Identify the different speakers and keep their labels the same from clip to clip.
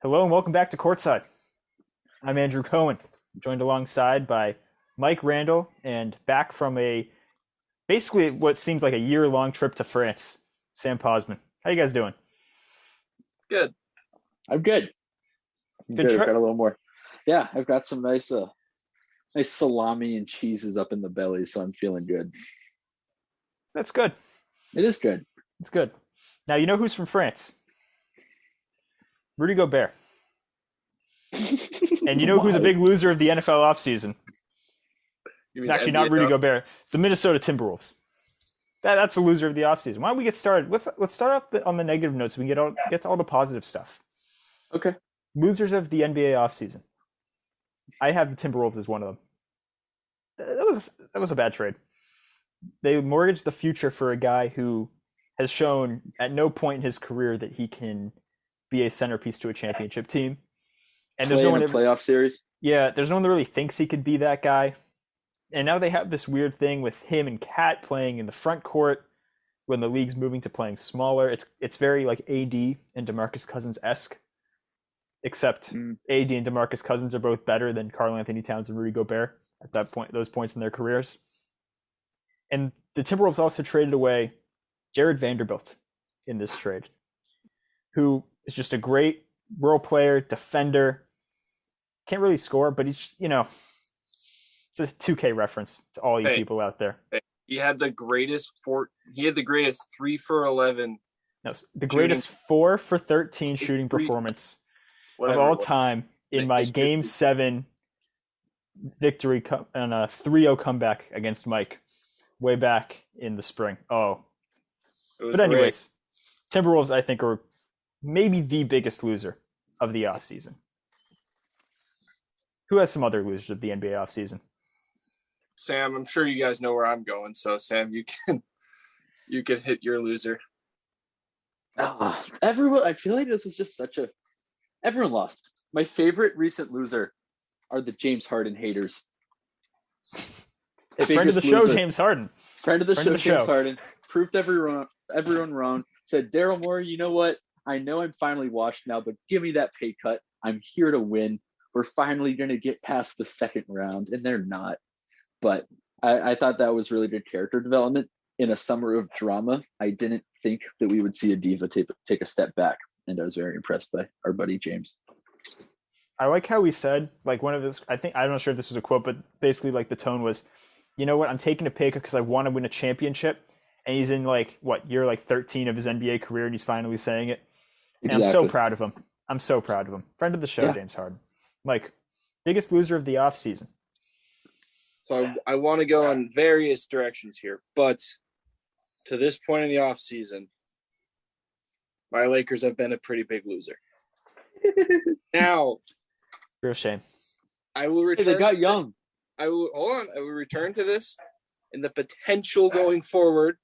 Speaker 1: Hello and welcome back to Courtside. I'm Andrew Cohen, joined alongside by Mike Randall, and back from a basically what seems like a year-long trip to France, Sam Posman. How you guys doing?
Speaker 2: Good.
Speaker 3: I'm good. I'm
Speaker 1: Good
Speaker 3: good. I've got
Speaker 1: trip.
Speaker 3: a little more. Yeah, I've got some nice salami and cheeses up in the belly, so I'm feeling good.
Speaker 1: That's good.
Speaker 3: It is good.
Speaker 1: It's good. Now you know who's from France? Rudy Gobert. And you know who's a
Speaker 3: Why?
Speaker 1: big loser of the NFL offseason?
Speaker 2: You mean the
Speaker 1: Actually,
Speaker 2: NBA
Speaker 1: not Rudy
Speaker 2: off?
Speaker 1: Gobert. The Minnesota Timberwolves. That's the loser of the offseason. Why don't we get started? Let's start off on the negative notes so we can get to all the positive stuff.
Speaker 3: Okay.
Speaker 1: Losers of the NBA offseason. I have the Timberwolves as one of them. That was a bad trade. They mortgaged the future for a guy who has shown at no point in his career that he can be a centerpiece to a championship team. And there's
Speaker 3: Play
Speaker 1: no
Speaker 3: in
Speaker 1: one
Speaker 3: a
Speaker 1: that,
Speaker 3: playoff series.
Speaker 1: yeah, there's no one that really thinks he could be that guy. And now they have this weird thing with him and Cat playing in the front court when the league's moving to playing smaller. It's very like AD and DeMarcus Cousins esque, except
Speaker 3: Mm.
Speaker 1: AD and DeMarcus Cousins are both better than Karl Anthony Towns and Rudy Gobert at that point, those points in their careers. And the Timberwolves also traded away Jared Vanderbilt in this trade, who is just a great role player, defender. Can't really score, but it's a 2K reference to all you
Speaker 2: Hey,
Speaker 1: people out there.
Speaker 2: hey, he had the greatest 3 for 11
Speaker 1: No, the
Speaker 2: shooting,
Speaker 1: greatest 4 for 13 shooting
Speaker 2: three,
Speaker 1: performance of
Speaker 2: whatever it
Speaker 1: all
Speaker 2: was.
Speaker 1: time in
Speaker 2: The
Speaker 1: my
Speaker 2: history of
Speaker 1: Game
Speaker 2: the-
Speaker 1: 7 victory on a 3-0 comeback against Mike way back in the spring. Oh,
Speaker 2: It was
Speaker 1: but
Speaker 2: rigged.
Speaker 1: anyways, Timberwolves I think are maybe the biggest loser of the offseason. Who has some other losers of the NBA offseason?
Speaker 2: Sam, I'm sure you guys know where I'm going. So Sam, you can hit your loser.
Speaker 3: Everyone, I feel like this was just everyone lost. My favorite recent loser are the James Harden haters.
Speaker 1: Hey, friend of the
Speaker 3: Biggest
Speaker 1: show,
Speaker 3: loser.
Speaker 1: James Harden.
Speaker 3: Friend of the
Speaker 1: Friend of
Speaker 3: show,
Speaker 1: the
Speaker 3: James
Speaker 1: show.
Speaker 3: Harden, proved everyone wrong. Said, Daryl Morey, you know what? I know I'm finally washed now, but give me that pay cut. I'm here to win. We're finally going to get past the second round, and they're not. But I thought that was really good character development in a summer of drama. I didn't think that we would see a diva take a step back, and I was very impressed by our buddy James.
Speaker 1: I like how he said, like one of his, I'm not sure if this was a quote, but basically like the tone was, you know what, I'm taking a pay cut because I want to win a championship. And he's in like, year like 13 of his NBA career and he's finally saying it. And I'm so
Speaker 3: Exactly.
Speaker 1: proud of him. I'm so proud of him. Friend of the show,
Speaker 3: Yeah.
Speaker 1: James Harden. Mike, biggest loser of the offseason.
Speaker 2: So I want to go in various directions here, but to this point in the offseason, my Lakers have been a pretty big loser. Now
Speaker 1: Real shame.
Speaker 2: I will
Speaker 3: Hey,
Speaker 2: return.
Speaker 3: they got young.
Speaker 2: I will return to this and the potential going forward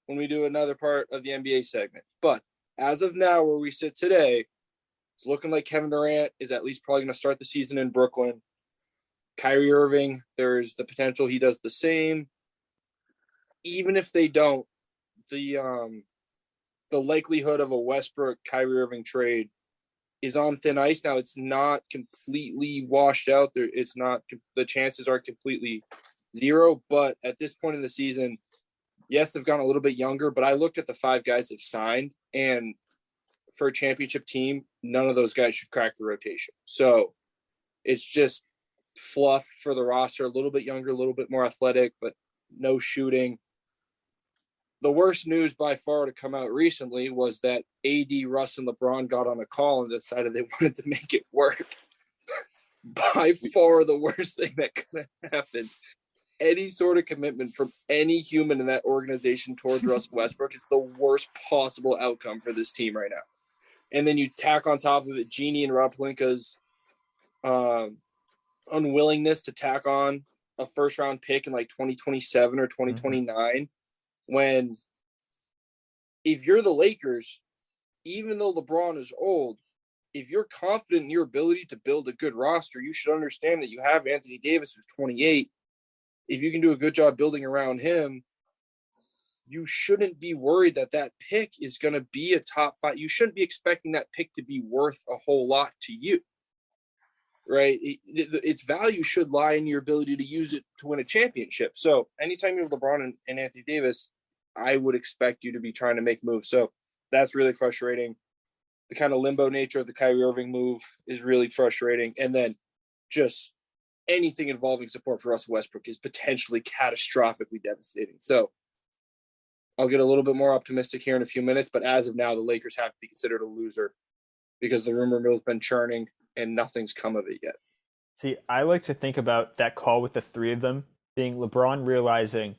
Speaker 2: when we do another part of the NBA segment. But as of now, where we sit today, it's looking like Kevin Durant is at least probably going to start the season in Brooklyn. Kyrie Irving, there's the potential he does the same. Even if they don't, the likelihood of a Westbrook Kyrie Irving trade is on thin ice. Now it's not completely washed out. It's not, the chances aren't completely zero, but at this point in the season, yes, they've gone a little bit younger, but I looked at the 5 guys they've signed, and for a championship team, none of those guys should crack the rotation. So it's just fluff for the roster, a little bit younger, a little bit more athletic, but no shooting. The worst news by far to come out recently was that AD, Russ, and LeBron got on a call and decided they wanted to make it work. By far the worst thing that could have happened. Any sort of commitment from any human in that organization towards Russell Westbrook is the worst possible outcome for this team right now. And then you tack on top of it Genie and Rob Pelinka's unwillingness to tack on a first-round pick in like 2027 or 2029, when if you're the Lakers, even though LeBron is old, if you're confident in your ability to build a good roster, you should understand that you have Anthony Davis, who's 28. If you can do a good job building around him, you shouldn't be worried that pick is going to be a top 5. You shouldn't be expecting that pick to be worth a whole lot to you, right? Its value should lie in your ability to use it to win a championship. So anytime you have LeBron and Anthony Davis, I would expect you to be trying to make moves. So that's really frustrating. The kind of limbo nature of the Kyrie Irving move is really frustrating. And then just anything involving support for Russell Westbrook is potentially catastrophically devastating. So I'll get a little bit more optimistic here in a few minutes, but as of now, the Lakers have to be considered a loser because the rumor mill's been churning and nothing's come of it yet.
Speaker 1: See, I like to think about that call with the three of them being LeBron realizing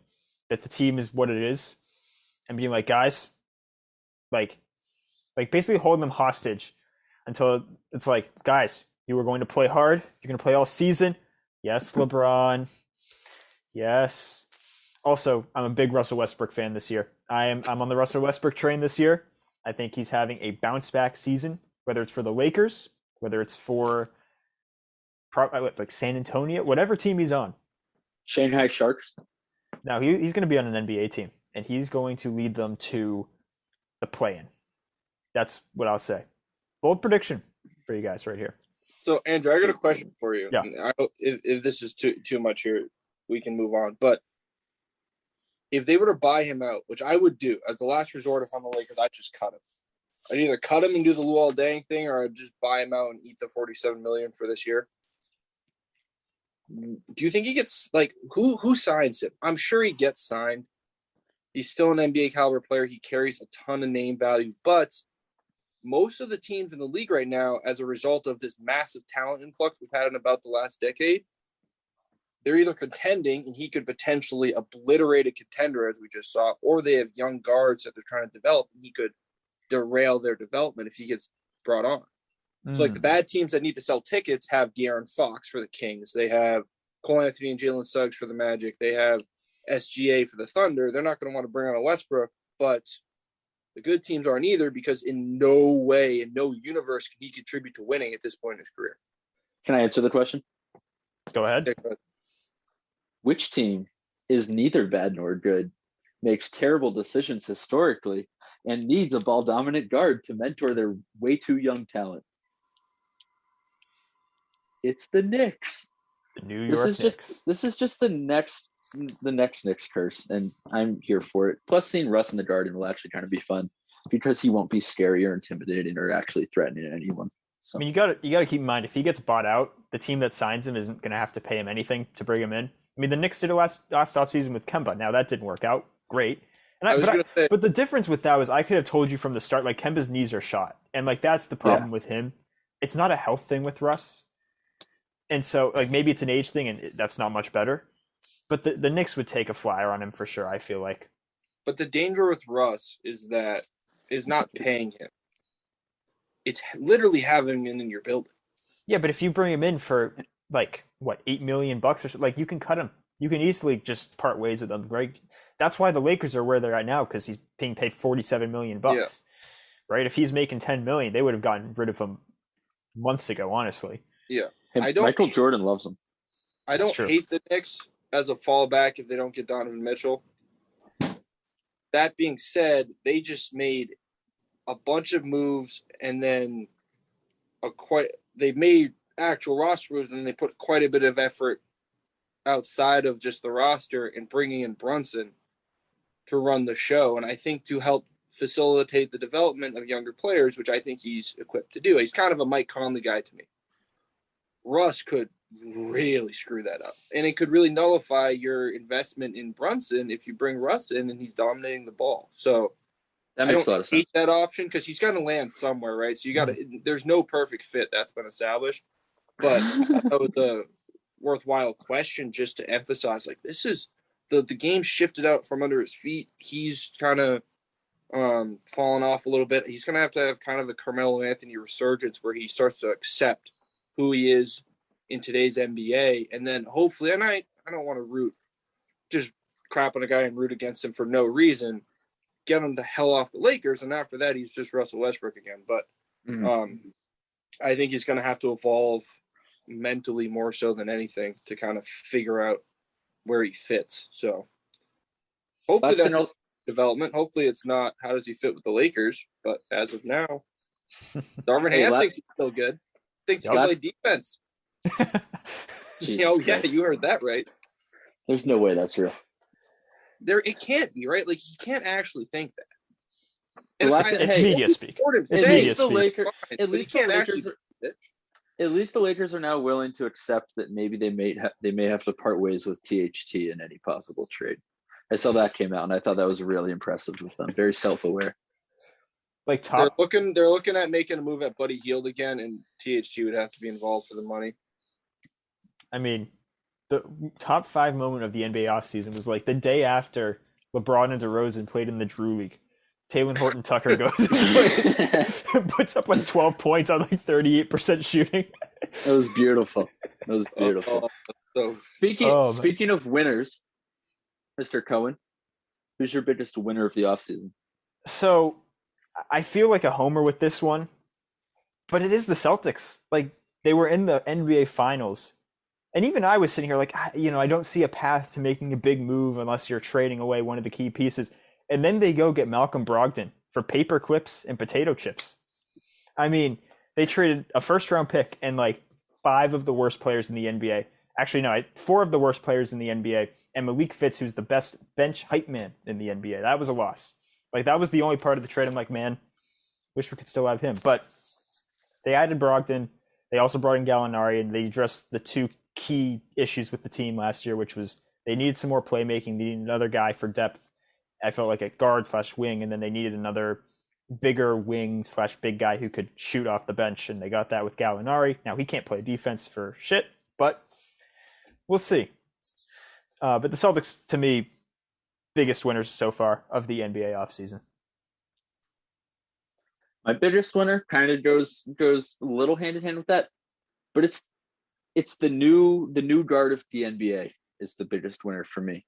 Speaker 1: that the team is what it is and being like, guys, like basically holding them hostage until it's like, guys, you were going to play hard. You're going to play all season. Yes, LeBron. Yes. Also, I'm a big Russell Westbrook fan this year. I'm on the Russell Westbrook train this year. I think he's having a bounce back season, whether it's for the Lakers, whether it's for like San Antonio, whatever team he's on.
Speaker 3: Shanghai Sharks.
Speaker 1: Now he's going to be on an NBA team, and he's going to lead them to the play-in. That's what I'll say. Bold prediction for you guys right here.
Speaker 2: So, Andrew, I got a question for you.
Speaker 1: Yeah.
Speaker 2: If this is too much here, we can move on. But if they were to buy him out, which I would do as the last resort if I'm the Lakers, I'd just cut him. I'd either cut him and do the Luol Deng thing, or I'd just buy him out and eat the $47 million for this year. Do you think he gets who signs him? I'm sure he gets signed. He's still an NBA caliber player. He carries a ton of name value, but most of the teams in the league right now, as a result of this massive talent influx we've had in about the last decade, they're either contending and he could potentially obliterate a contender, as we just saw, or they have young guards that they're trying to develop and he could derail their development if he gets brought on. So like the bad teams that need to sell tickets have De'Aaron Fox for the Kings. They have Cole Anthony and Jalen Suggs for the Magic. They have SGA for the Thunder. They're not going to want to bring on a Westbrook, but the good teams aren't either because in no way, in no universe can he contribute to winning at this point in his career.
Speaker 3: Can I answer the question?
Speaker 1: Go ahead.
Speaker 3: Which team is neither bad nor good, makes terrible decisions historically, and needs a ball-dominant guard to mentor their way too young talent? It's the Knicks.
Speaker 1: The New York Knicks.
Speaker 3: This is just the next Knicks curse, and I'm here for it. Plus, seeing Russ in the Garden will actually kind of be fun because he won't be scary or intimidating or actually threatening anyone. So.
Speaker 1: I mean, you got to keep in mind if he gets bought out, the team that signs him isn't going to have to pay him anything to bring him in. I mean, the Knicks did it last offseason with Kemba. Now that didn't work out. Great. But the difference with that was I could have told you from the start, like Kemba's knees are shot, and like that's the problem with him. It's not a health thing with Russ. And so, like, maybe it's an age thing, and that's not much better. But the Knicks would take a flyer on him for sure, I feel like.
Speaker 2: But the danger with Russ is not paying him. It's literally having him in your building.
Speaker 1: Yeah, but if you bring him in for, like, what, $8 million or something, like, you can cut him. You can easily just part ways with him, right? That's why the Lakers are where they're at now, because he's being paid $47 million.
Speaker 2: Yeah.
Speaker 1: Right? If he's making $10 million, they would have gotten rid of him months ago, honestly.
Speaker 2: Yeah.
Speaker 3: Michael Jordan loves him.
Speaker 2: I don't hate the Knicks as a fallback if they don't get Donovan Mitchell. That being said, they just made a bunch of moves and then they made actual roster moves and then they put quite a bit of effort outside of just the roster and bringing in Brunson to run the show. And I think to help facilitate the development of younger players, which I think he's equipped to do. He's kind of a Mike Conley guy to me. Russ could really screw that up. And it could really nullify your investment in Brunson if you bring Russ in and he's dominating the ball. So
Speaker 3: that makes a lot of sense.
Speaker 2: That option because he's going to land somewhere, right? So you got to. There's no perfect fit that's been established, but that was a worthwhile question just to emphasize. Like this is the game shifted out from under his feet. He's kind of fallen off a little bit. He's going to have kind of a Carmelo Anthony resurgence where he starts to accept who he is in today's NBA, and then hopefully, and I don't want to just crap on a guy and root against him for no reason. Get him the hell off the Lakers, and after that, he's just Russell Westbrook again. But I think he's going to have to evolve mentally more so than anything to kind of figure out where he fits. So hopefully development. Hopefully it's not how does he fit with the Lakers, but as of now, Darvin
Speaker 3: Hey,
Speaker 2: Ham thinks he's still good. Thinks he can play defense.
Speaker 3: Jesus
Speaker 2: Oh yeah,
Speaker 3: Christ.
Speaker 2: you heard that right.
Speaker 3: There's no way that's real.
Speaker 2: It can't be, right? Like he can't actually think that.
Speaker 3: The last thing-
Speaker 1: It's
Speaker 3: hey,
Speaker 1: media speak.
Speaker 3: At
Speaker 1: It's
Speaker 3: least
Speaker 1: media
Speaker 3: the
Speaker 1: speak.
Speaker 3: Lakers.
Speaker 2: Fine,
Speaker 3: At
Speaker 2: but
Speaker 3: least
Speaker 2: he can't
Speaker 3: the
Speaker 2: actually.
Speaker 3: Lakers. At least the Lakers are now willing to accept that maybe they may have to part ways with THT in any possible trade. I saw that came out, and I thought that was really impressive with them. Very self-aware.
Speaker 1: Like
Speaker 2: They're
Speaker 1: top.
Speaker 2: looking at making a move at Buddy Hield again, and THT would have to be involved for the money.
Speaker 1: I mean, the top 5 moment of the NBA offseason was like the day after LeBron and DeRozan played in the Drew League. Taylor Horton Tucker goes and plays, puts up like 12 points on like 38% shooting.
Speaker 3: That was beautiful. That was beautiful.
Speaker 2: So
Speaker 3: Speaking of winners, Mr. Cohen, who's your biggest winner of the offseason?
Speaker 1: So I feel like a homer with this one, but it is the Celtics. Like they were in the NBA Finals. And even I was sitting here like, I don't see a path to making a big move unless you're trading away one of the key pieces. And then they go get Malcolm Brogdon for paper clips and potato chips. I mean, they traded a first-round pick and like 5 of the worst players in the NBA. Actually, no, 4 of the worst players in the NBA. And Malik Fitz, who's the best bench hype man in the NBA. That was a loss. Like, that was the only part of the trade. I'm like, man, wish we could still have him. But they added Brogdon. They also brought in Gallinari, and they addressed the 2 key issues with the team last year, which was they needed some more playmaking. They needed another guy for depth. I felt like a guard/wing, and then they needed another bigger wing/big guy who could shoot off the bench, and they got that with Gallinari. Now, he can't play defense for shit, but we'll see. But the Celtics, to me, biggest winners so far of the NBA offseason.
Speaker 3: My biggest winner kind of goes a little hand in hand with that, but it's the new guard of the NBA is the biggest winner for me.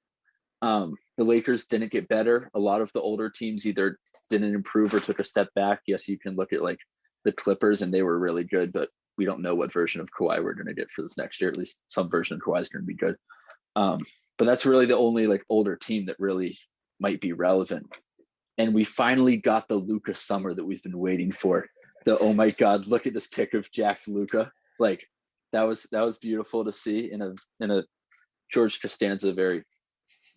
Speaker 3: The Lakers didn't get better. A lot of the older teams either didn't improve or took a step back. Yes, you can look at like the Clippers and they were really good, but we don't know what version of Kawhi we're going to get for this next year. At least some version of Kawhi is going to be good. But that's really the only like older team that really might be relevant. And we finally got the Luka summer that we've been waiting for. Oh my God, look at this pic of Jack Luka. Like that was beautiful to see in a George Costanza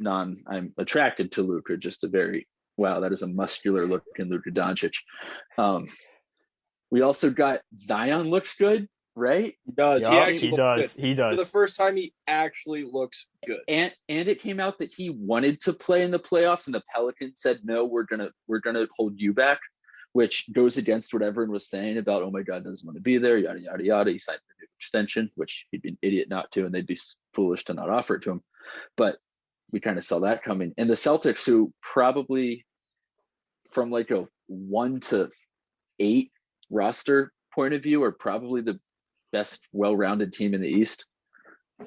Speaker 3: I'm attracted to Luka, just a very, wow, that is a muscular looking Luka Doncic. We also got Zion looks good, right?
Speaker 2: He does.
Speaker 1: Yep,
Speaker 2: He does.
Speaker 1: He does.
Speaker 2: For the first time, he actually looks good.
Speaker 3: And it came out that he wanted to play in the playoffs, and the Pelicans said, no, we're gonna hold you back, which goes against what everyone was saying about, oh my God, doesn't want to be there, yada, yada, yada. He signed a new extension, which he'd be an idiot not to, and they'd be foolish to not offer it to him. But we kind of saw that coming. And the Celtics, who probably from like a 1 to 8 roster point of view are probably the best well-rounded team in the East.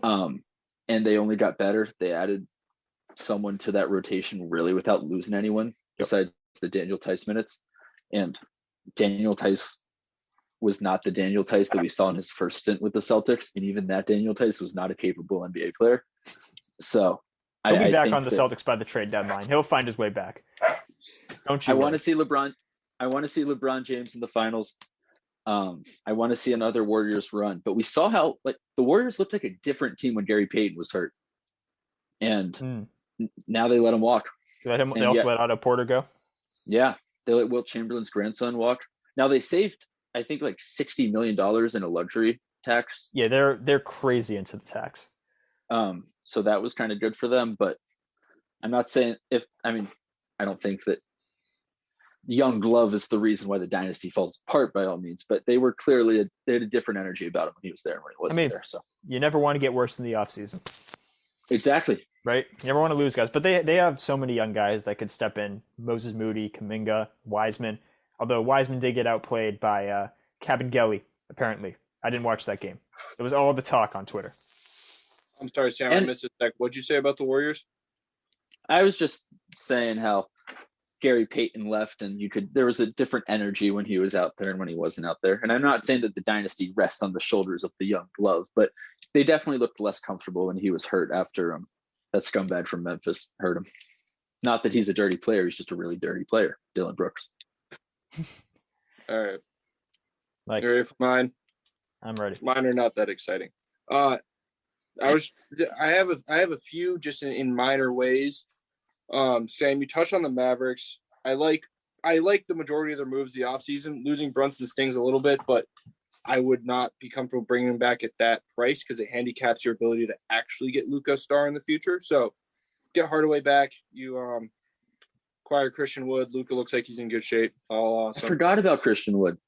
Speaker 3: And they only got better. They added someone to that rotation really without losing anyone besides the Daniel Tice minutes. And Daniel Tice was not the Daniel Tice that we saw in his first stint with the Celtics. And even that Daniel Tice was not a capable NBA player. So
Speaker 1: he'll be back on the Celtics by the trade deadline. He'll find his way back. Don't you?
Speaker 3: I want to see LeBron. I want to see LeBron James in the finals. I want to see another Warriors run. But we saw how like the Warriors looked like a different team when Gary Payton was hurt, and now they let him walk.
Speaker 1: They also let Otto Porter go.
Speaker 3: Yeah, they let Wilt Chamberlain's grandson walk. Now they saved, I think, like $60 million in a luxury tax.
Speaker 1: Yeah, they're crazy into the tax.
Speaker 3: So that was kind of good for them, but I'm not saying I don't think that Young Love is the reason why the dynasty falls apart by all means, but they were clearly they had a different energy about him when he was there and when he wasn't there. So
Speaker 1: you never want to get worse in the offseason.
Speaker 3: Exactly.
Speaker 1: Right? You never want to lose guys, but they have so many young guys that could step in. Moses Moody, Kuminga, Wiseman. Although Wiseman did get outplayed by Kabengele, apparently. I didn't watch that game. It was all the talk on Twitter.
Speaker 2: I'm sorry, Sam, I missed a sec. What'd you say about the Warriors?
Speaker 3: I was just saying how Gary Payton left and there was a different energy when he was out there and when he wasn't out there. And I'm not saying that the dynasty rests on the shoulders of the Young Love, but they definitely looked less comfortable when he was hurt after that scumbag from Memphis hurt him. Not that he's a dirty player. He's just a really dirty player. Dylan Brooks.
Speaker 2: All right.
Speaker 1: Like,
Speaker 2: You ready for mine?
Speaker 1: I'm ready.
Speaker 2: Mine are not that exciting. I have a few just in minor ways. Sam, you touched on the Mavericks. I like the majority of their moves the offseason. Losing Brunson stings a little bit, but I would not be comfortable bringing him back at that price because it handicaps your ability to actually get Luka star in the future. So get Hardaway back. You acquire Christian Wood. Luka looks like he's in good shape. All awesome.
Speaker 3: I forgot about Christian Wood.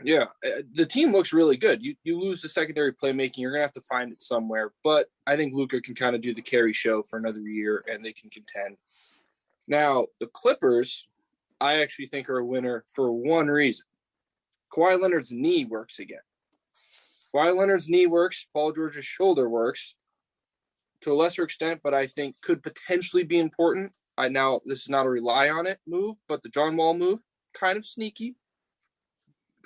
Speaker 2: Yeah, the team looks really good. You lose the secondary playmaking, you're gonna have to find it somewhere. But I think Luka can kind of do the carry show for another year, and they can contend. Now the Clippers, I actually think are a winner for one reason. Kawhi Leonard's knee works again. Kawhi Leonard's knee works. Paul George's shoulder works to a lesser extent, but I think could potentially be important. Now this is not a rely on it move, but the John Wall move, kind of sneaky.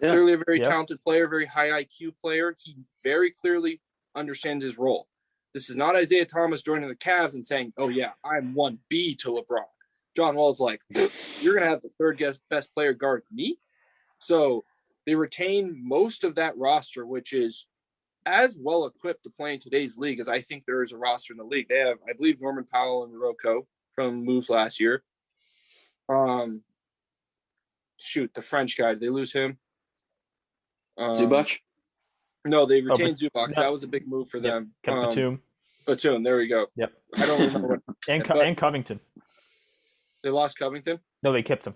Speaker 3: Yeah.
Speaker 2: Clearly a very talented player, very high IQ player. He very clearly understands his role. This is not Isaiah Thomas joining the Cavs and saying, oh, yeah, I'm 1B to LeBron. John Wall's like, you're going to have the third best player guard me? So they retain most of that roster, which is as well equipped to play in today's league as I think there is a roster in the league. They have, I believe, Norman Powell and Rocco from moves last year. The French guy, did they lose him?
Speaker 3: Zubac?
Speaker 2: No, they retained Zubac.
Speaker 1: No.
Speaker 2: That was a big move for them.
Speaker 1: Kept Batum.
Speaker 2: Batum, there we go.
Speaker 1: Yep.
Speaker 2: I don't remember.
Speaker 1: And Covington.
Speaker 2: They lost Covington?
Speaker 1: No, they kept him.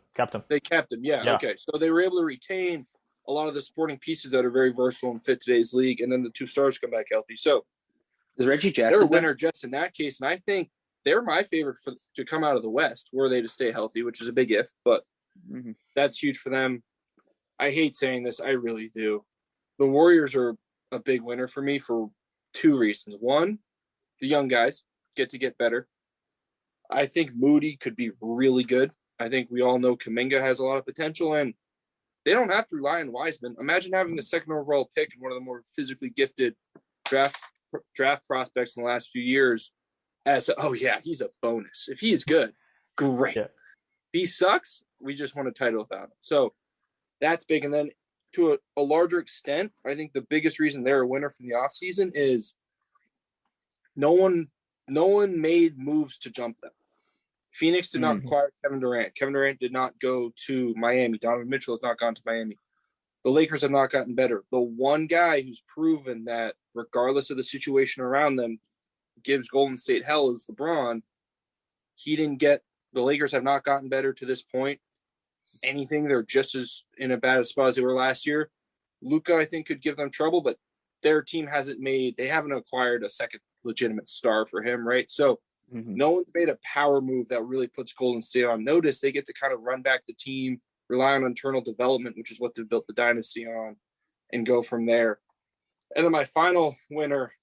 Speaker 2: They kept him, yeah. Okay. So they were able to retain a lot of the supporting pieces that are very versatile and fit today's league, and then the two stars come back healthy. So
Speaker 3: Is Reggie Jackson
Speaker 2: they're a winner just in that case, and I think they're my favorite to come out of the West, were they to stay healthy, which is a big if, but that's huge for them. I hate saying this. I really do. The Warriors are a big winner for me for two reasons. One, the young guys get better. I think Moody could be really good. I think we all know Kuminga has a lot of potential, and they don't have to rely on Wiseman. Imagine having the second overall pick and one of the more physically gifted draft prospects in the last few years as, he's a bonus. If he is good, great.
Speaker 1: Yeah.
Speaker 2: If he sucks, we just won a title without him. So that's big. And then to a larger extent, I think the biggest reason they're a winner from the offseason is no one made moves to jump them. Phoenix did not acquire Kevin Durant. Kevin Durant did not go to Miami. Donovan Mitchell has not gone to Miami. The Lakers have not gotten better. The one guy who's proven that regardless of the situation around them gives Golden State hell is LeBron. The Lakers have not gotten better to this point. Anything, they're just as in a bad spot as they were last year. Luka, I think, could give them trouble, but their team they haven't acquired a second legitimate star for him, right? So no one's made a power move that really puts Golden State on notice. They get to kind of run back the team, rely on internal development, which is what they've built the dynasty on, and go from there. And then my final winner,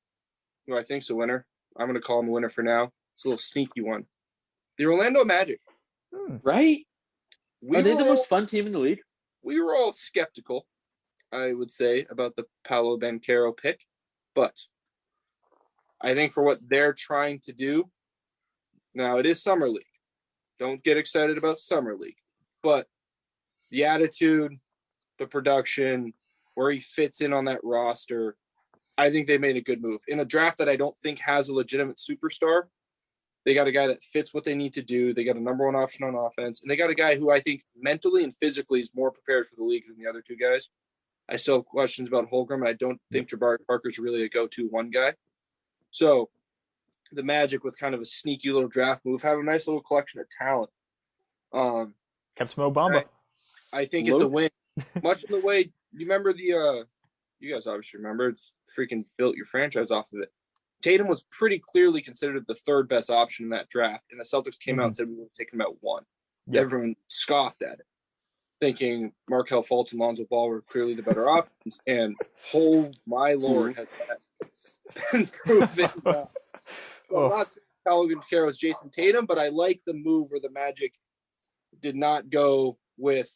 Speaker 2: who I think's a winner, I'm going to call him a winner for now. It's a little sneaky one. The Orlando Magic.
Speaker 3: Right? Are they the most fun team in the league?
Speaker 2: We were all skeptical, I would say, about the Paolo Banchero pick. But I think for what they're trying to do, now it is Summer League. Don't get excited about Summer League. But the attitude, the production, where he fits in on that roster, I think they made a good move. In a draft that I don't think has a legitimate superstar, they got a guy that fits what they need to do. They got a number one option on offense. And they got a guy who I think mentally and physically is more prepared for the league than the other two guys. I still have questions about Holmgren, and I don't think Jabari Parker's really a go-to one guy. So the Magic, with kind of a sneaky little draft move, have a nice little collection of talent.
Speaker 1: Kept Mo Bamba.
Speaker 2: I think it's a win. Much in the way, you remember you guys obviously remember, it's freaking built your franchise off of it. Tatum was pretty clearly considered the third best option in that draft, and the Celtics came out and said we would take him at one. Yep. Everyone scoffed at it, thinking Markelle Fultz and Lonzo Ball were clearly the better options. And oh my lord, has that been proven? I'm not saying Paolo Banchero is Jason Tatum, but I like the move where the Magic did not go with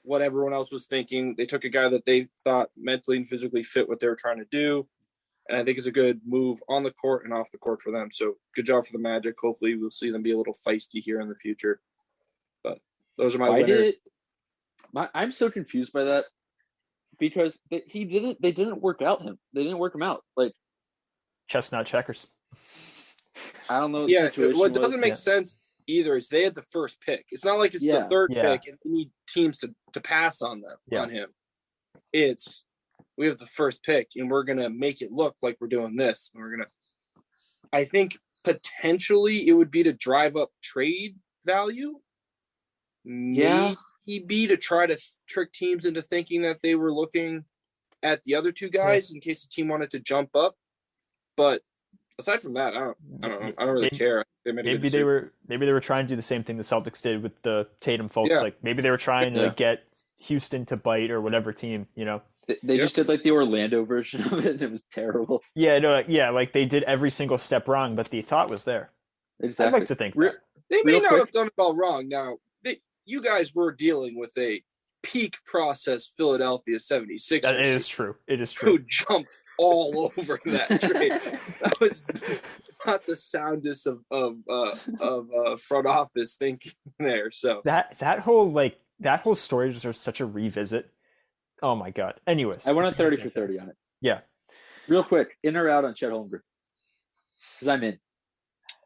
Speaker 2: what everyone else was thinking. They took a guy that they thought mentally and physically fit what they were trying to do. And I think it's a good move on the court and off the court for them. So good job for the Magic. Hopefully we'll see them be a little feisty here in the future. But those are my winners.
Speaker 3: I'm so confused by that because they didn't work him out. Like,
Speaker 1: Chestnut checkers.
Speaker 3: I don't know what
Speaker 2: Yeah,
Speaker 3: the situation
Speaker 2: what doesn't
Speaker 3: was.
Speaker 2: make sense either is they had the first pick. It's not like it's the third pick and we need teams to pass on them, on him. It's we have the first pick and we're going to make it look like we're doing this. And I think potentially it would be to drive up trade value. Maybe to try to trick teams into thinking that they were looking at the other two guys in case the team wanted to jump up. But aside from that, I don't know. I don't really care.
Speaker 1: Maybe they were trying to do the same thing the Celtics did with the Tatum Fultz. Yeah. Like maybe they were trying to get Houston to bite or whatever team, you know.
Speaker 3: They just did like the Orlando version of it. It was terrible.
Speaker 1: Yeah, no, like they did every single step wrong, but the thought was there.
Speaker 3: Exactly.
Speaker 1: I'd like to think that.
Speaker 2: They may not have done it all wrong. Now, you guys were dealing with a peak process Philadelphia 76ers.
Speaker 1: It is true. It is true.
Speaker 2: Who jumped all over that trade. That was not the soundest of front office thinking there. So
Speaker 1: that whole story deserves such a revisit. Oh my god. Anyways,
Speaker 3: I went on 30 for 30 on it.
Speaker 1: Yeah.
Speaker 3: Real quick, in or out on Chet Holmgren? Because I'm in.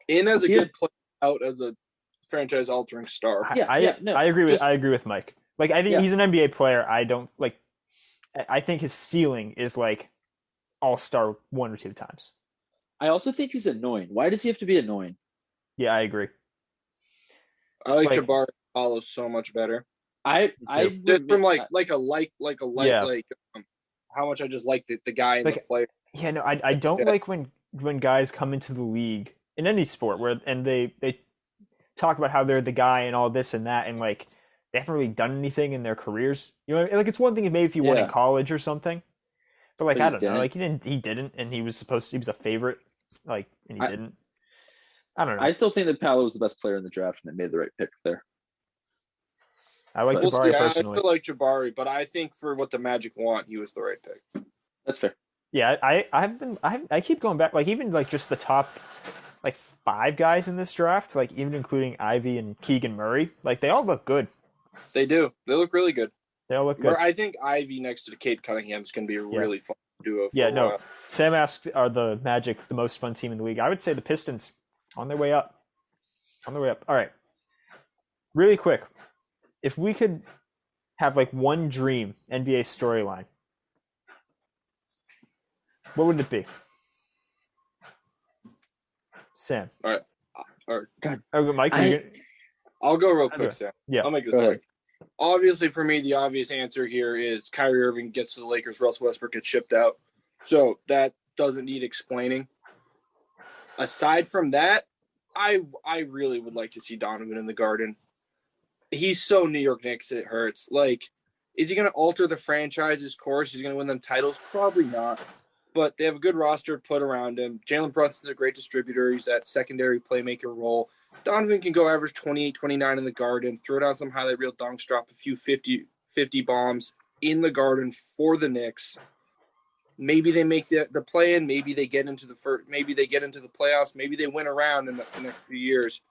Speaker 2: In as a good player, out as a franchise-altering star.
Speaker 1: I agree with Mike. Like, I think he's an NBA player. I think his ceiling is like all-star 1 or 2 times.
Speaker 3: I also think he's annoying. Why does he have to be annoying?
Speaker 1: Yeah, I agree.
Speaker 2: I like Jabari Follows so much better.
Speaker 3: I
Speaker 2: just from how much I just like the guy and the player.
Speaker 1: Yeah, no, I don't like when guys come into the league in any sport and they talk about how they're the guy and all this and that, and like they haven't really done anything in their careers. You know, like it's one thing maybe if you won in college or something, but like I don't know, like he didn't, and he was a favorite, like, and he didn't. I don't know.
Speaker 3: I still think that Paolo was the best player in the draft and they made the right pick there.
Speaker 1: I like Jabari personally.
Speaker 2: I still like Jabari, but I think for what the Magic want, he was the right pick.
Speaker 3: That's fair.
Speaker 1: Yeah, I keep going back, like even like just the top like 5 guys in this draft, like even including Ivy and Keegan Murray, like they all look good.
Speaker 2: They do. They look really good.
Speaker 1: They all look good.
Speaker 2: I think Ivy next to Cade Cunningham is going to be a really fun duo.
Speaker 1: Sam asked, are the Magic the most fun team in the league? I would say the Pistons on their way up. All right. Really quick. If we could have like one dream NBA storyline, what would it be? Sam.
Speaker 2: All right.
Speaker 1: God. Mike,
Speaker 2: I'll go real quick, Sam.
Speaker 1: Yeah.
Speaker 2: I'll make this quick. Obviously, for me, the obvious answer here is Kyrie Irving gets to the Lakers, Russell Westbrook gets shipped out. So that doesn't need explaining. Aside from that, I really would like to see Donovan in the Garden. He's so New York Knicks, it hurts. Like, is he going to alter the franchise's course? He's going to win them titles? Probably not. But they have a good roster put around him. Jalen Brunson's a great distributor. He's that secondary playmaker role. Donovan can go average 28, 29 in the Garden, throw down some highlight reel dunks, drop a few 50 bombs in the Garden for the Knicks. Maybe they make the play-in. Maybe they get into the playoffs. Maybe they win around in the next few years.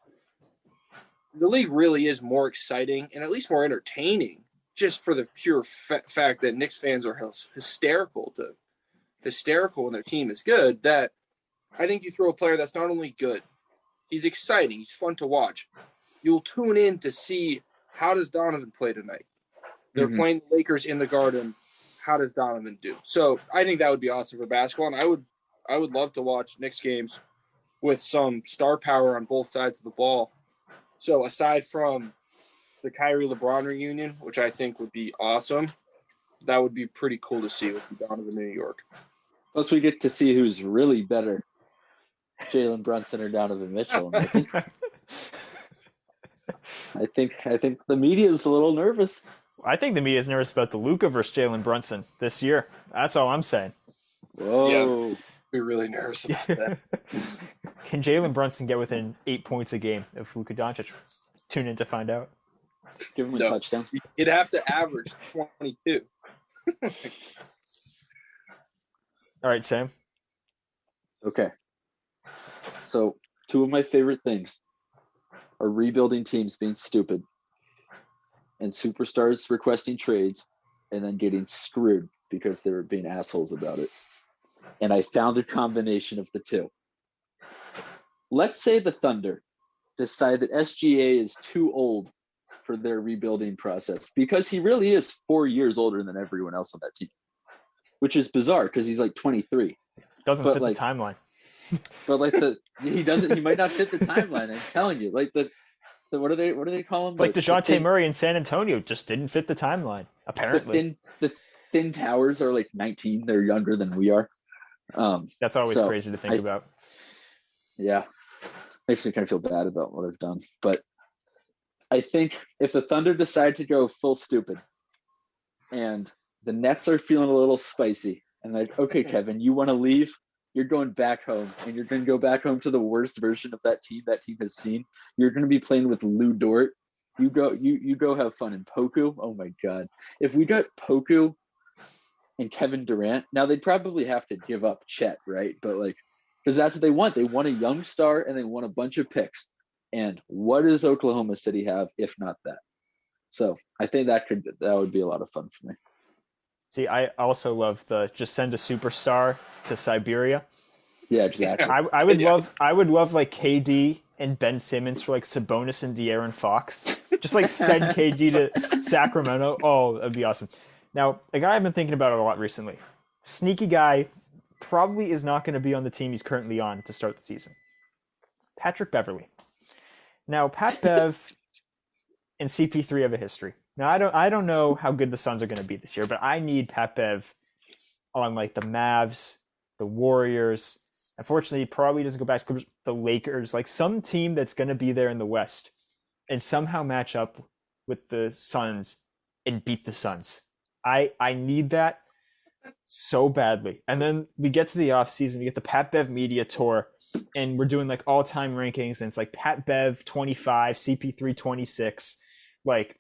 Speaker 2: The league really is more exciting and at least more entertaining, just for the pure fact that Knicks fans are hysterical when their team is good. That I think you throw a player that's not only good, he's exciting, he's fun to watch. You'll tune in to see, how does Donovan play tonight? They're playing the Lakers in the Garden. How does Donovan do? So I think that would be awesome for basketball, and I would love to watch Knicks games with some star power on both sides of the ball. So aside from the Kyrie LeBron reunion, which I think would be awesome, that would be pretty cool to see with Donovan in New York.
Speaker 3: Plus, we get to see who's really better, Jalen Brunson or Donovan Mitchell. I think the media is a little nervous.
Speaker 1: I think the media is nervous about the Luka versus Jalen Brunson this year. That's all I'm saying.
Speaker 3: Whoa.
Speaker 2: Yeah, we're really nervous about that.
Speaker 1: Can Jalen Brunson get within 8 points a game of Luka Doncic? Tune in to find out.
Speaker 3: Give him a touchdown.
Speaker 2: He'd have to average 22.
Speaker 1: All right, Sam.
Speaker 3: Okay. So 2 of my favorite things are rebuilding teams being stupid and superstars requesting trades and then getting screwed because they were being assholes about it. And I found a combination of the two. Let's say the Thunder decide that SGA is too old for their rebuilding process because he really is 4 years older than everyone else on that team, which is bizarre because he's like 23.
Speaker 1: Doesn't
Speaker 3: But
Speaker 1: fit
Speaker 3: like,
Speaker 1: the timeline.
Speaker 3: But like he might not fit the timeline. I'm telling you, like the what do they call him?
Speaker 1: It's like DeJounte Murray in San Antonio just didn't fit the timeline, apparently.
Speaker 3: The thin towers are like 19. They're younger than we are.
Speaker 1: That's always crazy to think about.
Speaker 3: Yeah. Makes me kind of feel bad about what I've done. But I think if the Thunder decide to go full stupid and the Nets are feeling a little spicy and like, okay, Kevin, you want to leave? You're going back home and you're going to go back home to the worst version of that team has seen. You're going to be playing with Lou Dort. You go have fun in Poku. Oh my God. If we got Poku and Kevin Durant, now they'd probably have to give up Chet, right? But like, because that's what they want. They want a young star and they want a bunch of picks. And what does Oklahoma City have if not that? So I think that would be a lot of fun for me.
Speaker 1: See, I also love the just send a superstar to Siberia.
Speaker 3: Yeah, exactly.
Speaker 1: I would love like KD and Ben Simmons for like Sabonis and De'Aaron Fox. Just like send KD to Sacramento. Oh, that'd be awesome. Now, a guy I've been thinking about a lot recently. Sneaky guy, probably is not going to be on the team he's currently on to start the season. Patrick Beverley. Now, Pat Bev and CP3 have a history. Now, I don't know how good the Suns are going to be this year, but I need Pat Bev on like the Mavs, the Warriors. Unfortunately, he probably doesn't go back to the Lakers, like some team that's going to be there in the West and somehow match up with the Suns and beat the Suns. I need that so badly. And then we get to the offseason, we get the Pat Bev media tour, and we're doing like all-time rankings, and it's like Pat Bev 25, CP3 26. Like,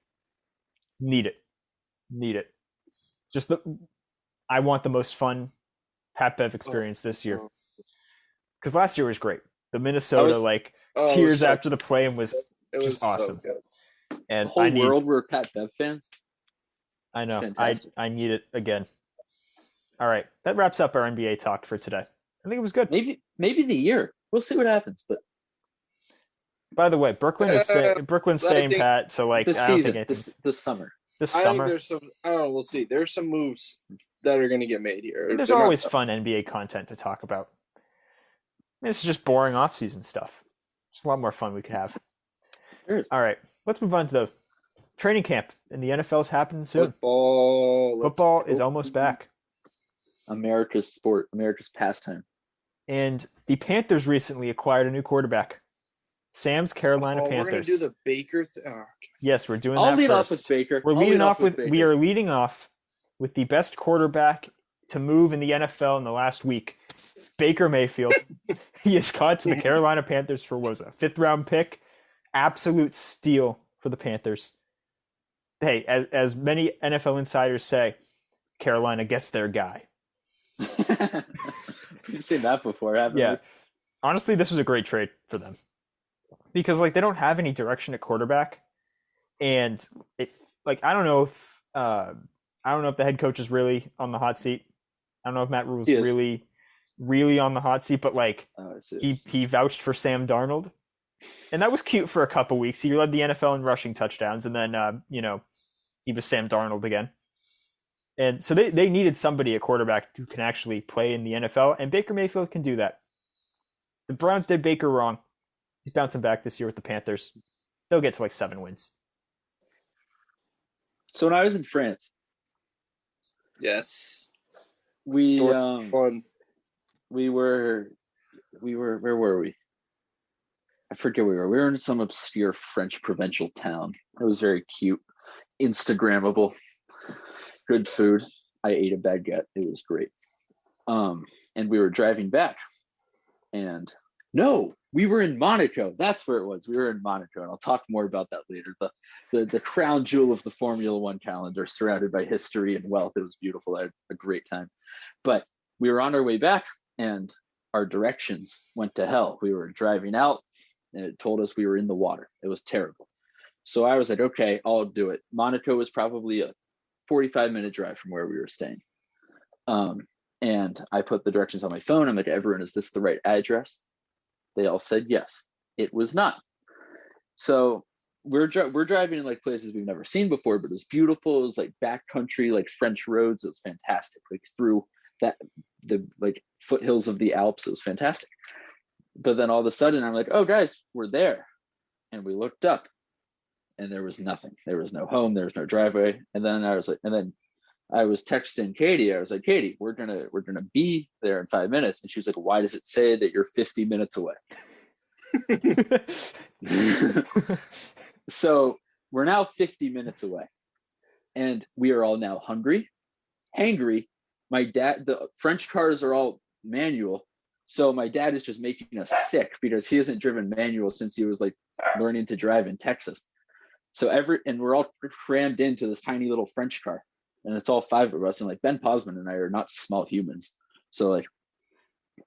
Speaker 1: need it. Just I want the most fun Pat Bev experience this year. Because last year was great. The Minnesota tears after the play was just awesome.
Speaker 3: So
Speaker 1: and
Speaker 3: the whole world were Pat Bev fans.
Speaker 1: I know. I need it again. All right, that wraps up our NBA talk for today. I think it was good.
Speaker 3: Maybe the year. We'll see what happens. But
Speaker 1: by the way, Brooklyn's staying pat. So like,
Speaker 3: this
Speaker 1: I don't
Speaker 3: season,
Speaker 1: think
Speaker 3: this summer.
Speaker 2: I think there's some. I don't know. We'll see. There's some moves that are going to get made here.
Speaker 1: There's always fun NBA content to talk about. This is just boring off-season stuff. There's a lot more fun we could have. All right, let's move on to the training camp, and the NFL's happening soon. Football is almost back.
Speaker 3: America's sport, America's pastime.
Speaker 1: And the Panthers recently acquired a new quarterback. Sam's Carolina Panthers.
Speaker 2: We're going to do the Baker thing. Oh.
Speaker 1: Yes, we're doing
Speaker 3: I'll
Speaker 1: that
Speaker 3: lead
Speaker 1: first.
Speaker 3: off with Baker.
Speaker 1: We are leading off with the best quarterback to move in the NFL in the last week, Baker Mayfield. He is caught to the Carolina Panthers for, what was it, a 5th-round pick? Absolute steal for the Panthers. Hey, as many NFL insiders say, Carolina gets their guy.
Speaker 3: We've seen that before, haven't we?
Speaker 1: Honestly, this was a great trade for them. Because like they don't have any direction at quarterback. And it I don't know if the head coach is really on the hot seat. I don't know if Matt Rule's really on the hot seat, but like he vouched for Sam Darnold. And that was cute for a couple weeks. He led the NFL in rushing touchdowns, and then he was Sam Darnold again. And so they needed somebody, a quarterback, who can actually play in the NFL, and Baker Mayfield can do that. The Browns did Baker wrong. He's bouncing back this year with the Panthers. They'll get to like 7 wins.
Speaker 3: So when I was in France,
Speaker 2: yes,
Speaker 3: we were where were we? I forget where we were. We were in some obscure French provincial town. It was very cute, Instagrammable, good food. I ate a baguette. It was great. And we were driving back, and no, we were in Monaco. That's where it was. We were in Monaco, and I'll talk more about that later. The crown jewel of the Formula One calendar, surrounded by history and wealth. It was beautiful. I had a great time. But we were on our way back, and our directions went to hell. We were driving out and it told us we were in the water. It was terrible. So I was like, okay, I'll do it. Monaco was probably a 45-minute drive from where we were staying. And I put the directions on my phone. I'm like, everyone, is this the right address? They all said yes. It was not. So we're driving in like places we've never seen before, but it was beautiful. It was like backcountry, like French roads. It was fantastic. Like through the like foothills of the Alps. It was fantastic. But then all of a sudden I'm like, oh guys, we're there. And we looked up and there was nothing. There was no home. There was no driveway. And then I was texting Katie. I was like, Katie, we're gonna be there in 5 minutes. And she was like, why does it say that you're 50 minutes away? So we're now 50 minutes away. And we are all now hungry, hangry. My dad, the French cars are all manual. So my dad is just making us sick because he hasn't driven manual since he was like learning to drive in Texas. So we're all crammed into this tiny little French car. And it's all 5 of us. And like Ben Posman and I are not small humans. So like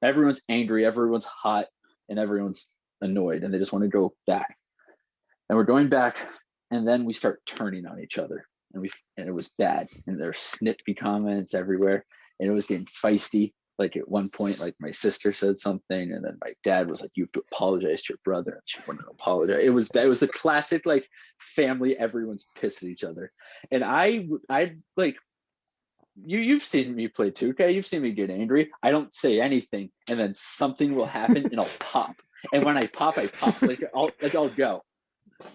Speaker 3: everyone's angry, everyone's hot, and everyone's annoyed. And they just want to go back. And we're going back. And then we start turning on each other. And it was bad. And there's snippy comments everywhere. And it was getting feisty. Like at one point, like my sister said something, and then my dad was like, "You have to apologize to your brother." And she wanted to apologize. It was the classic like family. Everyone's pissed at each other, and I like you've seen me play 2K. You've seen me get angry. I don't say anything, and then something will happen, and I'll pop. And when I pop, like I'll go.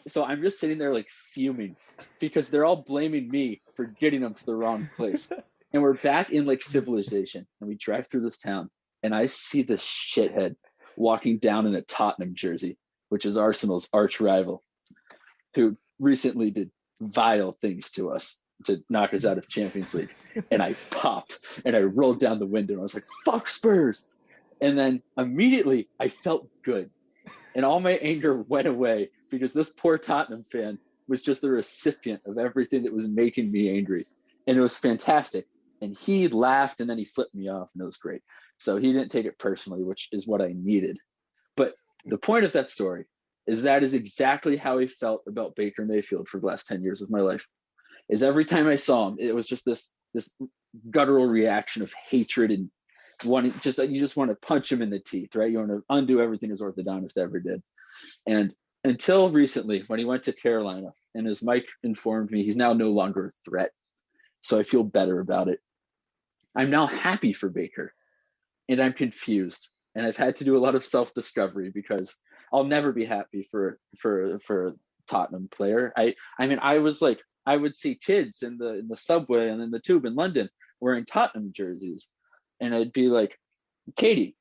Speaker 3: So I'm just sitting there like fuming because they're all blaming me for getting them to the wrong place. And we're back in like civilization, and we drive through this town, and I see this shithead walking down in a Tottenham jersey, which is Arsenal's arch rival, who recently did vile things to us to knock us out of Champions League. And I popped and I rolled down the window and I was like, fuck Spurs. And then immediately I felt good. And all my anger went away because this poor Tottenham fan was just the recipient of everything that was making me angry. And it was fantastic. And he laughed and then he flipped me off and it was great. So he didn't take it personally, which is what I needed. But the point of that story is that is exactly how I felt about Baker Mayfield for the last 10 years of my life. Is every time I saw him, it was just this guttural reaction of hatred and you just want to punch him in the teeth, right? You want to undo everything his orthodontist ever did. And until recently, when he went to Carolina, and as Mike informed me, he's now no longer a threat. So I feel better about it. I'm now happy for Baker, and I'm confused. And I've had to do a lot of self-discovery because I'll never be happy for a Tottenham player. I mean, I would see kids in the subway and in the tube in London wearing Tottenham jerseys, and I'd be like, Katie,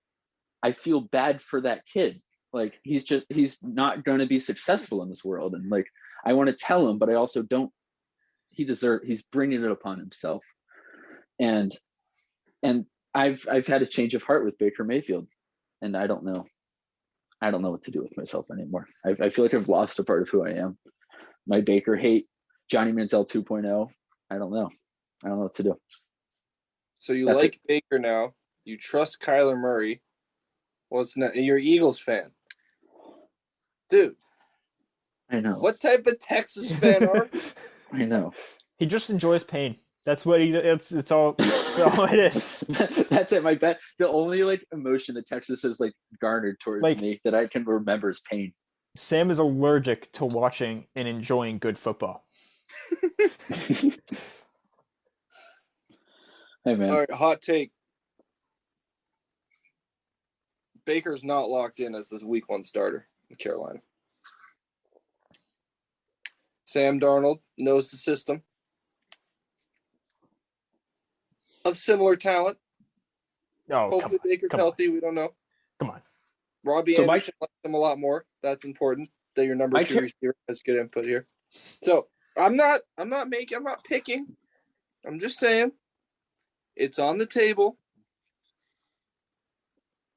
Speaker 3: I feel bad for that kid. Like he's not going to be successful in this world, and like I want to tell him, but I also don't. He's bringing it upon himself, and I've had a change of heart with Baker Mayfield, and I don't know what to do with myself anymore. I feel like I've lost a part of who I am. My Baker hate, Johnny Manziel 2.0. I don't know what to do.
Speaker 2: So that's like it. Baker now. You trust Kyler Murray. Well, you're an Eagles fan, dude.
Speaker 3: I know.
Speaker 2: What type of Texas fan are you?
Speaker 3: I know.
Speaker 1: He just enjoys pain. That's what it's all it is.
Speaker 3: That's it. My bet. The only like emotion that Texas has like garnered towards me that I can remember is pain.
Speaker 1: Sam is allergic to watching and enjoying good football.
Speaker 3: Hey man.
Speaker 2: All right, hot take. Baker's not locked in as the week 1 starter in Carolina. Sam Darnold knows the system. Of similar talent.
Speaker 1: Oh,
Speaker 2: hopefully Baker's healthy. We don't know.
Speaker 1: Come on.
Speaker 2: Robbie Anderson likes him a lot more. That's important. That your number 2 receiver has good input here. So I'm not picking. I'm just saying it's on the table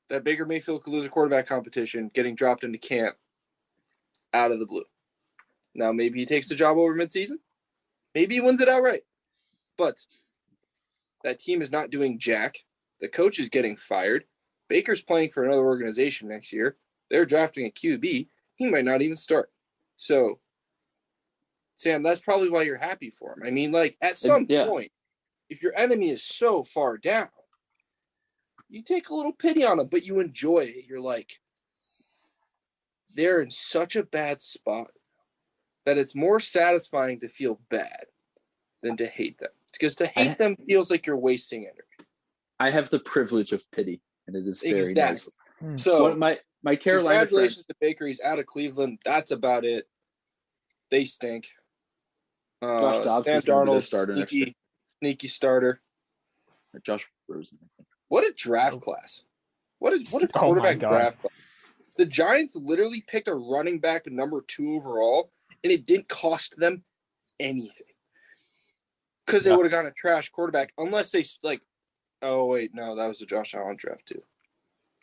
Speaker 2: that Baker Mayfield could lose a quarterback competition getting dropped into camp out of the blue. Now, maybe he takes the job over midseason. Maybe he wins it outright. But that team is not doing jack. The coach is getting fired. Baker's playing for another organization next year. They're drafting a QB. He might not even start. So, Sam, that's probably why you're happy for him. I mean, like, at some point, if your enemy is so far down, you take a little pity on them, but you enjoy it. You're like, they're in such a bad spot that it's more satisfying to feel bad than to hate them. Because to hate them feels like you're wasting energy.
Speaker 3: I have the privilege of pity, and it is very nice.
Speaker 2: So
Speaker 3: my Carolina
Speaker 2: congratulations to Baker. He's out of Cleveland. That's about it. They stink.
Speaker 3: Josh Dobbs
Speaker 2: Sam
Speaker 3: is going to be their
Speaker 2: Darnold,
Speaker 3: starter
Speaker 2: sneaky starter.
Speaker 3: Josh Rosen, I think.
Speaker 2: What a draft class! What a quarterback draft class! The Giants literally picked a running back number 2 overall, and it didn't cost them anything because they would have gotten a trash quarterback unless they like. Oh wait, no, that was a Josh Allen draft too.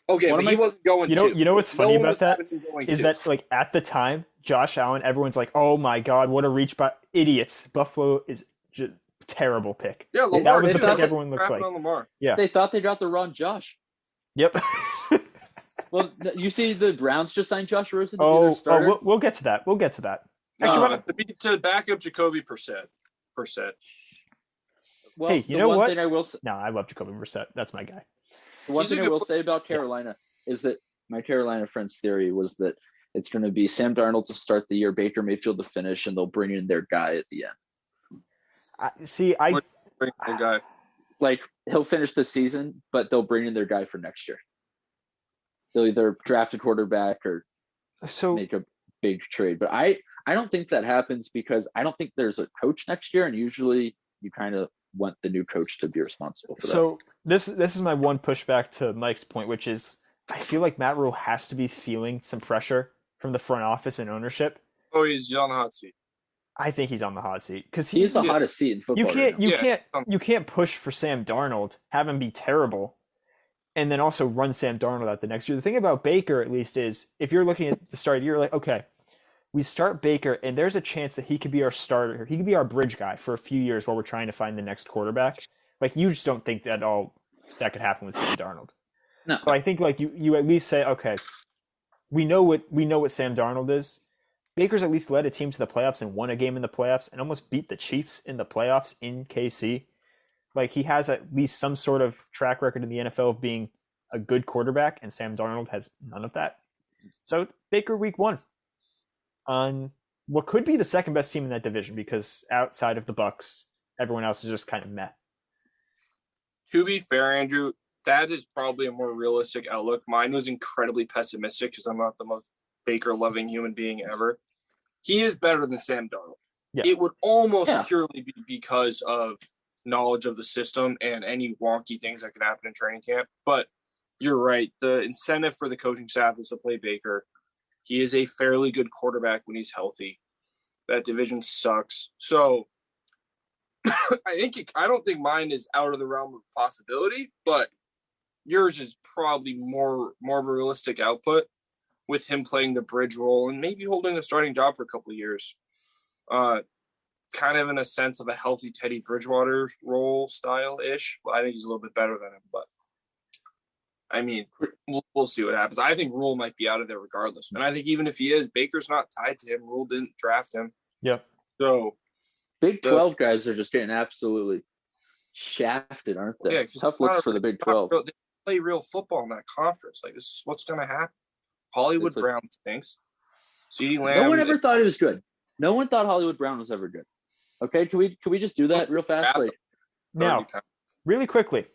Speaker 2: Okay, but he wasn't going.
Speaker 1: You know what's funny about that is that like at the time, Josh Allen, everyone's like, "Oh my God, what a reach by idiots!" Buffalo is just terrible pick.
Speaker 2: Yeah, Lamar,
Speaker 1: that was the pick everyone looked like.
Speaker 2: Lamar.
Speaker 1: Yeah,
Speaker 3: they thought they got the wrong Josh.
Speaker 1: Yep.
Speaker 3: Well, you see, the Browns just signed Josh Rosen to be their starter.
Speaker 1: We'll get to that. We'll get to that.
Speaker 2: Actually, to back up Jacoby Brissett.
Speaker 3: Well,
Speaker 1: hey, you know what?
Speaker 3: Thing I will say,
Speaker 1: no, I love Jacoby Brissett. That's my guy.
Speaker 3: The one thing I will say about Carolina is that my Carolina friend's theory was that it's going to be Sam Darnold to start the year, Baker Mayfield to finish, and they'll bring in their guy at the end.
Speaker 2: Guy.
Speaker 3: Like, he'll finish the season, but they'll bring in their guy for next year. They'll either draft a quarterback or make a big trade. But I don't think that happens because I don't think there's a coach next year, and usually you kind of want the new coach to be responsible for that.
Speaker 1: So this is my one pushback to Mike's point, which is I feel like Matt Rule has to be feeling some pressure from the front office and ownership.
Speaker 2: Oh, he's on the hot seat.
Speaker 1: I think he's on the hot seat because
Speaker 3: he's the hottest seat in football.
Speaker 1: You can't push for Sam Darnold, have him be terrible, and then also run Sam Darnold out the next year. The thing about Baker, at least, is if you're looking at the start of the year, like, okay, we start Baker, and there's a chance that he could be our starter. He could be our bridge guy for a few years while we're trying to find the next quarterback. Like, you just don't think that could happen with Sam Darnold.
Speaker 3: No.
Speaker 1: So I think like you at least say, okay, we know what Sam Darnold is. Baker's at least led a team to the playoffs and won a game in the playoffs and almost beat the Chiefs in the playoffs in KC. Like, he has at least some sort of track record in the NFL of being a good quarterback, and Sam Darnold has none of that. So Baker week 1 on what could be the second best team in that division, because outside of the Bucks, everyone else is just kind of meh.
Speaker 2: To be fair, Andrew, that is probably a more realistic outlook. Mine was incredibly pessimistic because I'm not the most Baker-loving human being ever. He is better than Sam Darnold. Yeah. It would almost purely be because of knowledge of the system and any wonky things that could happen in training camp. But you're right. The incentive for the coaching staff is to play Baker. He is a fairly good quarterback when he's healthy. That division sucks. So I don't think mine is out of the realm of possibility, but yours is probably more of a realistic output with him playing the bridge role and maybe holding the starting job for a couple of years. Kind of in a sense of a healthy Teddy Bridgewater role style-ish. Well, I think he's a little bit better than him, but I mean, we'll see what happens. I think Rule might be out of there regardless. And I think even if he is, Baker's not tied to him. Rule didn't draft him.
Speaker 1: Yep.
Speaker 2: So
Speaker 3: Big 12 guys are just getting absolutely shafted, aren't they?
Speaker 2: Yeah,
Speaker 3: tough looks for the Big 12.
Speaker 2: They play real football in that conference. Like, this is what's going to happen. Hollywood Brown stinks. CeeDee Lamb.
Speaker 3: No one ever thought he was good. No one thought Hollywood Brown was ever good. Okay, can we just do that real fast?
Speaker 1: Now, really quickly,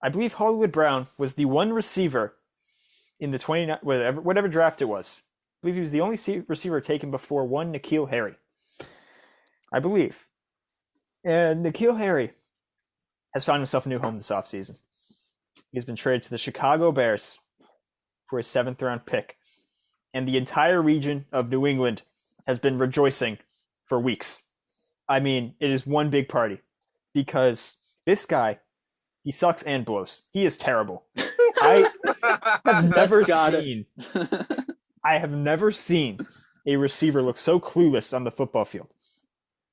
Speaker 1: I believe Hollywood Brown was the one receiver in the whatever draft it was. I believe he was the only receiver taken before one N'Keal Harry. I believe. And N'Keal Harry has found himself a new home this offseason. He's been traded to the Chicago Bears for a 7th-round pick. And the entire region of New England has been rejoicing for weeks. I mean, it is one big party. Because this guy, he sucks and blows. He is terrible. I have never seen a receiver look so clueless on the football field.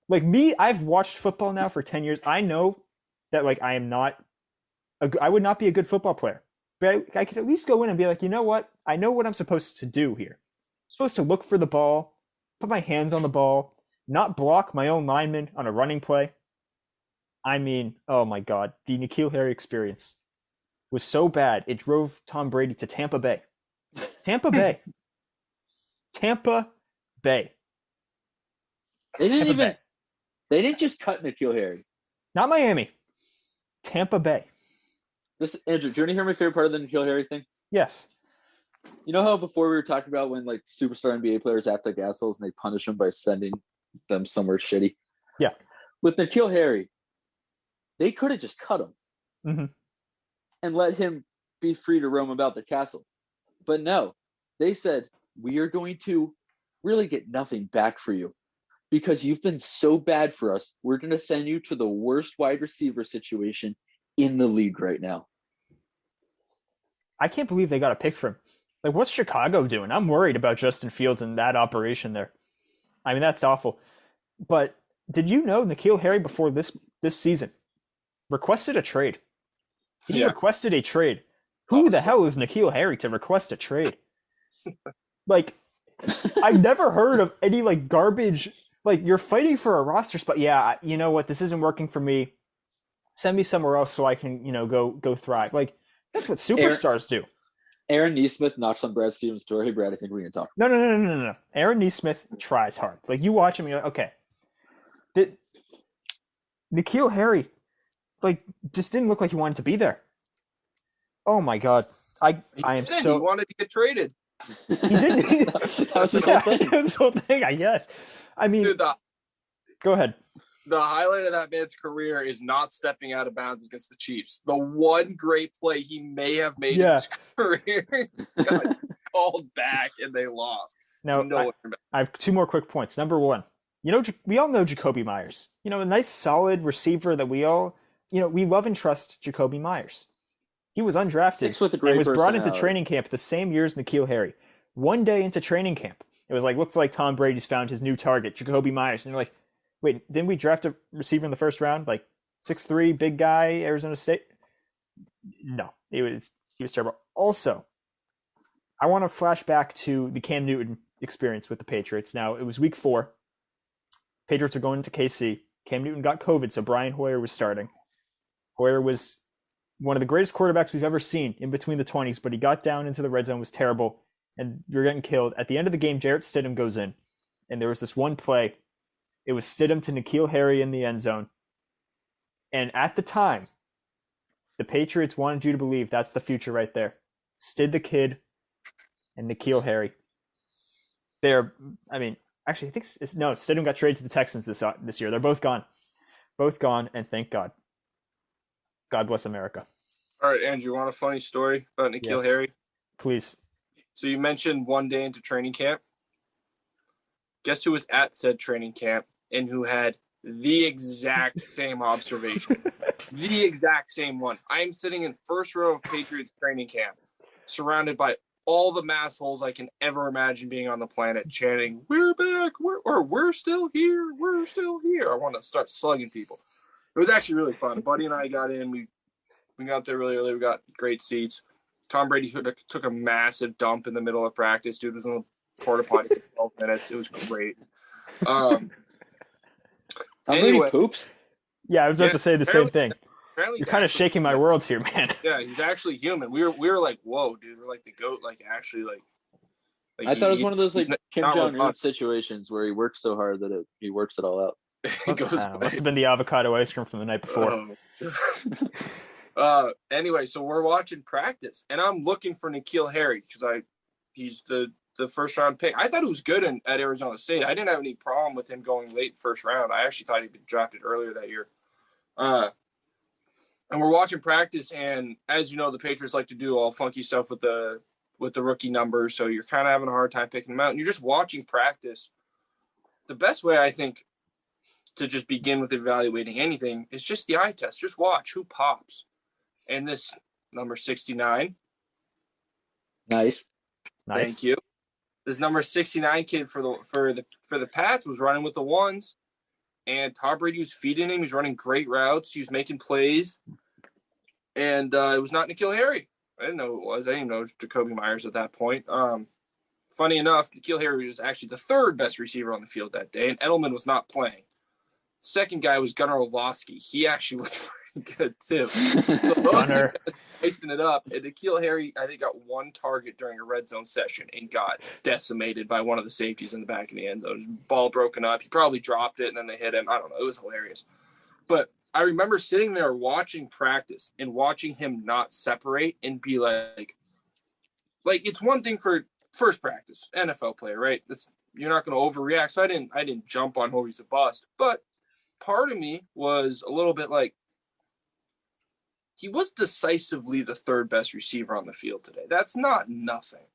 Speaker 1: Like me, I've watched football now for 10 years. I know that like I would not be a good football player. but I could at least go in and be like, you know what? I know what I'm supposed to do here. I'm supposed to look for the ball, put my hands on the ball, not block my own lineman on a running play. I mean, oh my God, the N'Keal Harry experience was so bad, it drove Tom Brady to Tampa Bay. Tampa Bay. Tampa Bay.
Speaker 3: They didn't just cut N'Keal Harry.
Speaker 1: Not Miami. Tampa Bay.
Speaker 3: Andrew, do you want to hear my favorite part of the N'Keal Harry thing?
Speaker 1: Yes.
Speaker 3: You know how before we were talking about when like superstar NBA players act like assholes and they punish them by sending them somewhere shitty?
Speaker 1: Yeah.
Speaker 3: With N'Keal Harry, they could have just cut him and let him be free to roam about the castle. But no, they said, we are going to really get nothing back for you because you've been so bad for us. We're going to send you to the worst wide receiver situation in the league right now.
Speaker 1: I can't believe they got a pick for him. Like, what's Chicago doing? I'm worried about Justin Fields and that operation there. I mean, that's awful. But did you know N'Keal Harry before this season requested a trade? He requested a trade. Who the hell is N'Keal Harry to request a trade? Like, I've never heard of any like garbage. Like, you're fighting for a roster spot. Yeah, you know what? This isn't working for me. Send me somewhere else so I can, go thrive. Like, that's what superstars do.
Speaker 3: Aaron Neesmith knocks on Brad Stevens' door. Hey, Brad, I think we're going to talk.
Speaker 1: No. Aaron Neesmith tries hard. Like, you watch him, you're like, okay. N'Keal Harry, like, just didn't look like he wanted to be there. Oh, my God. He
Speaker 2: wanted to get traded.
Speaker 1: He didn't.
Speaker 3: That was his whole thing.
Speaker 1: That was his whole thing, I guess. I mean,
Speaker 2: Dude,
Speaker 1: go ahead.
Speaker 2: The highlight of that man's career is not stepping out of bounds against the Chiefs. The one great play he may have made in his career got called back and they lost.
Speaker 1: Now, I have two more quick points. Number one, we all know Jacoby Myers. A nice, solid receiver that we all, we love and trust Jacoby Myers. He was undrafted and was brought into training camp the same year as N'Keal Harry. One day into training camp, it was like, looks like Tom Brady's found his new target, Jacoby Myers. And you're like, wait, didn't we draft a receiver in the first round? Like 6'3", big guy, Arizona State? No, he was terrible. Also, I want to flash back to the Cam Newton experience with the Patriots. Now, it was week 4. Patriots are going to KC. Cam Newton got COVID, so Brian Hoyer was starting. Hoyer was one of the greatest quarterbacks we've ever seen in between the 20s, but he got down into the red zone, was terrible, and you're getting killed. At the end of the game, Jarrett Stidham goes in, and there was this one play. It was Stidham to N'Keal Harry in the end zone. And at the time, the Patriots wanted you to believe that's the future right there. Stid the kid and N'Keal Harry. Actually, I think Stidham got traded to the Texans this year. They're both gone. Both gone, and thank God. God bless America.
Speaker 2: All right, Andrew, you want a funny story about N'Keal Harry?
Speaker 1: Please.
Speaker 2: So you mentioned one day into training camp. Guess who was at said training camp and who had the exact same observation? The exact same one. I am sitting in first row of Patriots training camp, surrounded by all the massholes I can ever imagine being on the planet, chanting, "We're back," we're still here, we're still here. I want to start slugging people. It was actually really fun. A buddy and I got in. We got there really early. We got great seats. Tom Brady took a massive dump in the middle of practice. Dude was in the porta potty for 12 minutes. It was great.
Speaker 3: Tom
Speaker 2: Anyway,
Speaker 3: Brady poops?
Speaker 1: Yeah, I was about to say the same thing.
Speaker 2: Apparently
Speaker 1: You're kind of shaking my world here, man.
Speaker 2: Yeah, he's actually human. We were like, whoa, dude. We're like the GOAT. Like, actually, like
Speaker 3: I thought it was one of those like Kim Jong-un situations where he worked so hard that he works it all out.
Speaker 1: Must have been the avocado ice cream from the night before.
Speaker 2: Anyway, so we're watching practice, and I'm looking for N'Keal Harry because he's the first round pick. I thought he was good at Arizona State. I didn't have any problem with him going late first round. I actually thought he'd been drafted earlier that year. And we're watching practice, and as you know, the Patriots like to do all funky stuff with the rookie numbers, so you're kind of having a hard time picking them out. And you're just watching practice. The best way, I think, to just begin with evaluating anything is just the eye test. Just watch who pops. And this number 69.
Speaker 3: Nice.
Speaker 2: Thank you. This number 69 kid for the Pats was running with the ones, and Tom Brady was feeding him. He was running great routes. He was making plays, and it was not N'Keal Harry. I didn't know who it was. I didn't even know it was Jacoby Myers at that point. Funny enough, N'Keal Harry was actually the third best receiver on the field that day, and Edelman was not playing. Second guy was Gunnar Olszewski. He actually looked pretty good too. So those two guys icing it up. And N'Keal Harry, I think, got one target during a red zone session and got decimated by one of the safeties in the back of the end zone. Ball broken up. He probably dropped it, and then they hit him. I don't know. It was hilarious. But I remember sitting there watching practice and watching him not separate and be like it's one thing for first practice, NFL player, right? You're not going to overreact. So I didn't jump on he's a bust, but part of me was a little bit like, he was decisively the third best receiver on the field today. That's not nothing.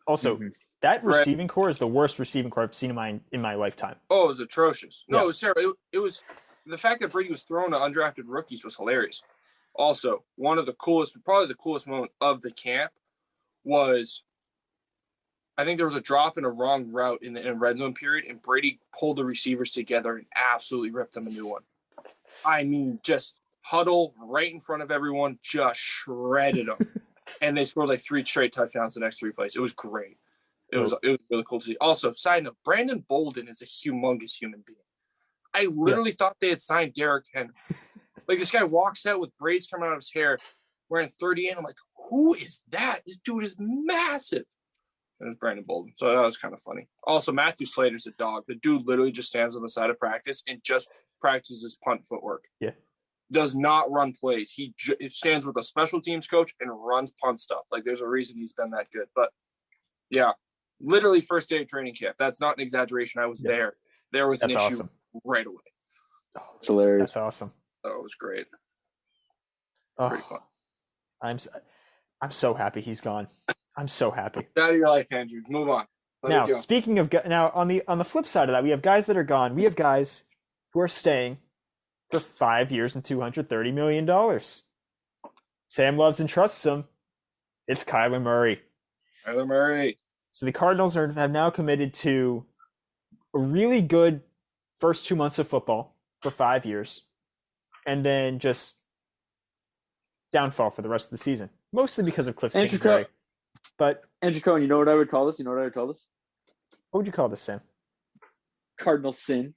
Speaker 1: Also, that receiving core is the worst receiving core I've seen in my lifetime.
Speaker 2: Oh, it was atrocious. No, It was terrible. It was the fact that Brady was throwing to undrafted rookies was hilarious. Also, probably the coolest moment of the camp was, I think there was a drop in a wrong route in the red zone period, and Brady pulled the receivers together and absolutely ripped them a new one. I mean, just huddle right in front of everyone, just shredded them. And they scored like 3 straight touchdowns the next 3 plays. It was great. It was really cool to see. Also, side note, Brandon Bolden is a humongous human being. I literally thought they had signed Derrick Henry. Like, this guy walks out with braids coming out of his hair, wearing 38. I'm like, who is that? This dude is massive. And it's Brandon Bolden. So that was kind of funny. Also, Matthew Slater's a dog. The dude literally just stands on the side of practice and just practices punt footwork.
Speaker 1: Yeah.
Speaker 2: Does not run plays. He stands with a special teams coach and runs punt stuff. Like, there's a reason he's been that good. But, yeah, literally first day of training camp. That's not an exaggeration. I was there. There was an issue right away.
Speaker 3: Oh, it's hilarious.
Speaker 1: That's awesome.
Speaker 2: Oh, it was great.
Speaker 1: Oh,
Speaker 2: pretty fun.
Speaker 1: I'm so happy he's gone. I'm so happy.
Speaker 2: Out of your life, Andrew. Move on.
Speaker 1: Now, speaking of on the flip side of that, we have guys that are gone. We have guys who are staying for 5 years and $230 million. Sam loves and trusts him. It's Kyler Murray.
Speaker 2: Kyler Murray.
Speaker 1: So the Cardinals have now committed to a really good first 2 months of football for 5 years, and then just downfall for the rest of the season, mostly because of Cliff Kingsbury. But
Speaker 3: Andrew Cohen, you know what I would call this?
Speaker 1: What would you call this, Sam?
Speaker 3: Cardinal sin.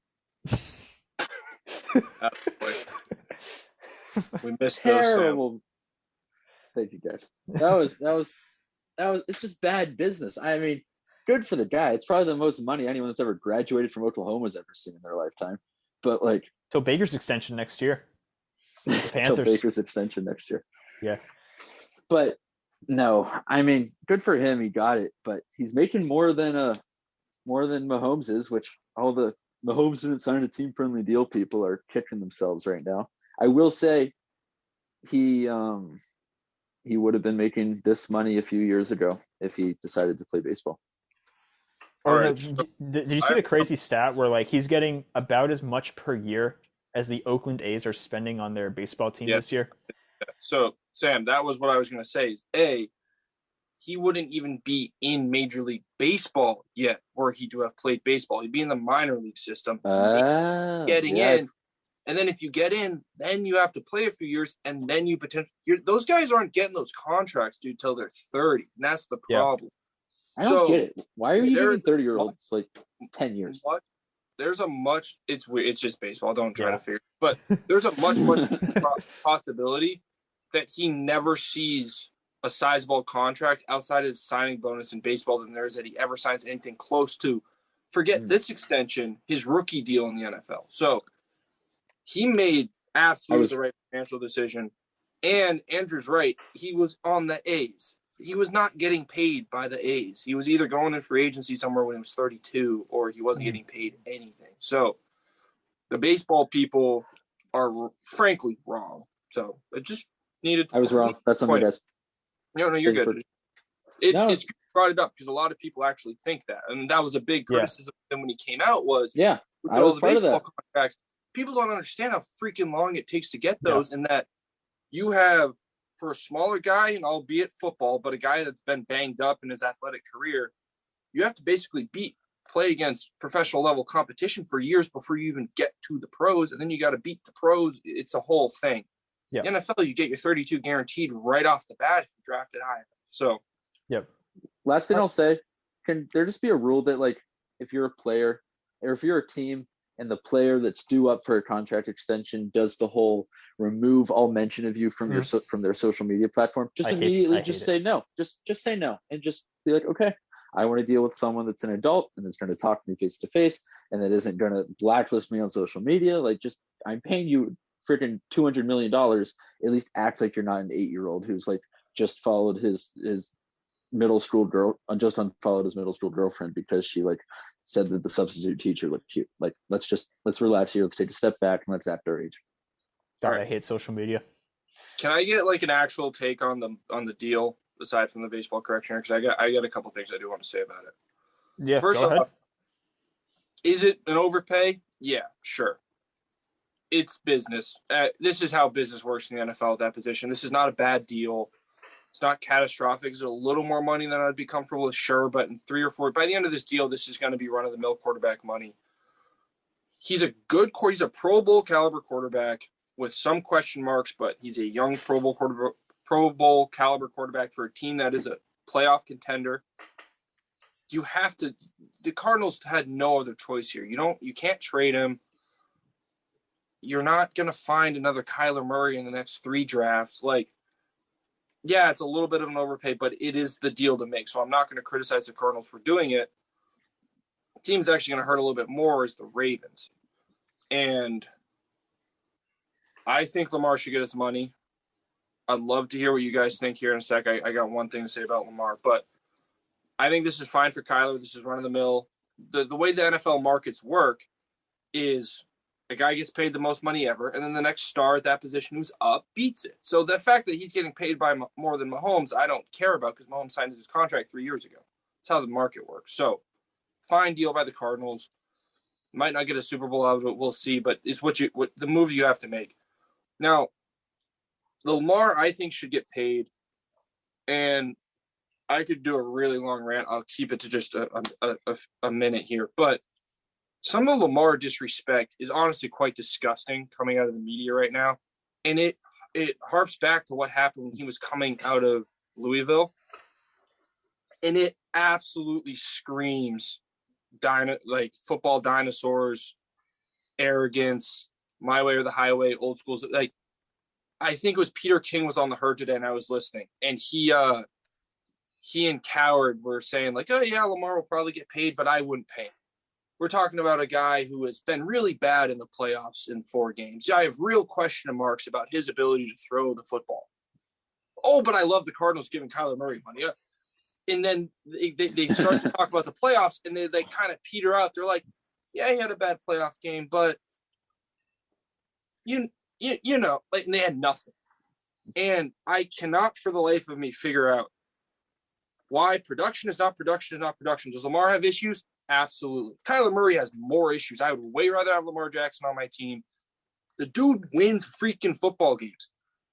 Speaker 2: We missed
Speaker 3: terrible.
Speaker 2: Those,
Speaker 3: Thank you, guys. That was. It's just bad business. I mean, good for the guy. It's probably the most money anyone that's ever graduated from Oklahoma has ever seen in their lifetime. But like,
Speaker 1: till Baker's extension next year. The Panthers.
Speaker 3: Till Baker's extension next year.
Speaker 1: Yeah.
Speaker 3: But no, I mean, good for him. He got it, but he's making more than Mahomes is, which all the Mahomes didn't sign a team-friendly deal people are kicking themselves right now. I will say he would have been making this money a few years ago if he decided to play baseball.
Speaker 1: All right. Did you see the crazy stat where like he's getting about as much per year as the Oakland A's are spending on their baseball team this year?
Speaker 2: So, Sam, that was what I was going to say. Is he wouldn't even be in Major League Baseball yet, were he to have played baseball. He'd be in the minor league system, getting in. And then if you get in, then you have to play a few years, and then you potentially those guys aren't getting those contracts, dude, till they're 30. And that's the problem.
Speaker 3: I don't get it. Why are you giving 30-year-olds like 10 years?
Speaker 2: What? There's a much. It's weird. It's just baseball. Don't try to figure. But there's a much possibility that he never sees a sizable contract outside of signing bonus in baseball than there is that he ever signs anything close to. Forget this extension, his rookie deal in the NFL. So he made absolutely the right financial decision. And Andrew's right. He was on the A's. He was not getting paid by the A's. He was either going in free agency somewhere when he was 32 or he wasn't getting paid anything. So the baseball people are frankly wrong. So it just needed to.
Speaker 3: I was wrong. That's on you guys.
Speaker 2: No, you're good. It's brought it up because a lot of people actually think that. And that was a big criticism of him when he came out was
Speaker 3: I was part of that.
Speaker 2: Contracts, people don't understand how freaking long it takes to get those and that you have for a smaller guy, and albeit football, but a guy that's been banged up in his athletic career, you have to basically play against professional level competition for years before you even get to the pros, and then you got to beat the pros. It's a whole thing.
Speaker 1: Yeah.
Speaker 2: The NFL, you get your 32 guaranteed right off the bat if you drafted high enough. So,
Speaker 1: Yep.
Speaker 3: Last thing I'll say, can there just be a rule that, like, if you're a player or if you're a team and the player that's due up for a contract extension does the whole remove all mention of you from from their social media platform, just immediately just say no. Just say no and just be like, okay, I want to deal with someone that's an adult and that's going to talk to me face to face and that isn't going to blacklist me on social media. Like, just, I'm paying you freaking $200 million. At least act like you're not an 8-year-old who's like just followed his middle school girl, just unfollowed his middle school girlfriend because she like said that the substitute teacher looked cute. Like, let's relax here. Let's take a step back and let's act our age.
Speaker 1: God, right. I hate social media.
Speaker 2: Can I get like an actual take on the deal aside from the baseball correction? Because I got a couple things I do want to say about it.
Speaker 1: Yeah.
Speaker 2: First off, is it an overpay? Yeah, sure. It's business. This is how business works in the NFL at that position. This is not a bad deal. It's not catastrophic. It's a little more money than I'd be comfortable with, sure. But in 3 or 4, by the end of this deal, this is going to be run-of-the-mill quarterback money. He's a Pro Bowl caliber quarterback with some question marks, but he's a young Pro Bowl caliber quarterback for a team that is a playoff contender. The Cardinals had no other choice here. You can't trade him. You're not going to find another Kyler Murray in the next 3 drafts. Like, yeah, it's a little bit of an overpay, but it is the deal to make. So I'm not going to criticize the Cardinals for doing it. The team's actually going to hurt a little bit more is the Ravens. And I think Lamar should get his money. I'd love to hear what you guys think here in a sec. I got one thing to say about Lamar, but I think this is fine for Kyler. This is run-of-the-mill. The way the NFL markets work is a guy gets paid the most money ever, and then the next star at that position who's up beats it. So the fact that he's getting paid by more than Mahomes, I don't care about because Mahomes signed his contract 3 years ago. That's how the market works. So fine deal by the Cardinals. Might not get a Super Bowl out of it. We'll see, but it's what the move you have to make. Now, Lamar, I think, should get paid, and I could do a really long rant. I'll keep it to just a minute here, but some of Lamar disrespect is honestly quite disgusting coming out of the media right now. And it harps back to what happened when he was coming out of Louisville. And it absolutely screams football dinosaurs, arrogance, my way or the highway, old schools. Like, I think it was Peter King was on the herd today and I was listening. And he and Coward were saying like, oh yeah, Lamar will probably get paid, but I wouldn't pay him. We're talking about a guy who has been really bad in the playoffs in 4 games. I have real question marks about his ability to throw the football. Oh, but I love the Cardinals giving Kyler Murray money. And then they start to talk about the playoffs, and they kind of peter out. They're like, yeah, he had a bad playoff game, but you know, like, and they had nothing. And I cannot for the life of me figure out why production is not production. Does Lamar have issues? Absolutely. Kyler Murray has more issues. I would way rather have Lamar Jackson on my team. The dude wins freaking football games.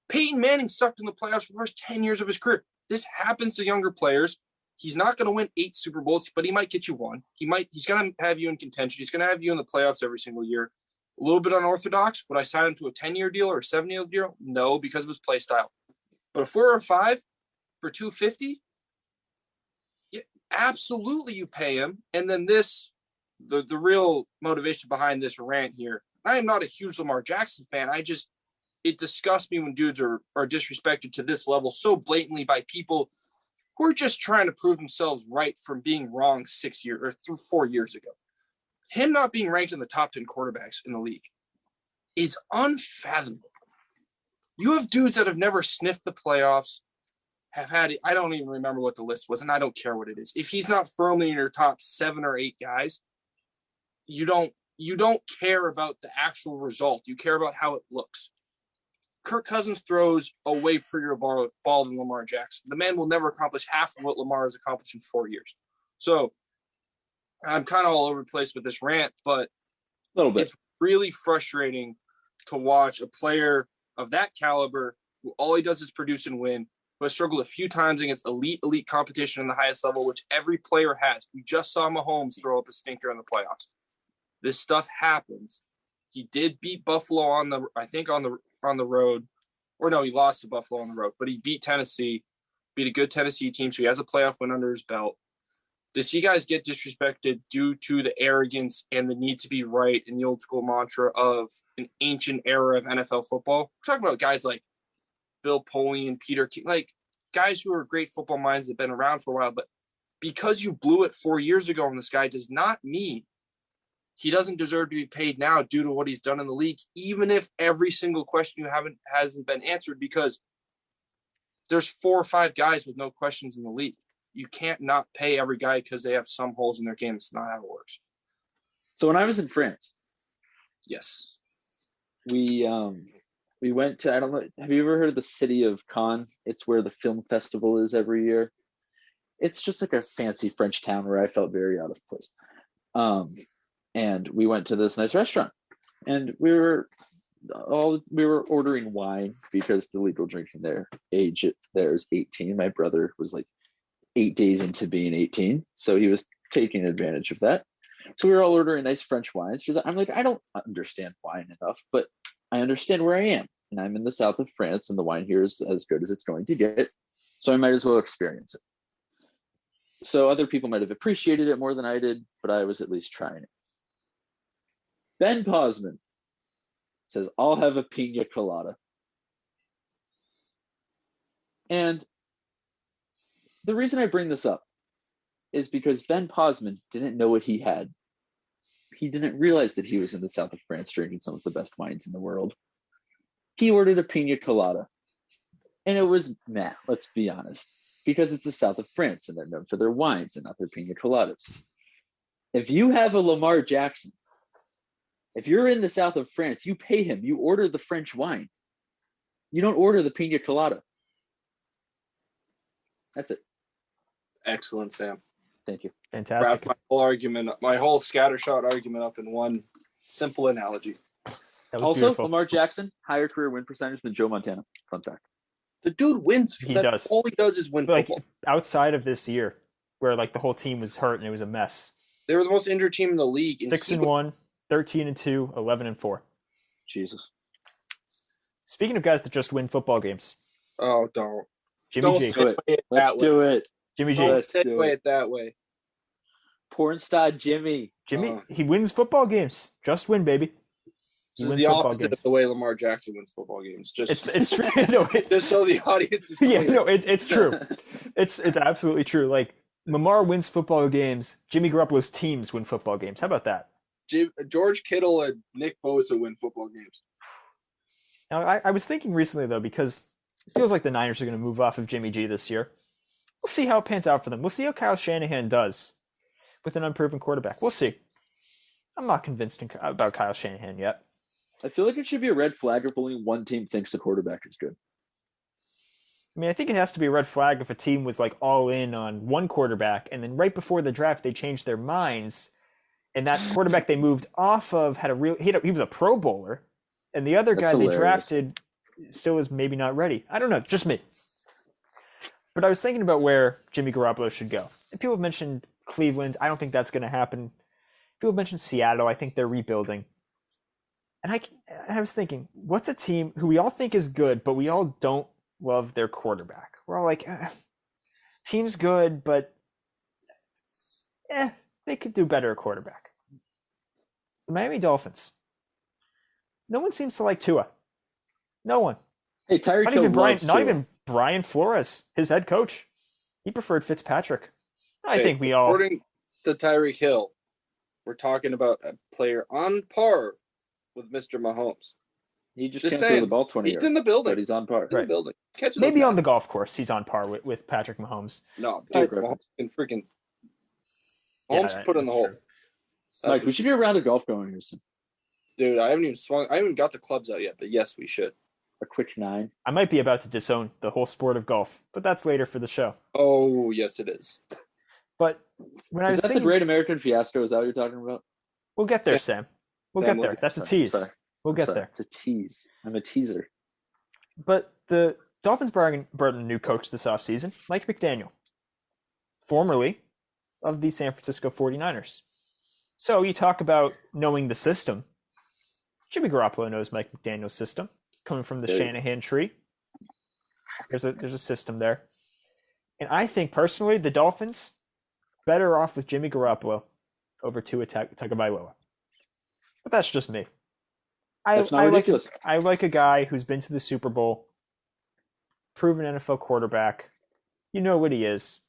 Speaker 2: Peyton Manning sucked in the playoffs for the first 10 years of his career. This happens to younger players. He's not going to win 8 Super Bowls, but he might get you 1. He's going to have you in contention. He's going to have you in the playoffs every single year. A little bit unorthodox. Would I sign him to a 10-year deal or a 7-year deal? No, because of his play style. But a 4 or 5 for $250, absolutely you pay him. And then the real motivation behind this rant here, I am not a huge Lamar Jackson fan. It disgusts me when dudes are disrespected to this level so blatantly by people who are just trying to prove themselves right from being wrong 6 years or 4 years ago. Him not being ranked in the top 10 quarterbacks in the league is unfathomable. You have dudes that have never sniffed the playoffs, have had, I don't even remember what the list was, and I don't care what it is. If he's not firmly in your top 7 or 8 guys, you don't care about the actual result. You care about how it looks. Kirk Cousins throws a way prettier ball than Lamar Jackson. The man will never accomplish half of what Lamar has accomplished in 4 years. So I'm kind of all over the place with this rant, but
Speaker 3: a little bit.
Speaker 2: It's really frustrating to watch a player of that caliber who all he does is produce and win, who has struggled a few times against elite competition in the highest level, which every player has. We just saw Mahomes throw up a stinker in the playoffs. This stuff happens. He did beat Buffalo on the road. Or no, he lost to Buffalo on the road, but he beat Tennessee, beat a good Tennessee team, so he has a playoff win under his belt. To see guys get disrespected due to the arrogance and the need to be right in the old school mantra of an ancient era of NFL football. We're talking about guys like Bill Polian and Peter King, like guys who are great football minds that have been around for a while, but because you blew it 4 years ago on this guy does not mean he doesn't deserve to be paid now due to what he's done in the league, even if every single question hasn't been answered, because there's 4 or 5 guys with no questions in the league. You can't not pay every guy because they have some holes in their game. It's not how it works.
Speaker 3: So when I was in France,
Speaker 2: Yes.
Speaker 3: we went to, I don't know, have you ever heard of the city of Cannes? It's where the film festival is every year. It's just like a fancy French town where I felt very out of place. And we went to this nice restaurant, and we were ordering wine because the legal drinking age there is 18. My brother was like 8 days into being 18, so he was taking advantage of that. So we were all ordering nice French wines because I'm like, I don't understand wine enough, but I understand where I am, and I'm in the south of France, and the wine here is as good as it's going to get, so I might as well experience it. So other people might have appreciated it more than I did, but I was at least trying it. Ben Posman says, I'll have a pina colada. And the reason I bring this up is because Ben Posman didn't know what he had. He didn't realize that he was in the south of France drinking some of the best wines in the world. He ordered a pina colada. And it was meh, let's be honest, because it's the south of France and they're known for their wines and not their pina coladas. If you have a Lamar Jackson, if you're in the south of France, you pay him. You order the French wine. You don't order the pina colada. That's it.
Speaker 2: Excellent, Sam.
Speaker 3: Thank you.
Speaker 1: Fantastic.
Speaker 2: Wrap my whole scattershot argument up in one simple analogy.
Speaker 1: That was
Speaker 3: Also,
Speaker 1: beautiful.
Speaker 3: Lamar Jackson, higher career win percentage than Joe Montana. Fun fact.
Speaker 2: The dude wins.
Speaker 1: He does.
Speaker 2: All he does is win
Speaker 1: Like
Speaker 2: football.
Speaker 1: outside of this year, where like the whole team was hurt and it was a mess.
Speaker 2: They were the most injured team in the league.
Speaker 1: 6-1, 13-2, 11-4.
Speaker 3: Jesus.
Speaker 1: Speaking of guys that just win football games,
Speaker 2: Oh, don't.
Speaker 1: Jimmy G.
Speaker 3: Do it. Let's do it.
Speaker 1: Jimmy G.
Speaker 2: Don't
Speaker 3: Let's do
Speaker 2: segue
Speaker 3: it.
Speaker 2: it that way.
Speaker 3: Porn star Jimmy.
Speaker 1: Jimmy, he wins football games. Just win, baby.
Speaker 2: This is
Speaker 1: wins
Speaker 2: the
Speaker 1: football
Speaker 2: opposite
Speaker 1: games.
Speaker 2: of the way Lamar Jackson wins football games. Just,
Speaker 1: It's true. No,
Speaker 2: just so the audience is
Speaker 1: yeah,
Speaker 2: clear.
Speaker 1: no, it's true. It's absolutely true. Like Lamar wins football games. Jimmy Garoppolo's teams win football games. How about that?
Speaker 2: George Kittle and Nick Bosa win football games.
Speaker 1: Now, I was thinking recently though, because it feels like the Niners are going to move off of Jimmy G this year. We'll see how it pans out for them. We'll see how Kyle Shanahan does with an unproven quarterback. We'll see. I'm not convinced about Kyle Shanahan yet.
Speaker 3: I feel like it should be a red flag if only one team thinks the quarterback is good.
Speaker 1: I mean, I think it has to be a red flag if a team was like all in on one quarterback, and then right before the draft they changed their minds, and that quarterback they moved off of had he was a Pro Bowler, and the other
Speaker 3: That's
Speaker 1: guy they
Speaker 3: hilarious.
Speaker 1: drafted still is maybe not ready. I don't know, just me. But I was thinking about where Jimmy Garoppolo should go. And people have mentioned Cleveland. I don't think that's going to happen. People have mentioned Seattle. I think they're rebuilding. And I was thinking, what's a team who we all think is good, but we all don't love their quarterback? We're all like, team's good, but they could do better at quarterback. The Miami Dolphins. No one seems to like Tua. No one.
Speaker 3: Hey, Tyreek Hill loves
Speaker 1: Not
Speaker 3: Tua.
Speaker 1: even Brian Flores, his head coach. He preferred Fitzpatrick. I think we all.
Speaker 2: According to Tyreek Hill, we're talking about a player on par with Mr. Mahomes.
Speaker 3: He just
Speaker 2: Just
Speaker 3: can't throw
Speaker 2: saying,
Speaker 3: the ball 20 yards.
Speaker 2: He's in the building.
Speaker 3: But he's on par.
Speaker 2: In the building. Catches
Speaker 1: Maybe
Speaker 2: those
Speaker 1: on the
Speaker 2: passes.
Speaker 1: golf course, he's on par with Patrick Mahomes.
Speaker 2: No,
Speaker 3: Dude,
Speaker 2: dude, Mahomes can freaking.
Speaker 1: Yeah,
Speaker 2: Mahomes put in the
Speaker 1: that's
Speaker 2: hole.
Speaker 1: true.
Speaker 2: That's
Speaker 3: Mike,
Speaker 2: for
Speaker 3: we should get a round of golf going here soon.
Speaker 2: Dude, I haven't got the clubs out yet, but yes, we should.
Speaker 3: A quick 9.
Speaker 1: I might be about to disown the whole sport of golf, but that's later for the show.
Speaker 2: Oh, yes, it is.
Speaker 1: But when I
Speaker 3: Is
Speaker 1: was
Speaker 3: that
Speaker 1: thinking,
Speaker 3: the Great American Fiasco? Is that what you're talking about?
Speaker 1: we'll get there, Sam. We'll
Speaker 2: Sam,
Speaker 1: get
Speaker 2: we'll
Speaker 1: there.
Speaker 2: get
Speaker 1: That's a
Speaker 3: Sorry,
Speaker 1: tease.
Speaker 3: sorry.
Speaker 1: We'll get
Speaker 3: Sorry,
Speaker 1: there.
Speaker 3: It's a tease. I'm a teaser.
Speaker 1: But the Dolphins brought in a new coach this offseason, Mike McDaniel, formerly of the San Francisco 49ers. So you talk about knowing the system. Jimmy Garoppolo knows Mike McDaniel's system, coming from the
Speaker 3: Dude.
Speaker 1: Shanahan tree. There's a system there. And I think personally the Dolphins better off with Jimmy Garoppolo over Tua Tagovailoa. But that's just me.
Speaker 3: That's not ridiculous.
Speaker 1: I like a guy who's been to the Super Bowl, proven NFL quarterback. You know what he is.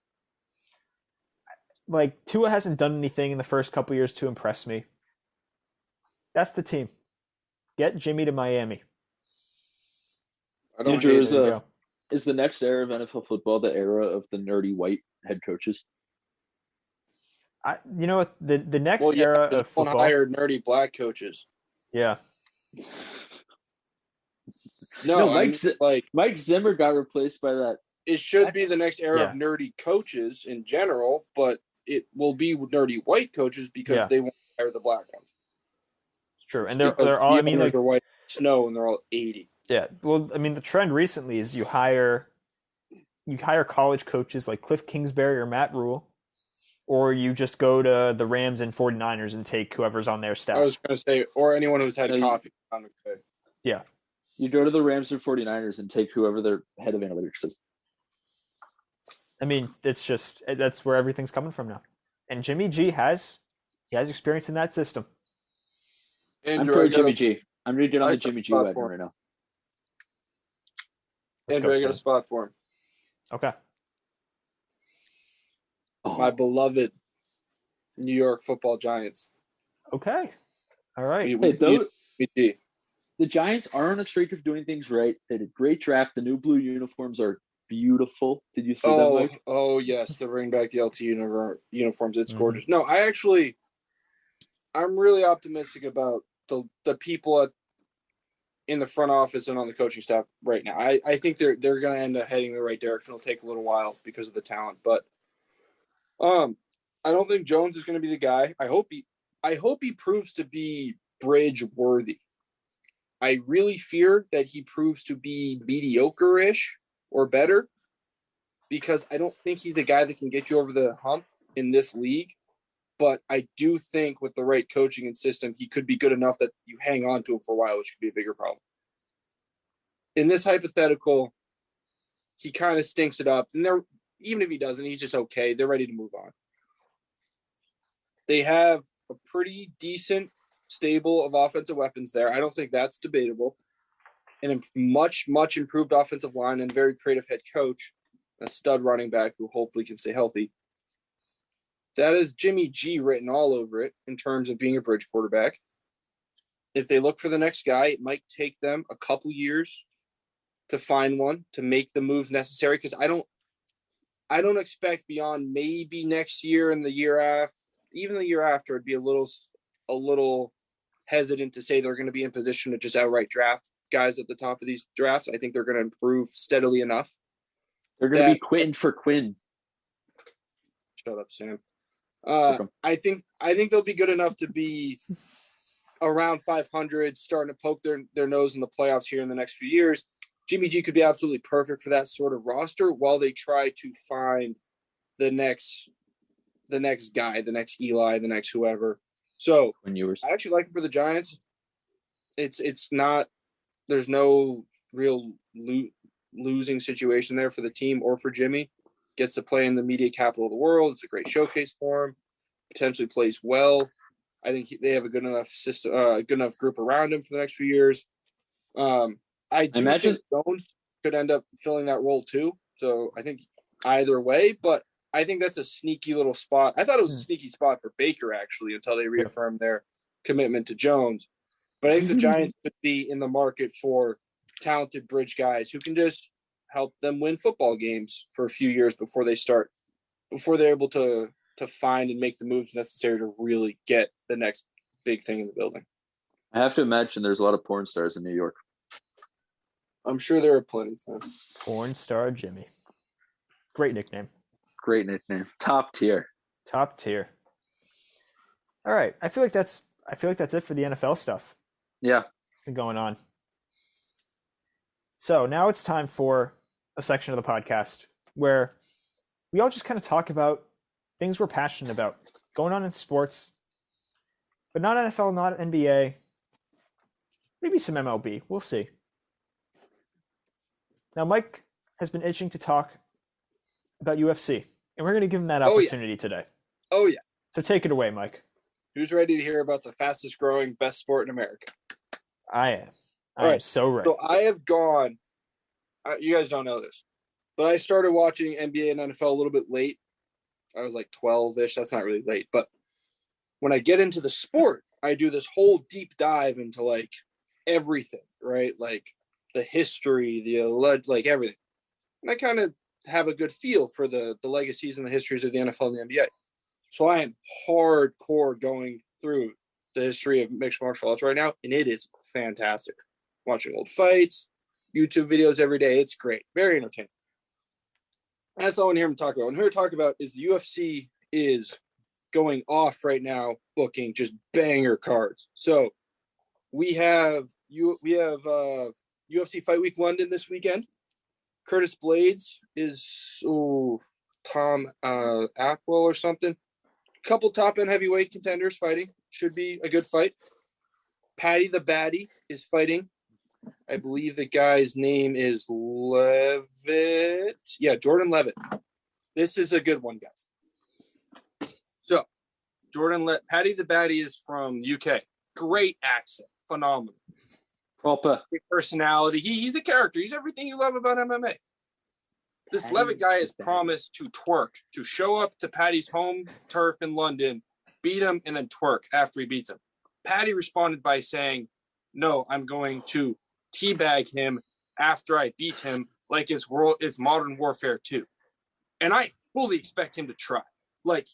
Speaker 1: Like, Tua hasn't done anything in the first couple years to impress me. That's the team. Get Jimmy to Miami.
Speaker 2: I don't
Speaker 3: Andrew,
Speaker 2: hate
Speaker 3: is,
Speaker 2: it.
Speaker 3: is the next era of NFL football the era of the nerdy white head coaches?
Speaker 1: You know what? The next
Speaker 2: Well, yeah,
Speaker 1: era
Speaker 2: there's
Speaker 1: of football.
Speaker 2: hired nerdy black coaches.
Speaker 1: Yeah.
Speaker 3: No,
Speaker 2: I mean, like
Speaker 3: Mike Zimmer got replaced by that.
Speaker 2: it should be the next era
Speaker 1: Yeah.
Speaker 2: of nerdy coaches in general, but it will be nerdy white coaches because they won't hire the black ones.
Speaker 1: True, and
Speaker 2: Because
Speaker 1: they're all.
Speaker 2: the
Speaker 1: I mean,
Speaker 2: owners
Speaker 1: like,
Speaker 2: are white snow, and they're all 80.
Speaker 1: yeah. Well, I mean, the trend recently is you hire college coaches like Cliff Kingsbury or Matt Rule, or you just go to the Rams and 49ers and take whoever's on their staff.
Speaker 2: I was going to say, or anyone who's had coffee on the day.
Speaker 1: Yeah.
Speaker 3: You go to the Rams or 49ers and take whoever their head of analytics is.
Speaker 1: I mean, that's where everything's coming from now. And Jimmy G has experience in that system.
Speaker 3: I'm for Jimmy G. I'm reading on the Jimmy G wagon right now.
Speaker 2: Andrew, I got a spot for him.
Speaker 1: Okay.
Speaker 2: My beloved New York Football Giants.
Speaker 1: Okay. All right.
Speaker 3: The Giants are on a streak of doing things right. They did a great draft. The new blue uniforms are beautiful. Did you see them, Mike?
Speaker 2: Oh, yes. They're bringing back the LT uniforms. It's gorgeous. No, I'm really optimistic about the people in the front office and on the coaching staff right now. I think they're going to end up heading in the right direction. It'll take a little while because of the talent, but I don't think Jones is going to be the guy. I hope he proves to be bridge worthy. I really fear that he proves to be mediocre-ish or better because I don't think he's a guy that can get you over the hump in this league. But I do think with the right coaching and system, he could be good enough that you hang on to him for a while, which could be a bigger problem. In this hypothetical, he kind of stinks it up. And even if he doesn't, he's just okay. They're ready to move on. They have a pretty decent stable of offensive weapons there. I don't think that's debatable. And a much, much improved offensive line and very creative head coach, a stud running back who hopefully can stay healthy. That is Jimmy G written all over it in terms of being a bridge quarterback. If they look for the next guy, it might take them a couple years to find one, to make the moves necessary. Because I don't expect beyond maybe next year and the year after, even the year after, I'd be a little hesitant to say they're going to be in position to just outright draft guys at the top of these drafts. I think they're going to improve steadily enough.
Speaker 3: They're going to be Quinn for Quinn.
Speaker 2: Shut up, Sam. I think they'll be good enough to be around 500, starting to poke their nose in the playoffs here in the next few years. Jimmy G could be absolutely perfect for that sort of roster while they try to find the next guy, the next Eli, the next whoever. So I actually like him for the Giants. It's not, there's no real losing situation there for the team or for Jimmy. Gets to play in the media capital of the world. It's a great showcase for him. Potentially plays well. I think they have a good enough system, good enough group around him for the next few years. I imagine Jones could end up filling that role too. So I think either way, but I think that's a sneaky little spot. I thought it was a sneaky spot for Baker actually until they reaffirmed their commitment to Jones. But I think the Giants could be in the market for talented bridge guys who can just help them win football games for a few years before they're able to find and make the moves necessary to really get the next big thing in the building.
Speaker 3: I have to imagine there's a lot of porn stars in New York.
Speaker 2: I'm sure there are plenty. So.
Speaker 1: Porn star Jimmy. Great nickname.
Speaker 3: Great nickname. Top tier.
Speaker 1: Top tier. All right. I feel like that's it for the NFL stuff.
Speaker 3: Yeah.
Speaker 1: It's been going on. So now it's time for a section of the podcast where we all just kind of talk about things we're passionate about going on in sports, but not NFL, not NBA, maybe some MLB. We'll see. Now, Mike, has been itching to talk about UFC, and we're going to give him that
Speaker 2: Oh, yeah.
Speaker 1: opportunity today.
Speaker 2: Oh, yeah.
Speaker 1: So take it away, Mike.
Speaker 2: Who's ready to hear about the fastest growing, best sport in America?
Speaker 1: I am. I
Speaker 2: All
Speaker 1: am
Speaker 2: right.
Speaker 1: so ready.
Speaker 2: So I have gone, you guys don't know this, but I started watching NBA and NFL a little bit late. I was like 12-ish. That's not really late. But when I get into the sport, I do this whole deep dive into like everything, right? Like the history, like everything. And I kind of have a good feel for the legacies and the histories of the NFL and the NBA. So I am hardcore going through the history of mixed martial arts right now, and it is fantastic. Watching old fights, YouTube videos every day. It's great. Very entertaining. That's all I want to hear him talk about. What I'm here to talk about is the UFC is going off right now, booking just banger cards. So we have UFC Fight Week London this weekend. Curtis Blades is Tom Atwell or something. Couple top end heavyweight contenders fighting. Should be a good fight. Paddy the Baddy is fighting. I believe the guy's name is Levitt. Yeah, Jordan Levitt. This is a good one, guys. So, Paddy the Baddy is from UK. Great accent. Phenomenal.
Speaker 3: Proper.
Speaker 2: Great personality. He's a character. He's everything you love about MMA. This
Speaker 3: Paddy
Speaker 2: Levitt guy is
Speaker 3: the Baddy.
Speaker 2: promised to twerk, to show up to Paddy's home turf in London, beat him, and then twerk after he beats him. Paddy responded by saying, no, I'm going to teabag him after I beat him like it's Modern Warfare 2. And I fully expect him to try. Like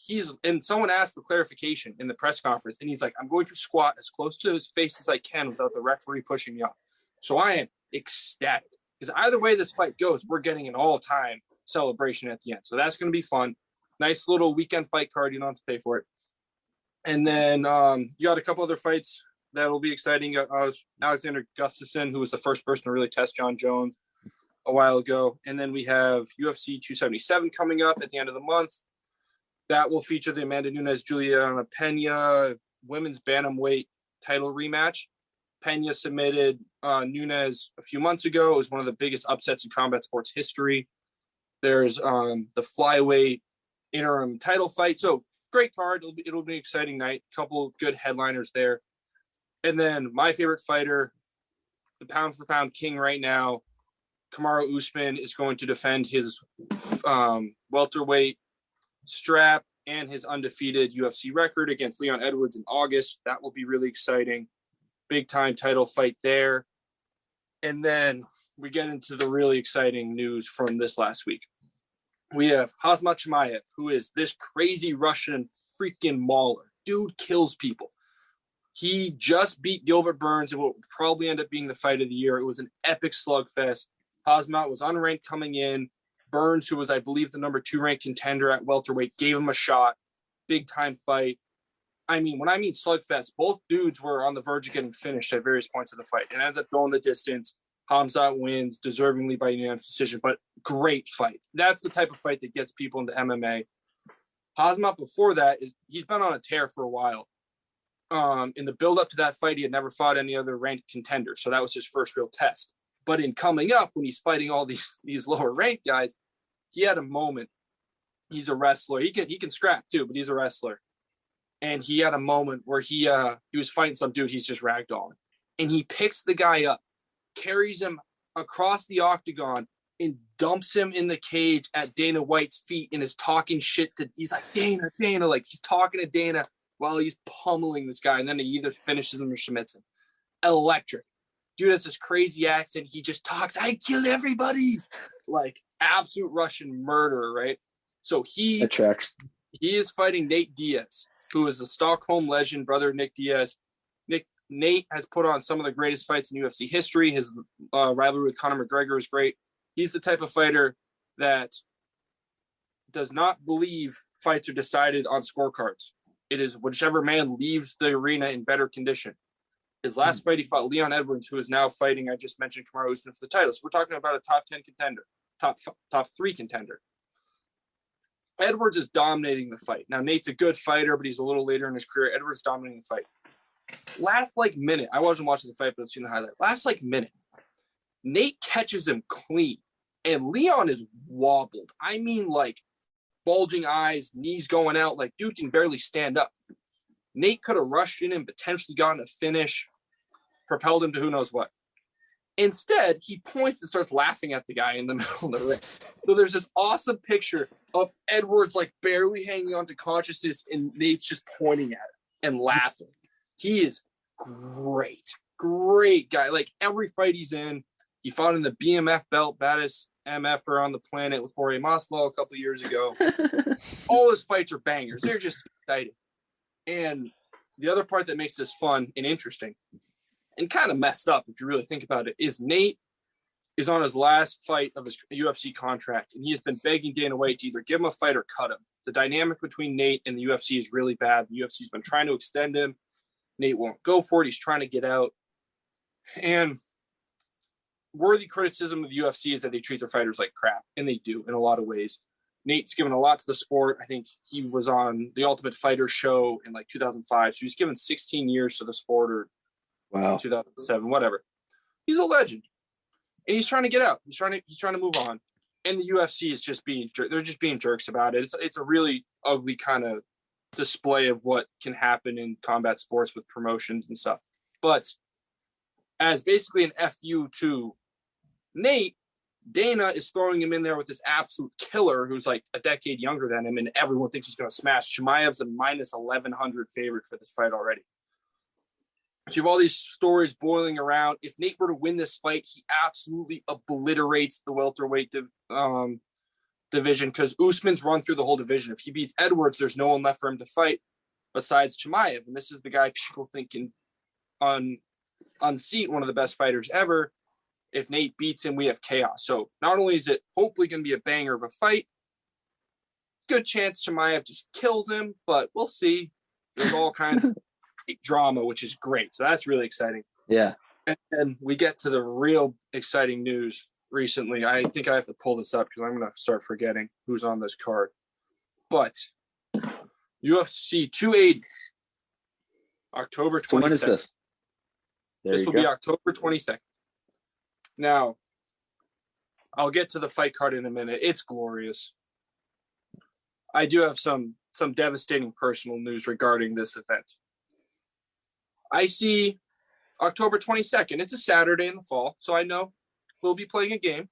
Speaker 2: and someone asked for clarification in the press conference, and he's like, I'm going to squat as close to his face as I can without the referee pushing me off. So I am ecstatic. Because either way this fight goes, we're getting an all-time celebration at the end. So that's going to be fun. Nice little weekend fight card. You don't have to pay for it. And then you got a couple other fights that will be exciting. Alexander Gustafsson, who was the first person to really test John Jones a while ago. And then we have UFC 277 coming up at the end of the month. That will feature the Amanda Nunes-Juliana Pena women's bantamweight title rematch. Pena submitted Nunes a few months ago. It was one of the biggest upsets in combat sports history. There's the flyweight interim title fight. So great card. It'll be an exciting night. Couple good headliners there. And then my favorite fighter, the pound for pound king right now, Kamaru Usman, is going to defend his welterweight strap and his undefeated UFC record against Leon Edwards in August. That will be really exciting. Big time title fight there. And then we get into the really exciting news from this last week. We have Khamzat Chimaev, who is this crazy Russian freaking mauler. Dude kills people. He just beat Gilbert Burns in what would probably end up being the fight of the year. It was an epic slugfest. Khamzat was unranked coming in. Burns, who was, I believe, the number 2 ranked contender at welterweight, gave him a shot. Big time fight. I mean, when I mean slugfest, both dudes were on the verge of getting finished at various points of the fight. It ends up going the distance. Khamzat wins deservingly by unanimous decision, but great fight. That's the type of fight that gets people into MMA. Khamzat before that, he's been on a tear for a while. In the build-up to that fight, he had never fought any other ranked contender, so that was his first real test. But in coming up, when he's fighting all these lower-ranked guys, he had a moment. He's a wrestler. He can scrap too, but he's a wrestler. And he had a moment where he was fighting some dude he's just ragdolling. And he picks the guy up, carries him across the octagon, and dumps him in the cage at Dana White's feet and is talking shit he's like, Dana, like he's talking to Dana while he's pummeling this guy. And then he either finishes him or submits him. Electric. Dude has this crazy accent. He just talks, I killed everybody. Like absolute Russian murderer, right? So he is fighting Nate Diaz, who is a Stockholm legend, brother of Nick Diaz. Nate has put on some of the greatest fights in UFC history. His rivalry with Conor McGregor is great. He's the type of fighter that does not believe fights are decided on scorecards. It is whichever man leaves the arena in better condition. His last fight, he fought Leon Edwards, who is now fighting, I just mentioned, Kamaru Usman for the title. So we're talking about a top 10 contender, top 3 contender. Edwards is dominating the fight. Now, Nate's a good fighter, but he's a little later in his career. Edwards is dominating the fight. Last, minute, I wasn't watching the fight, but I've seen the highlight. Last, minute, Nate catches him clean And Leon is wobbled. I mean, like, bulging eyes, knees going out, like, dude can barely stand up. Nate could have rushed in and potentially gotten a finish, propelled him to who knows what. Instead, he points and starts laughing at the guy in the middle of the ring. So there's this awesome picture of Edwards, like, barely hanging on to consciousness, and Nate's just pointing at it and laughing. He is great. Great guy. Like, every fight he's in, he fought in the BMF belt, baddest MFer on the planet with Jorge Masvidal a couple of years ago. All his fights are bangers. They're just exciting. And the other part that makes this fun and interesting and kind of messed up, if you really think about it, is Nate is on his last fight of his UFC contract, and he has been begging Dana White to either give him a fight or cut him. The dynamic between Nate and the UFC is really bad. The UFC's been trying to extend him. Nate won't go for it. He's trying to get out. And worthy criticism of the UFC is that they treat their fighters like crap, and they do in a lot of ways. Nate's given a lot to the sport. I think he was on the Ultimate Fighter show in like 2005, so he's given 16 years to the sport, or
Speaker 3: Wow.
Speaker 2: 2007, whatever. He's a legend, and he's trying to get out. He's trying to move on, and the UFC is just they're just being jerks about it. It's a really ugly kind of display of what can happen in combat sports with promotions and stuff. But as basically an FU to Nate, Dana is throwing him in there with this absolute killer who's like a decade younger than him, and everyone thinks he's going to smash. Chimaev's a minus 1,100 favorite for this fight already. So you have all these stories boiling around. If Nate were to win this fight, he absolutely obliterates the welterweight division, because Usman's run through the whole division. If he beats Edwards, there's no one left for him to fight besides Chimaev, and this is the guy people think can unseat one of the best fighters ever. If Nate beats him, we have chaos. So not only is it hopefully going to be a banger of a fight, good chance Chimaev just kills him, but we'll see. There's all kinds of drama, which is great. So that's really exciting.
Speaker 3: Yeah.
Speaker 2: And we get to the real exciting news recently. I think I have to pull this up because I'm going to start forgetting who's on this card. But UFC 280, October 22nd.
Speaker 3: So when is this?
Speaker 2: This will be October 22nd. Now, I'll get to the fight card in a minute. It's glorious. I do have some devastating personal news regarding this event. I see October 22nd. It's a Saturday in the fall, so I know we'll be playing a game.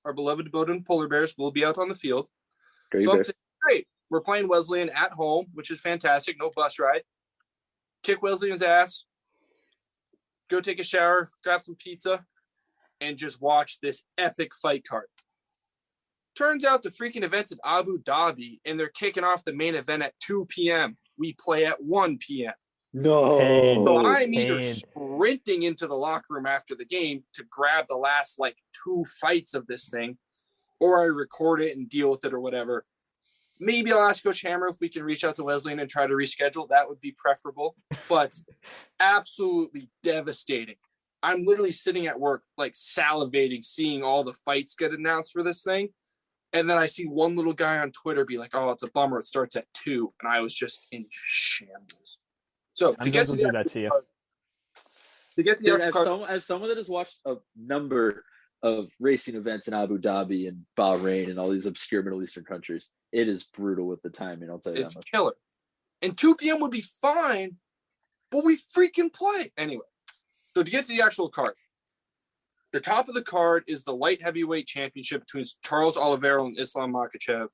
Speaker 2: Our beloved Bowdoin Polar Bears will be out on the field. Great. We're playing Wesleyan at home, which is fantastic. No bus ride. Kick Wesleyan's ass. Go take a shower, grab some pizza, and just watch this epic fight card. Turns out the freaking event's in Abu Dhabi, and they're kicking off the main event at 2 p.m. We play at 1 p.m.
Speaker 3: No.
Speaker 2: So I'm either sprinting into the locker room after the game to grab the last, like, 2 fights of this thing, or I record it and deal with it or whatever. Maybe I'll ask Coach Hammer if we can reach out to Wesleyan and try to reschedule. That would be preferable, but absolutely devastating. I'm literally sitting at work, like, salivating, seeing all the fights get announced for this thing. And then I see one little guy on Twitter be like, oh, it's a bummer. It starts at 2. And I was just in shambles. So to get to the
Speaker 3: as someone that has watched a number of racing events in Abu Dhabi and Bahrain and all these obscure Middle Eastern countries, it is brutal with the timing. I'll tell you
Speaker 2: it's
Speaker 3: that much.
Speaker 2: Killer. And 2 p.m. would be fine, but we freaking play. Anyway, so to get to the actual card, the top of the card is the light heavyweight championship between Charles Oliveira and Islam Makhachev.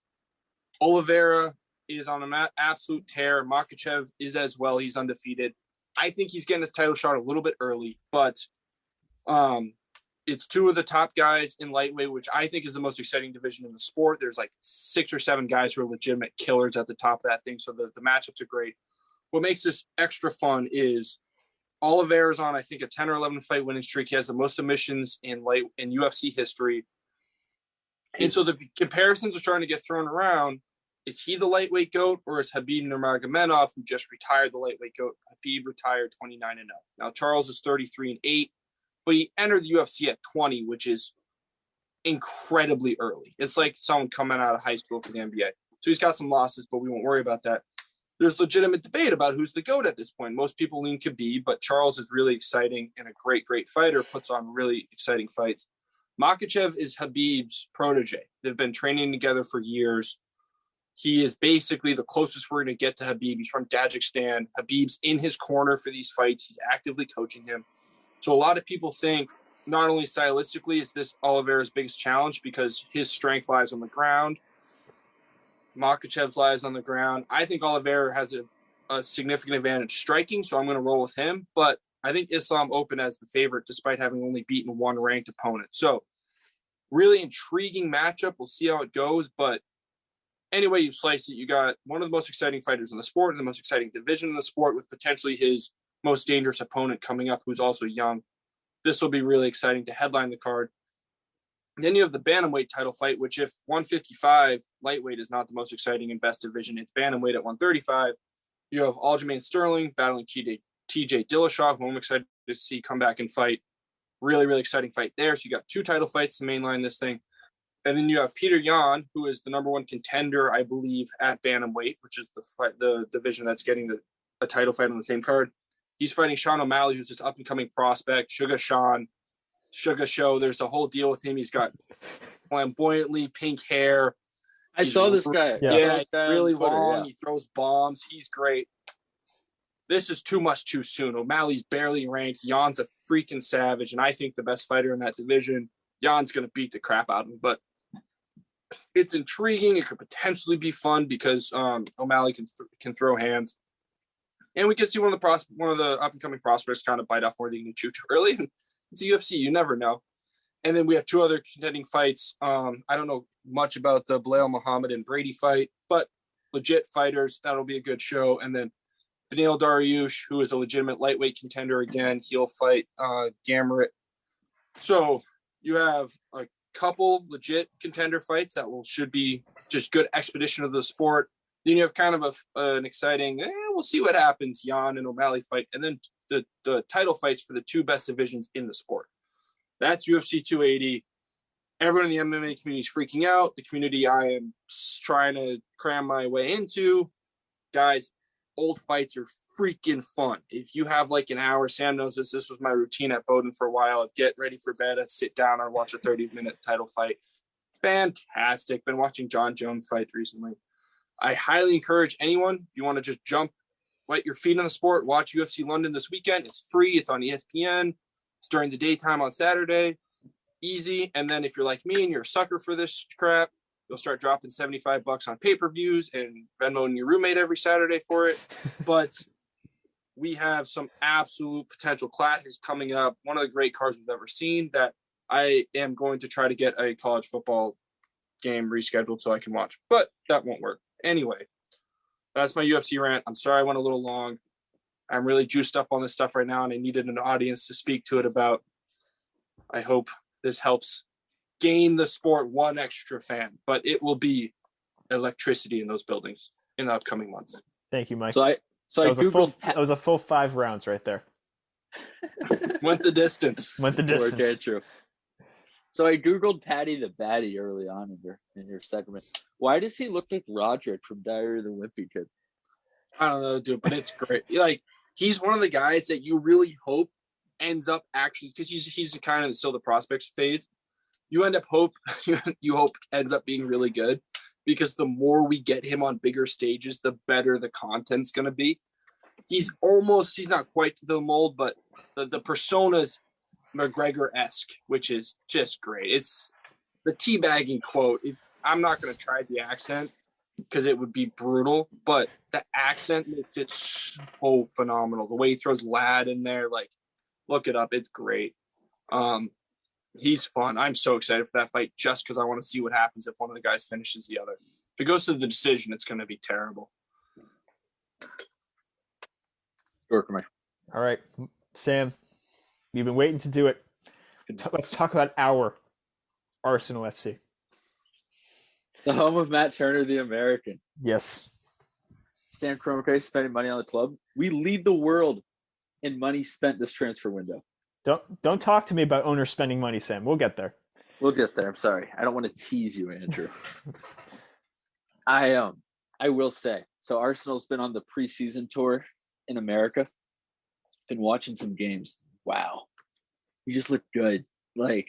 Speaker 2: Oliveira is on an absolute tear. Makhachev is as well. He's undefeated. I think he's getting his title shot a little bit early, but it's 2 of the top guys in lightweight, which I think is the most exciting division in the sport. There's like 6 or 7 guys who are legitimate killers at the top of that thing, so the matchups are great. What makes this extra fun is Oliveira's on, I think, a 10 or 11 fight winning streak. He has the most submissions in UFC history. And so the comparisons are starting to get thrown around. Is he the lightweight GOAT, or is Khabib Nurmagomedov, who just retired, the lightweight GOAT? Khabib retired 29-0. Now, Charles is 33-8, but he entered the UFC at 20, which is incredibly early. It's like someone coming out of high school for the NBA. So he's got some losses, but we won't worry about that. There's legitimate debate about who's the GOAT at this point. Most people lean Khabib, but Charles is really exciting and a great, great fighter, puts on really exciting fights. Makhachev is Khabib's protege. They've been training together for years. He is basically the closest we're going to get to Khabib. He's from Tajikistan. Khabib's in his corner for these fights. He's actively coaching him. So a lot of people think not only stylistically is this Oliveira's biggest challenge because his strength lies on the ground. Makhachev's lies on the ground. I think Oliveira has a significant advantage striking, so I'm going to roll with him. But I think Islam opened as the favorite despite having only beaten one ranked opponent. So really intriguing matchup. We'll see how it goes. But anyway you slice it, you got one of the most exciting fighters in the sport and the most exciting division in the sport with potentially his most dangerous opponent coming up who's also young. This will be really exciting to headline the card. And then you have the bantamweight title fight, which if 155 lightweight is not the most exciting and best division, it's bantamweight at 135. You have Aljamain Sterling battling TJ Dillashaw, who I'm excited to see come back and fight. Really, really exciting fight there. So you got 2 title fights to mainline this thing. And then you have Peter Yan, who is the number 1 contender, I believe, at bantamweight, which is the division that's getting a title fight on the same card. He's fighting Sean O'Malley, who's this up-and-coming prospect. Sugar Sean, Sugar Show. There's a whole deal with him. He's got flamboyantly pink hair.
Speaker 3: I saw this guy.
Speaker 2: Yeah,
Speaker 3: He's
Speaker 2: really
Speaker 3: Twitter,
Speaker 2: long.
Speaker 3: yeah.
Speaker 2: He throws bombs. He's great. This is too much too soon. O'Malley's barely ranked. Jan's a freaking savage, and I think the best fighter in that division. Jan's going to beat the crap out of him, but it's intriguing. It could potentially be fun because O'Malley can throw hands. And we can see one of the up-and-coming prospects kind of bite off more than you can chew too early. It's a UFC. You never know. And then we have 2 other contending fights. I don't know much about the Bilal Muhammad and Brady fight, but legit fighters. That'll be a good show. And then Beneil Dariush, who is a legitimate lightweight contender again. He'll fight Gamrot. So you have a couple legit contender fights that should be just good expedition of the sport. Then you have kind of an exciting, we'll see what happens, Jan and O'Malley fight. And then the title fights for the 2 best divisions in the sport. That's UFC 280. Everyone in the MMA community is freaking out. The community I am trying to cram my way into. Guys, old fights are freaking fun. If you have like an hour, Sam knows this was my routine at Bowdoin for a while. I'd get ready for bed. I'd sit down and watch a 30-minute title fight. Fantastic. Been watching John Jones fight recently. I highly encourage anyone, if you want to just wet your feet on the sport, watch UFC London this weekend. It's free. It's on ESPN. It's during the daytime on Saturday. Easy. And then if you're like me and you're a sucker for this crap, you'll start dropping $75 on pay-per-views and Venmoing your roommate every Saturday for it. But we have some absolute potential classics coming up. One of the great cards we've ever seen that I am going to try to get a college football game rescheduled so I can watch. But that won't work. Anyway, that's my UFC rant. I'm sorry I went a little long. I'm really juiced up on this stuff right now, and I needed an audience to speak to it about. I hope this helps gain the sport one extra fan, but it will be electricity in those buildings in the upcoming months.
Speaker 1: Thank you, Mike.
Speaker 3: So I
Speaker 1: that was a full 5 rounds right there.
Speaker 2: Went the distance.
Speaker 3: True. So I Googled Patty the Batty early on in your segment. Why does he look like Roderick from Diary of the Wimpy Kid?
Speaker 2: I don't know, dude, but it's great. Like, he's one of the guys that you really hope ends up actually, because he's kind of still the prospects phase. You hope ends up being really good, because the more we get him on bigger stages, the better the content's going to be. He's not quite to the mold, but the persona's McGregor-esque, which is just great. It's the teabagging quote. I'm not going to try the accent because it would be brutal, but the accent makes it so phenomenal. The way he throws lad in there, like, look it up. It's great. He's fun. I'm so excited for that fight just because I want to see what happens if one of the guys finishes the other. If it goes to the decision, it's going to be terrible.
Speaker 1: All right, Sam, you've been waiting to do it. Let's talk about our Arsenal FC.
Speaker 3: The home of Matt Turner, the American.
Speaker 1: Yes.
Speaker 3: Sam Kroenke spending money on the club. We lead the world in money spent this transfer window.
Speaker 1: Don't talk to me about owners spending money, Sam. We'll get there.
Speaker 3: We'll get there. I'm sorry. I don't want to tease you, Andrew. I will say, so Arsenal's been on the preseason tour in America. Been watching some games. Wow. You just look good. Like,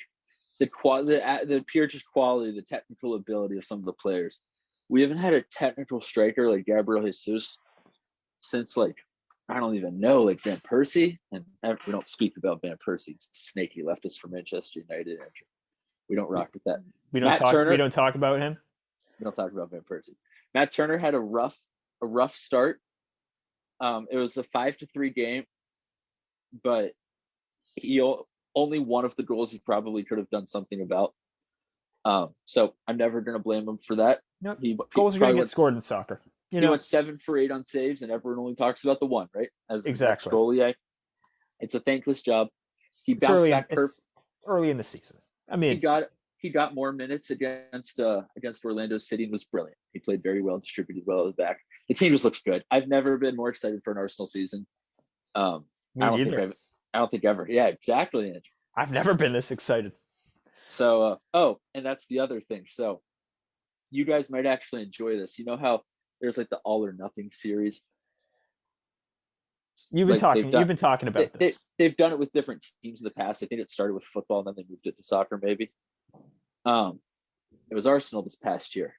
Speaker 3: the pure just quality, the technical ability of some of the players. We haven't had a technical striker like Gabriel Jesus since like I don't even know, like Van Persie. And we don't speak about Van Persie. It's the snake he left us for Manchester United. We don't rock with that.
Speaker 1: We don't talk about him.
Speaker 3: We don't talk about Van Persie. Matt Turner had a rough start. It was a 5-3 game, but he only one of the goals he probably could have done something about. So I'm never going to blame him for that.
Speaker 1: Nope. Goals are going to get scored in soccer.
Speaker 3: He went 7 for 8 on saves, and everyone only talks about the one, right? As
Speaker 1: exactly.
Speaker 3: The goalie, it's a thankless job. He bounced back
Speaker 1: early in the season. I mean,
Speaker 3: he got more minutes against Orlando City and was brilliant. He played very well, distributed well at the back. The team just looks good. I've never been more excited for an Arsenal season. I don't think ever. Yeah, exactly. Andrew.
Speaker 1: I've never been this excited.
Speaker 3: So, and that's the other thing. So, you guys might actually enjoy this. You know how there's like the All or Nothing series.
Speaker 1: You've been talking about this.
Speaker 3: They've done it with different teams in the past. I think it started with football and then they moved it to soccer, maybe. It was Arsenal this past year,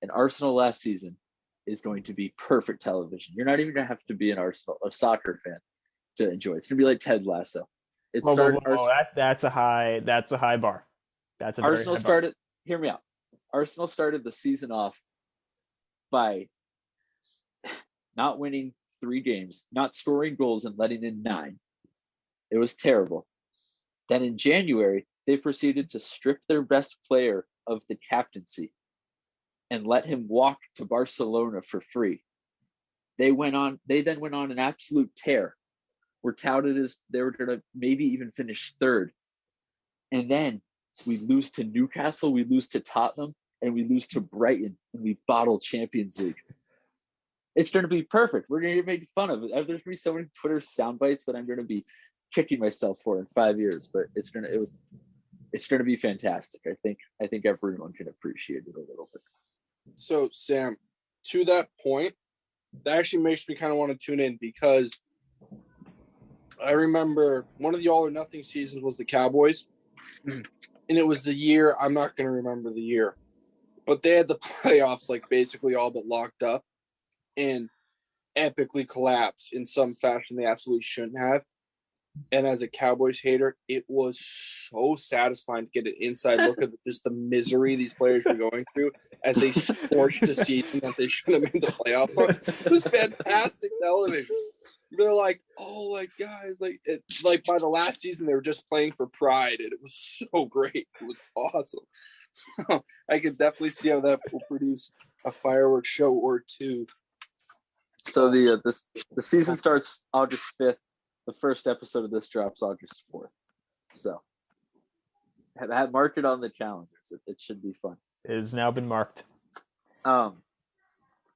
Speaker 3: and Arsenal last season is going to be perfect television. You're not even gonna have to be a soccer fan to enjoy. It's gonna be like Ted Lasso.
Speaker 1: That's a high bar. That's a
Speaker 3: Arsenal started. Hear me out. Arsenal started the season off by not winning 3 games, not scoring goals, and letting in 9. It was terrible. Then in January, they proceeded to strip their best player of the captaincy and let him walk to Barcelona for free. They then went on an absolute tear. Were touted as they were going to maybe even finish 3rd. And then we lose to Newcastle, we lose to Tottenham, and we lose to Brighton, and we bottle Champions League. It's going to be perfect. We're going to get made fun of. There's going to be so many Twitter sound bites that I'm going to be kicking myself for in 5 years, but it's going to be fantastic. I think everyone can appreciate it a little bit.
Speaker 2: So, Sam, to that point, that actually makes me kind of want to tune in, because I remember one of the All or Nothing seasons was the Cowboys, and it was the year, I'm not going to remember the year, but they had the playoffs like basically all but locked up and epically collapsed in some fashion they absolutely shouldn't have. And as a Cowboys hater, it was so satisfying to get an inside look at just the misery these players were going through as they scorched a season that they shouldn't have made the playoffs on. It was fantastic television. They're like, oh, like, guys, like by the last season, they were just playing for pride, and it was so great. It was awesome. So I could definitely see how that will produce a fireworks show or two.
Speaker 3: So the season starts August 5th. The first episode of this drops August 4th. So mark it on the calendars. It should be fun.
Speaker 1: It has now been marked.
Speaker 3: In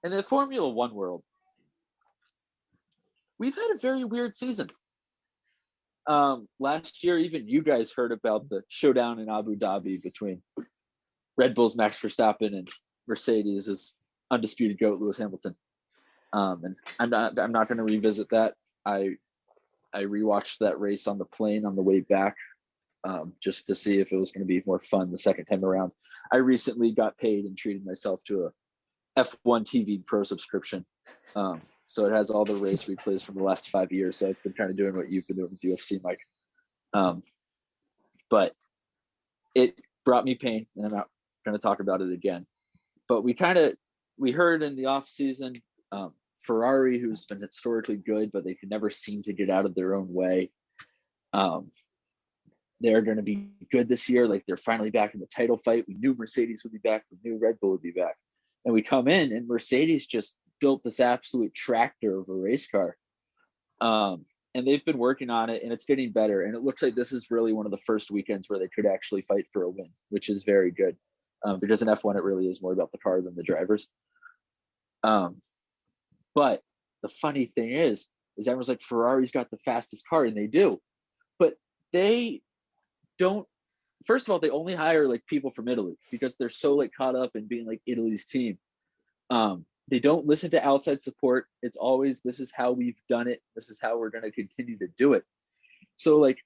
Speaker 3: the Formula One world, we've had a very weird season. Last year, even you guys heard about the showdown in Abu Dhabi between Red Bull's Max Verstappen and Mercedes' undisputed GOAT Lewis Hamilton. And I'm not going to revisit that. I rewatched that race on the plane on the way back, just to see if it was going to be more fun the second time around. I recently got paid and treated myself to a F1 TV Pro subscription. So it has all the race replays from the last 5 years. So I've been kind of doing what you've been doing with UFC, Mike. But it brought me pain, and I'm not going to talk about it again. But we heard in the off season, Ferrari, who's been historically good, but they could never seem to get out of their own way. They're going to be good this year. Like, they're finally back in the title fight. We knew Mercedes would be back. We knew Red Bull would be back. And we come in, and Mercedes just built this absolute tractor of a race car. And they've been working on it, and it's getting better. And it looks like this is really one of the first weekends where they could actually fight for a win, which is very good. Because in F1, it really is more about the car than the drivers. But the funny thing is everyone's like, Ferrari's got the fastest car, and they do. But they don't. First of all, they only hire like people from Italy because they're so like caught up in being like Italy's team. They don't listen to outside support. It's always, this is how we've done it. This is how we're going to continue to do it. So like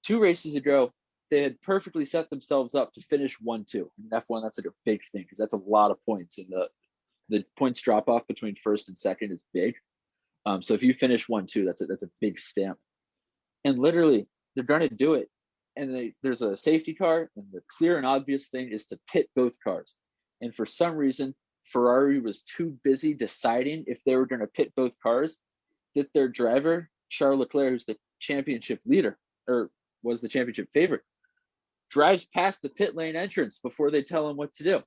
Speaker 3: 2 races ago, they had perfectly set themselves up to finish 1-2. In F1, that's like a big thing because that's a lot of points, and the points drop off between first and second is big. So if you finish 1-2, that's a big stamp. And literally, they're going to do it. And there's a safety car, and the clear and obvious thing is to pit both cars. And for some reason, Ferrari was too busy deciding if they were going to pit both cars that their driver, Charles Leclerc, who's the championship leader, or was the championship favorite, drives past the pit lane entrance before they tell him what to do.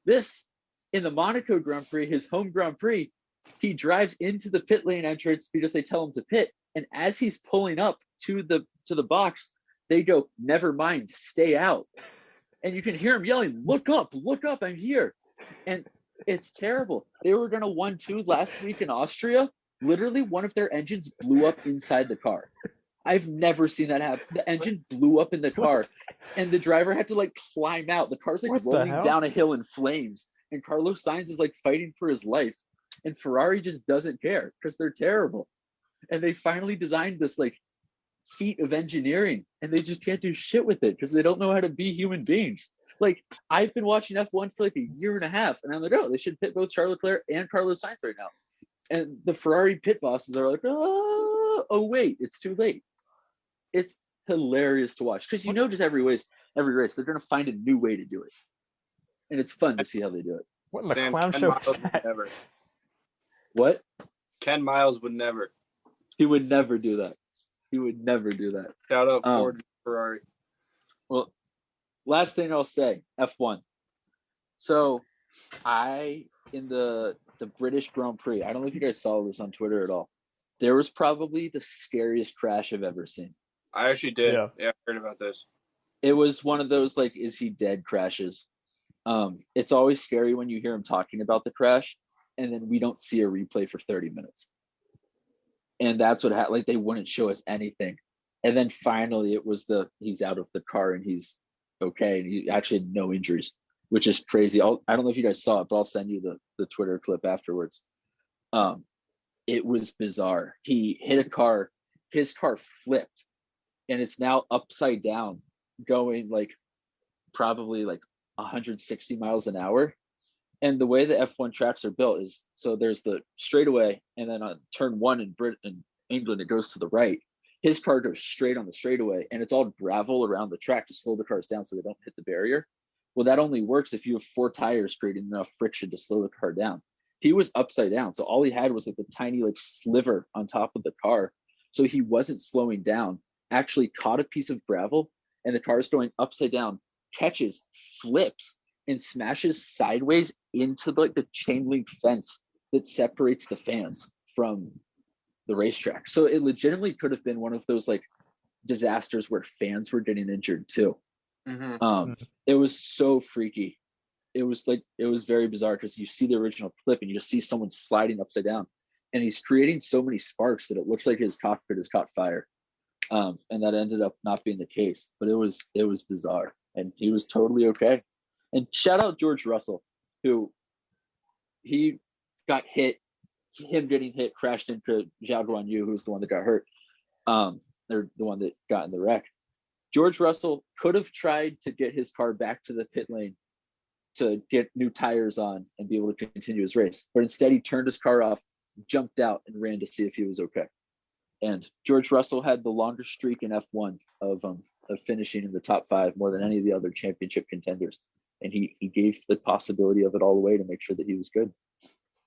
Speaker 3: This, in the Monaco Grand Prix, his home Grand Prix, he drives into the pit lane entrance because they tell him to pit. And as he's pulling up to the box, they go, "Never mind, stay out." And you can hear him yelling, look up, I'm here." And it's terrible. They were going to 1-2 last week in Austria. Literally, one of their engines blew up inside the car. I've never seen that happen. The engine blew up in the car, and the driver had to like climb out. The car's like rolling down a hill in flames, and Carlos Sainz is like fighting for his life. And Ferrari just doesn't care because they're terrible. And they finally designed this like feat of engineering, and they just can't do shit with it because they don't know how to be human beings. Like, I've been watching F1 for like a year and a half, and I'm like, oh, they should pit both Charles Leclerc and Carlos Sainz right now. And the Ferrari pit bosses are like, oh wait, it's too late. It's hilarious to watch because just every race they're going to find a new way to do it, and it's fun to see how they do it.
Speaker 1: What in the clown show is that?
Speaker 3: What?
Speaker 2: Ken Miles would never.
Speaker 3: He would never do that. He would never do that.
Speaker 2: Shout out Ford and Ferrari.
Speaker 3: Well, last thing I'll say, F1. So in the British Grand Prix, I don't know if you guys saw this on Twitter at all. There was probably the scariest crash I've ever seen.
Speaker 2: I actually did. Yeah, I heard about this.
Speaker 3: It was one of those like, is he dead crashes. It's always scary when you hear him talking about the crash, and then we don't see a replay for 30 minutes. And that's what happened. Like, they wouldn't show us anything. And then finally it was he's out of the car and he's okay. And he actually had no injuries, which is crazy. I don't know if you guys saw it, but I'll send you the Twitter clip afterwards. It was bizarre. He hit a car, his car flipped, and it's now upside down, going like probably like 160 miles an hour. And the way the F1 tracks are built is, so there's the straightaway, and then on turn 1 in England, it goes to the right. His car goes straight on the straightaway, and it's all gravel around the track to slow the cars down so they don't hit the barrier. Well, that only works if you have 4 tires creating enough friction to slow the car down. He was upside down, so all he had was like the tiny like sliver on top of the car. So he wasn't slowing down, actually caught a piece of gravel, and the car is going upside down, catches, flips, and smashes sideways into like the chain link fence that separates the fans from the racetrack. So it legitimately could have been one of those like disasters where fans were getting injured too.
Speaker 2: Mm-hmm.
Speaker 3: It was so freaky. It was very bizarre because you see the original clip and you just see someone sliding upside down, and he's creating so many sparks that it looks like his cockpit has caught fire. And that ended up not being the case, but it was bizarre, and he was totally okay. And shout out George Russell, who he got hit, him getting hit crashed into Zhao Guanyu, who's the one that got hurt, or the one that got in the wreck. George Russell could have tried to get his car back to the pit lane to get new tires on and be able to continue his race. But instead, he turned his car off, jumped out, and ran to see if he was okay. And George Russell had the longest streak in F1 of finishing in the top 5 more than any of the other championship contenders. And he gave the possibility of it all away to make sure that he was good.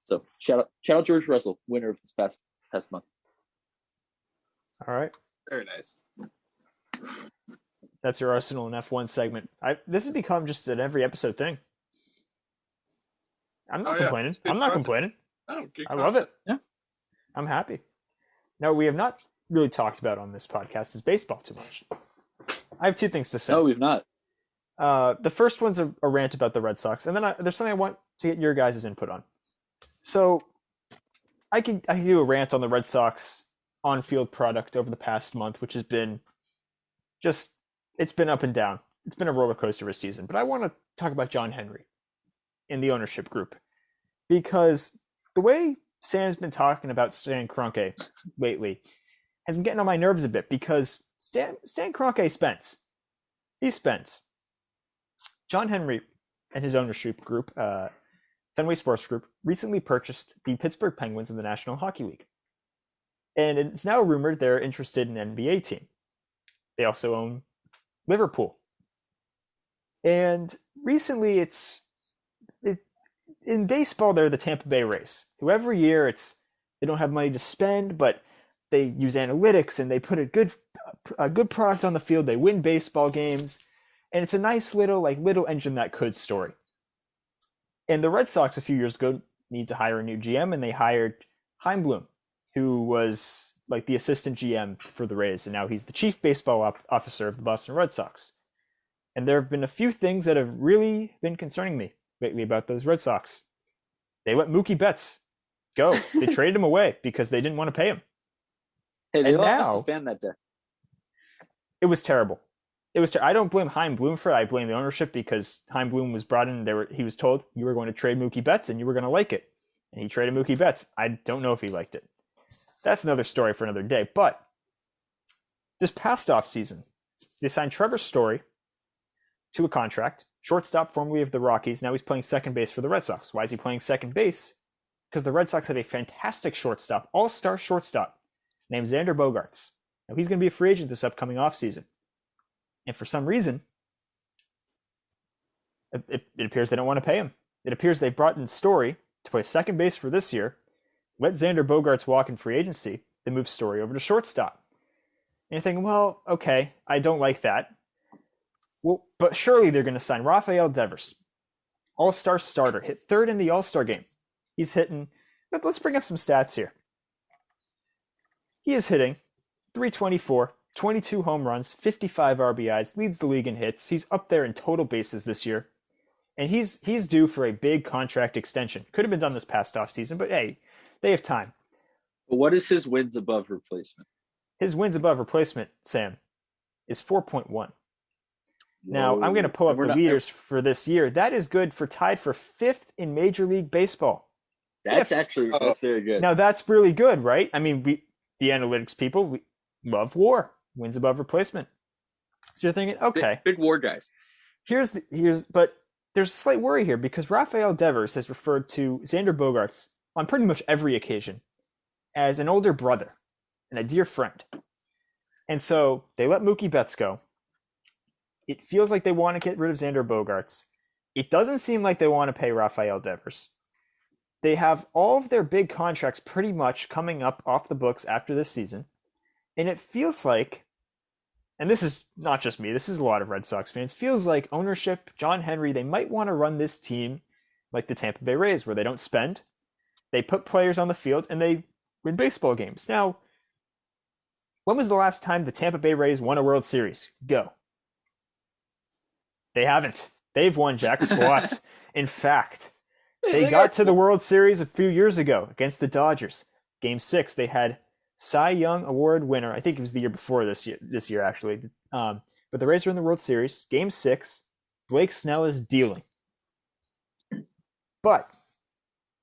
Speaker 3: So shout out George Russell, winner of this past month.
Speaker 1: All right.
Speaker 2: Very nice.
Speaker 1: That's your Arsenal and F1 segment. This has become just an every episode thing. I'm not complaining. I'm not complaining. I love it.
Speaker 3: Yeah.
Speaker 1: I'm happy. Now, we have not really talked about on this podcast is baseball too much. I have 2 things to say.
Speaker 3: No, we've not.
Speaker 1: The first one's a rant about the Red Sox, and then there's something I want to get your guys' input on. So, I can do a rant on the Red Sox on-field product over the past month, which has been it's been up and down. It's been a roller coaster of a season. But I want to talk about John Henry in the ownership group, because the way Sam's been talking about Stan Kroenke lately has been getting on my nerves a bit because Stan Kroenke spends. He spends. John Henry and his ownership group, Fenway Sports Group, recently purchased the Pittsburgh Penguins in the National Hockey League. And it's now rumored they're interested in an NBA team. They also own Liverpool. And recently in baseball, they're the Tampa Bay Rays, who every year they don't have money to spend, but they use analytics and they put a good product on the field. They win baseball games, and it's a nice little engine that could story. And the Red Sox a few years ago need to hire a new GM, and they hired Heimblum, who was like the assistant GM for the Rays, and now he's the chief baseball officer of the Boston Red Sox. And there have been a few things that have really been concerning me lately about those Red Sox. They let Mookie Betts go. They traded him away because they didn't want to pay him.
Speaker 3: Hey, they
Speaker 1: And
Speaker 3: lost
Speaker 1: now-
Speaker 3: a fan that day.
Speaker 1: It was terrible. I don't blame Chaim Bloom for it. I blame the ownership because Chaim Bloom was brought in. He was told you were going to trade Mookie Betts and you were going to like it. And he traded Mookie Betts. I don't know if he liked it. That's another story for another day. But this past offseason, they signed Trevor Story to a contract. Shortstop, formerly of the Rockies. Now he's playing second base for the Red Sox. Why is he playing second base? Because the Red Sox have a fantastic shortstop, all-star shortstop, named Xander Bogaerts. Now he's going to be a free agent this upcoming offseason. And for some reason, it appears they don't want to pay him. It appears they brought in Story to play second base for this year, let Xander Bogaerts walk in free agency, then move Story over to shortstop. And you're thinking, well, okay, I don't like that. Well, but surely they're going to sign Rafael Devers, all-star starter, hit third in the All-Star game. He's hitting, let's bring up some stats here. He is hitting .324, 22 home runs, 55 RBIs, leads the league in hits. He's up there in total bases this year. And he's due for a big contract extension. Could have been done this past offseason, but hey, they have time.
Speaker 3: But what is his wins above replacement?
Speaker 1: His wins above replacement, Sam, is 4.1. Now, I'm going to pull up the leaders for this year. That is good for tied for 5th in Major League Baseball.
Speaker 3: That's very good.
Speaker 1: Now, that's really good, right? I mean, the analytics people, we love WAR, wins above replacement. So you're thinking, okay.
Speaker 3: Big WAR guys.
Speaker 1: But there's a slight worry here because Rafael Devers has referred to Xander Bogaerts on pretty much every occasion as an older brother and a dear friend. And so they let Mookie Betts go. It feels like they want to get rid of Xander Bogaerts. It doesn't seem like they want to pay Rafael Devers. They have all of their big contracts pretty much coming up off the books after this season. And it feels like, and this is not just me, this is a lot of Red Sox fans, feels like ownership, John Henry, they might want to run this team like the Tampa Bay Rays, where they don't spend, they put players on the field, and they win baseball games. Now, when was the last time the Tampa Bay Rays won a World Series? Go. They haven't. They've won jack squat. In fact, they got to the World Series a few years ago against the Dodgers. Game 6, they had Cy Young Award winner. I think it was the year before this year actually. But the Rays are in the World Series. Game 6, Blake Snell is dealing. But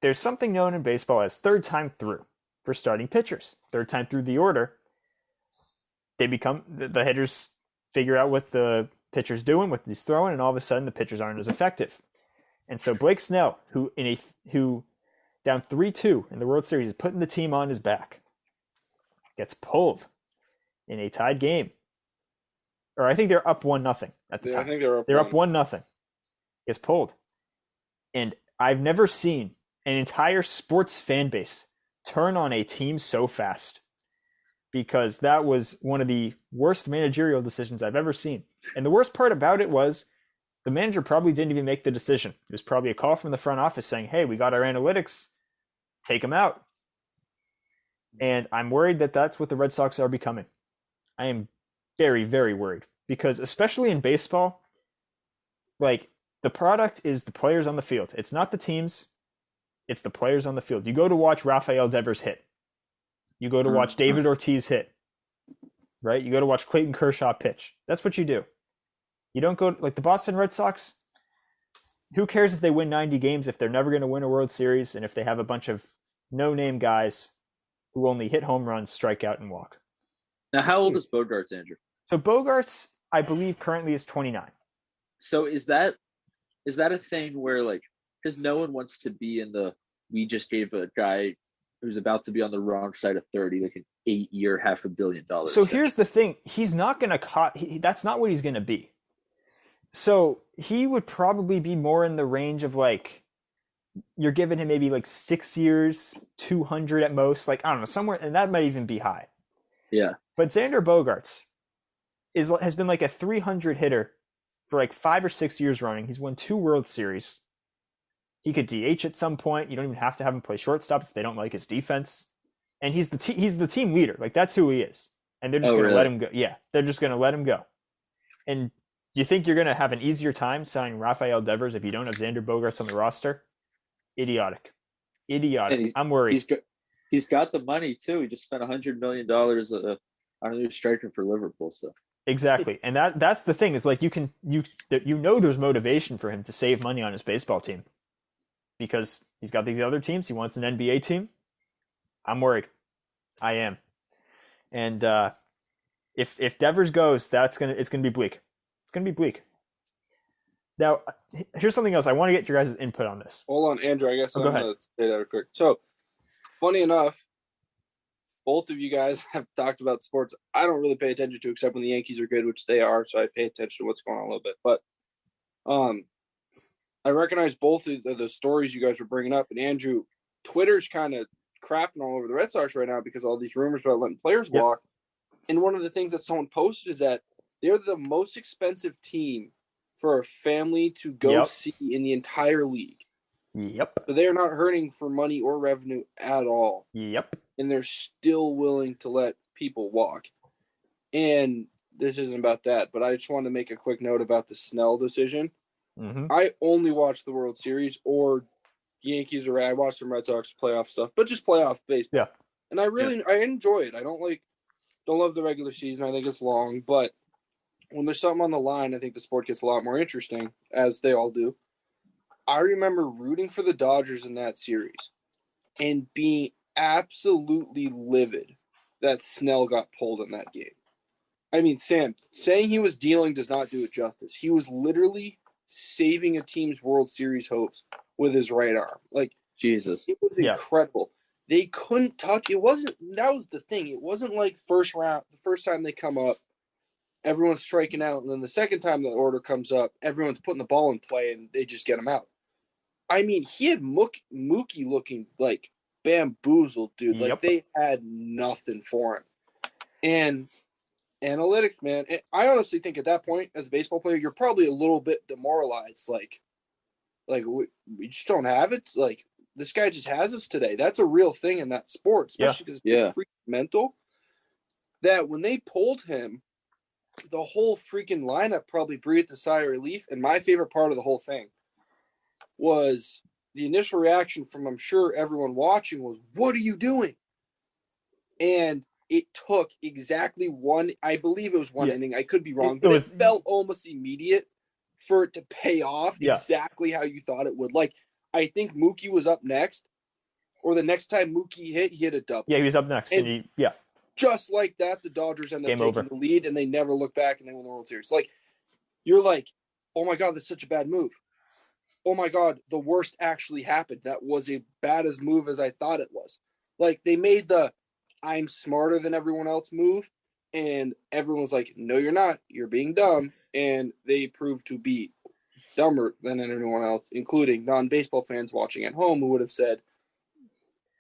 Speaker 1: there's something known in baseball as third time through for starting pitchers. Third time through the order, they become the hitters figure out what the pitcher's doing, what he's throwing, and all of a sudden the pitchers aren't as effective. And so Blake Snell, who down 3-2 in the World Series is putting the team on his back, gets pulled in a tied game. Or I think they're up 1-0 at the time.
Speaker 2: I think they're up.
Speaker 1: They're up 1-0. Gets pulled. And I've never seen an entire sports fan base turn on a team so fast, because that was one of the worst managerial decisions I've ever seen. And the worst part about it was the manager probably didn't even make the decision. It was probably a call from the front office saying, hey, we got our analytics, take him out. And I'm worried that that's what the Red Sox are becoming. I am very, very worried, because especially in baseball, like, the product is the players on the field. It's not the teams. It's the players on the field. You go to watch Rafael Devers hit. You go to watch David Ortiz hit. Right? You go to watch Clayton Kershaw pitch. That's what you do. You don't go, like the Boston Red Sox, who cares if they win 90 games if they're never going to win a World Series, and if they have a bunch of no-name guys who only hit home runs, strike out, and walk.
Speaker 3: Now, how old is Bogarts, Andrew?
Speaker 1: So Bogarts, I believe, currently is 29.
Speaker 3: So is that a thing where, like, because no one wants to be in the, we just gave a guy who's about to be on the wrong side of 30 like an 8-year $500 million.
Speaker 1: So here's the thing: he's not going to that's not what he's going to be. So he would probably be more in the range of like, you're giving him maybe like 6 years, 200 at most. Like, I don't know, somewhere, and that might even be high.
Speaker 3: Yeah.
Speaker 1: But Xander Bogaerts has been like a 300 hitter for like 5 or 6 years running. He's won 2 World Series. He could DH at some point. You don't even have to have him play shortstop if they don't like his defense. And he's the team leader. Like, that's who he is. And they're just going to let him go. Yeah, they're just going to let him go. And do you think you're going to have an easier time signing Rafael Devers if you don't have Xander Bogaerts on the roster? Idiotic. I'm worried.
Speaker 3: He's got the money too. He just spent $100 million on a new striker for Liverpool. So
Speaker 1: exactly, and that's the thing. Is like you know there's motivation for him to save money on his baseball team because he's got these other teams. He wants an NBA team. I'm worried. I am, and if Devers goes, it's gonna be bleak. It's gonna be bleak. Now, here's something else. I want to get your guys' input on this.
Speaker 2: Hold on, Andrew. I guess
Speaker 1: go
Speaker 2: I'm
Speaker 1: ahead.
Speaker 2: going to say that quick. So, funny enough, both of you guys have talked about sports I don't really pay attention to except when the Yankees are good, which they are. So I pay attention to what's going on a little bit. But I recognize both of the stories you guys were bringing up. And Andrew, Twitter's kind of crapping all over the Red Sox right now because all these rumors about letting players walk. And one of the things that someone posted is that they're the most expensive team for a family to go see in the entire league.
Speaker 1: Yep.
Speaker 2: So they are not hurting for money or revenue at all.
Speaker 1: Yep.
Speaker 2: And they're still willing to let people walk. And this isn't about that, but I just wanted to make a quick note about the Snell decision.
Speaker 1: Mm-hmm.
Speaker 2: I only watch the World Series or Yankees or I watch some Red Sox playoff stuff, but just playoff baseball. Yeah. And I enjoy it. I don't love the regular season. I think it's long, but when there's something on the line, I think the sport gets a lot more interesting, as they all do. I remember rooting for the Dodgers in that series and being absolutely livid that Snell got pulled in that game. I mean, Sam, saying he was dealing does not do it justice. He was literally saving a team's World Series hopes with his right arm. Like,
Speaker 3: Jesus.
Speaker 2: It was incredible. They couldn't touch. That was the thing. It wasn't like first round, the first time they come up, everyone's striking out, and then the second time the order comes up, everyone's putting the ball in play, and they just get him out. I mean, he had Mookie looking like bamboozled, dude. Like, they had nothing for him. And analytics, man, I honestly think at that point, as a baseball player, you're probably a little bit demoralized. Like we just don't have it. Like, this guy just has us today. That's a real thing in that sport, especially because it's freaking mental. That when they pulled him, the whole freaking lineup probably breathed a sigh of relief. And my favorite part of the whole thing was the initial reaction from, I'm sure, everyone watching was, "What are you doing?" And it took exactly one, I believe it was one inning. I could be wrong, but it felt almost immediate for it to pay off exactly how you thought it would. Like, I think Mookie was up next, or the next time Mookie he hit a double.
Speaker 1: Yeah, he was up next. And
Speaker 2: just like that, the Dodgers ended up taking the lead, and they never looked back, and they won the World Series. Like, you're like, oh my God, that's such a bad move. Oh my God, the worst actually happened. That was as bad as move as I thought it was. Like, they made the I'm smarter than everyone else move, and everyone was like, no, you're not. You're being dumb. And they proved to be dumber than anyone else, including non-baseball fans watching at home who would have said,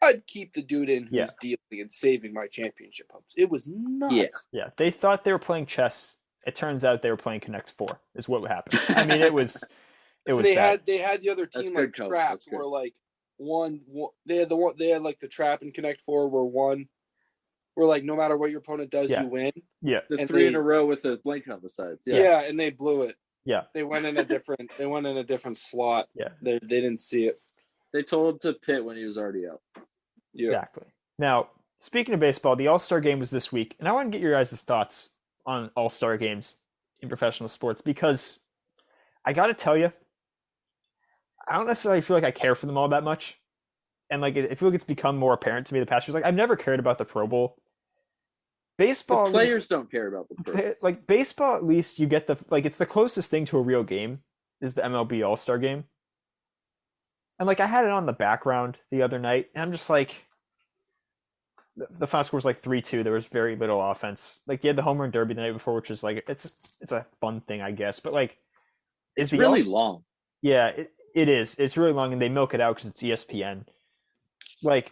Speaker 2: I'd keep the dude in who's dealing and saving my championship hopes. It was nuts.
Speaker 1: Yeah, they thought they were playing chess. It turns out they were playing Connect 4 is what happened. I mean, it was
Speaker 2: they
Speaker 1: bad.
Speaker 2: had the other team like Trap, where like they had like the Trap and Connect 4 where like no matter what your opponent does, you win.
Speaker 1: Yeah.
Speaker 3: The three in a row with a blank on the sides.
Speaker 2: Yeah, and they blew it.
Speaker 1: Yeah.
Speaker 2: They went in a different slot.
Speaker 1: Yeah.
Speaker 2: They didn't see it.
Speaker 3: They told him to pit when he was already out.
Speaker 2: Yeah.
Speaker 1: Exactly. Now, speaking of baseball, the All-Star game was this week, and I want to get your guys' thoughts on All-Star games in professional sports, because I got to tell you, I don't necessarily feel like I care for them all that much. And like, I feel like it's become more apparent to me the past years. Like, I've never cared about the Pro Bowl. baseball,
Speaker 3: The players don't care about the pros.
Speaker 1: like baseball, at least you get it's the closest thing to a real game is the MLB All-Star game. And like I had it on the background the other night, and I'm just like, the final score was like 3-2. There was very little offense. Like you had the home run derby the night before, which is like it's a fun thing, I guess. But like,
Speaker 3: It's really long.
Speaker 1: Yeah, it is. It's really long, and they milk it out because it's ESPN. Like,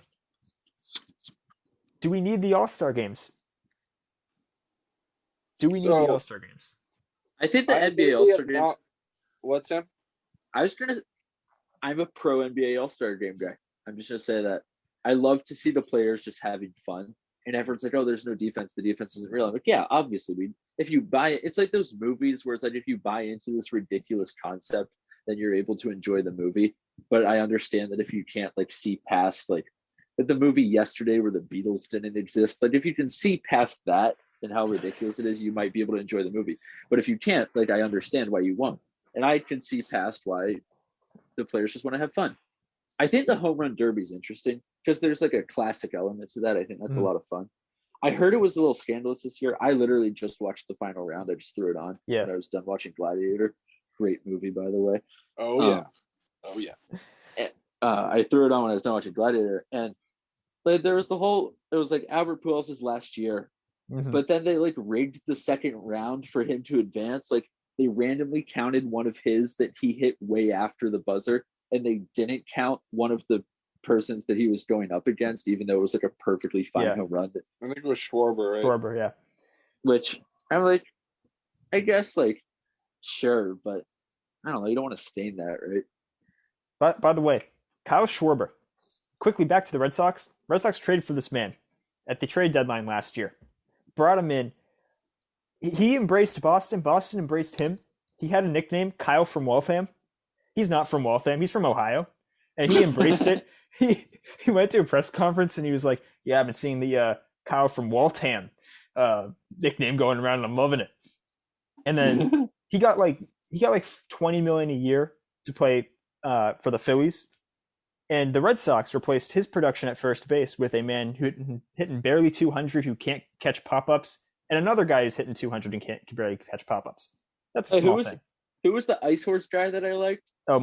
Speaker 1: do we need the All-Star games? Do we need the All-Star games?
Speaker 3: I think the NBA All-Star games.
Speaker 2: What's Sam?
Speaker 3: I'm a pro NBA All-Star game guy. I'm just gonna say that. I love to see the players just having fun. And everyone's like, oh, there's no defense. The defense isn't real. I'm like, yeah, obviously. If you buy it, it's like those movies where it's like if you buy into this ridiculous concept, then you're able to enjoy the movie. But I understand that if you can't like see past like the movie Yesterday where the Beatles didn't exist, like if you can see past that and how ridiculous it is, you might be able to enjoy the movie. But if you can't, like I understand why you won't. And I can see past why the players just want to have fun. I think the home run derby is interesting because there's like a classic element to that. I think that's a lot of fun. I heard it was a little scandalous this year. I literally just watched the final round. I just threw it on when I was done watching Gladiator. Great movie, by the way.
Speaker 2: Oh yeah.
Speaker 3: I threw it on when I was done watching Gladiator, and like there was it was like Albert Pujols' last year, but then they like rigged the second round for him to advance. Like they randomly counted one of his that he hit way after the buzzer, and they didn't count one of the persons that he was going up against, even though it was like a perfectly fine home run.
Speaker 2: I think it was Schwarber, right?
Speaker 1: Schwarber, yeah.
Speaker 3: Which I'm like, I guess like, sure, but I don't know. You don't want to stain that, right?
Speaker 1: But by the way, Kyle Schwarber. Quickly back to the Red Sox. Red Sox traded for this man at the trade deadline last year. Brought him in. He embraced Boston. Boston embraced him. He had a nickname, Kyle from Waltham. He's not from Waltham. He's from Ohio. And he embraced it. He went to a press conference and he was like, yeah, I've been seeing the Kyle from Waltham nickname going around and I'm loving it. And then he got like $20 million a year to play for the Phillies. And the Red Sox replaced his production at first base with a man who hitting barely 200 who can't catch pop-ups, and another guy who's hitting 200 and can't barely catch pop-ups. That's a small thing.
Speaker 3: Who was the ice horse guy that I liked?
Speaker 1: Oh,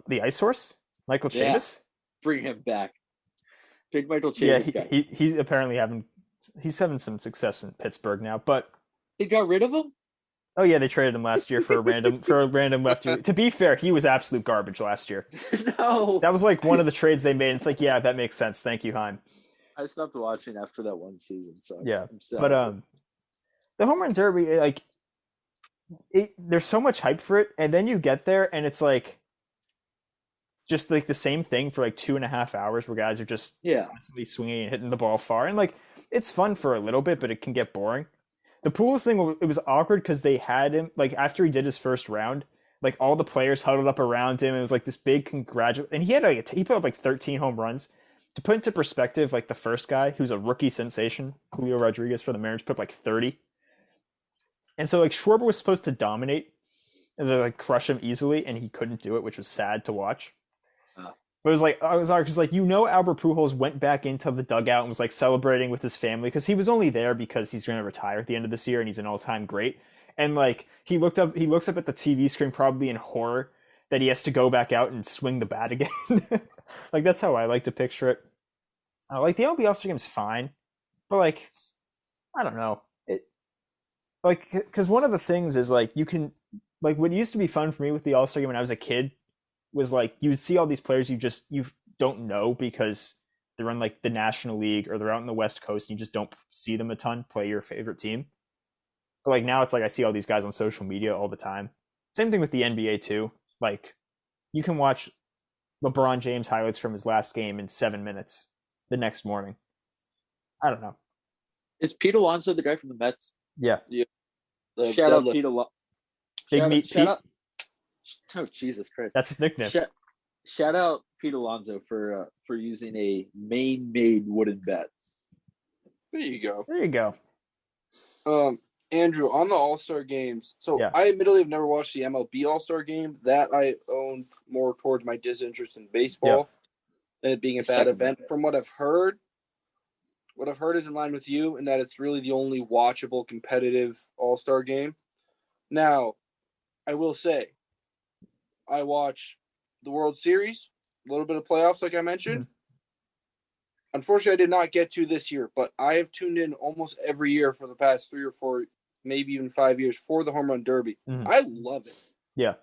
Speaker 1: the ice horse? Michael Chavis?
Speaker 3: Yeah. Bring him back. Big Michael Chavis guy.
Speaker 1: He's apparently having some success in Pittsburgh now, but
Speaker 3: they got rid of him?
Speaker 1: Oh yeah, they traded him last year for a random lefty. To be fair, he was absolute garbage last year.
Speaker 3: No.
Speaker 1: That was like one of the trades they made. It's like, yeah, that makes sense. Thank you, Heim.
Speaker 3: I stopped watching after that one season, so
Speaker 1: yeah. But the home run derby, like, there's so much hype for it, and then you get there, and it's like just like the same thing for like 2.5 hours, where guys are just constantly swinging and hitting the ball far, and like it's fun for a little bit, but it can get boring. The Pujols thing, it was awkward because they had him, like, after he did his first round, like, all the players huddled up around him. It was, like, this big congratulation. And he put up, like, 13 home runs. To put into perspective, like, the first guy, who's a rookie sensation, Julio Rodriguez for the Mariners, put up, like, 30. And so, like, Schwarber was supposed to dominate and, like, crush him easily, and he couldn't do it, which was sad to watch. But it was like, I was because like, Albert Pujols went back into the dugout and was like celebrating with his family because he was only there because he's going to retire at the end of this year and he's an all-time great. And like he looks up at the TV screen probably in horror that he has to go back out and swing the bat again. Like that's how I like to picture it. Like the MLB All-Star Game's fine, but like I don't know it. Like because one of the things is like you can like what used to be fun for me with the All-Star Game when I was a kid was like you would see all these players you don't know because they're in like the National League or they're out in the West Coast and you just don't see them a ton play your favorite team. But like now it's like I see all these guys on social media all the time. Same thing with the NBA too. Like you can watch LeBron James highlights from his last game in 7 minutes the next morning. I don't know.
Speaker 3: Is Pete Alonso the guy from the Mets?
Speaker 1: Yeah.
Speaker 3: Shout out Pete Alonso.
Speaker 1: Big Meat Pete.
Speaker 3: Oh, Jesus Christ.
Speaker 1: That's his nickname.
Speaker 3: Shout out Pete Alonso for using a Maine-made wooden bat.
Speaker 2: There you go.
Speaker 3: Andrew,
Speaker 2: on the All-Star games, I admittedly have never watched the MLB All-Star game. That I own more towards my disinterest in baseball than it being a bad event. From what I've heard, what I've heard is in line with you in that it's really the only watchable competitive All-Star game. Now, I will say, I watch the World Series, a little bit of playoffs, like I mentioned. Unfortunately, I did not get to this year, but I have tuned in almost every year for the past 3 or 4, maybe even 5 years for the Home Run Derby. I love it.
Speaker 1: Yeah.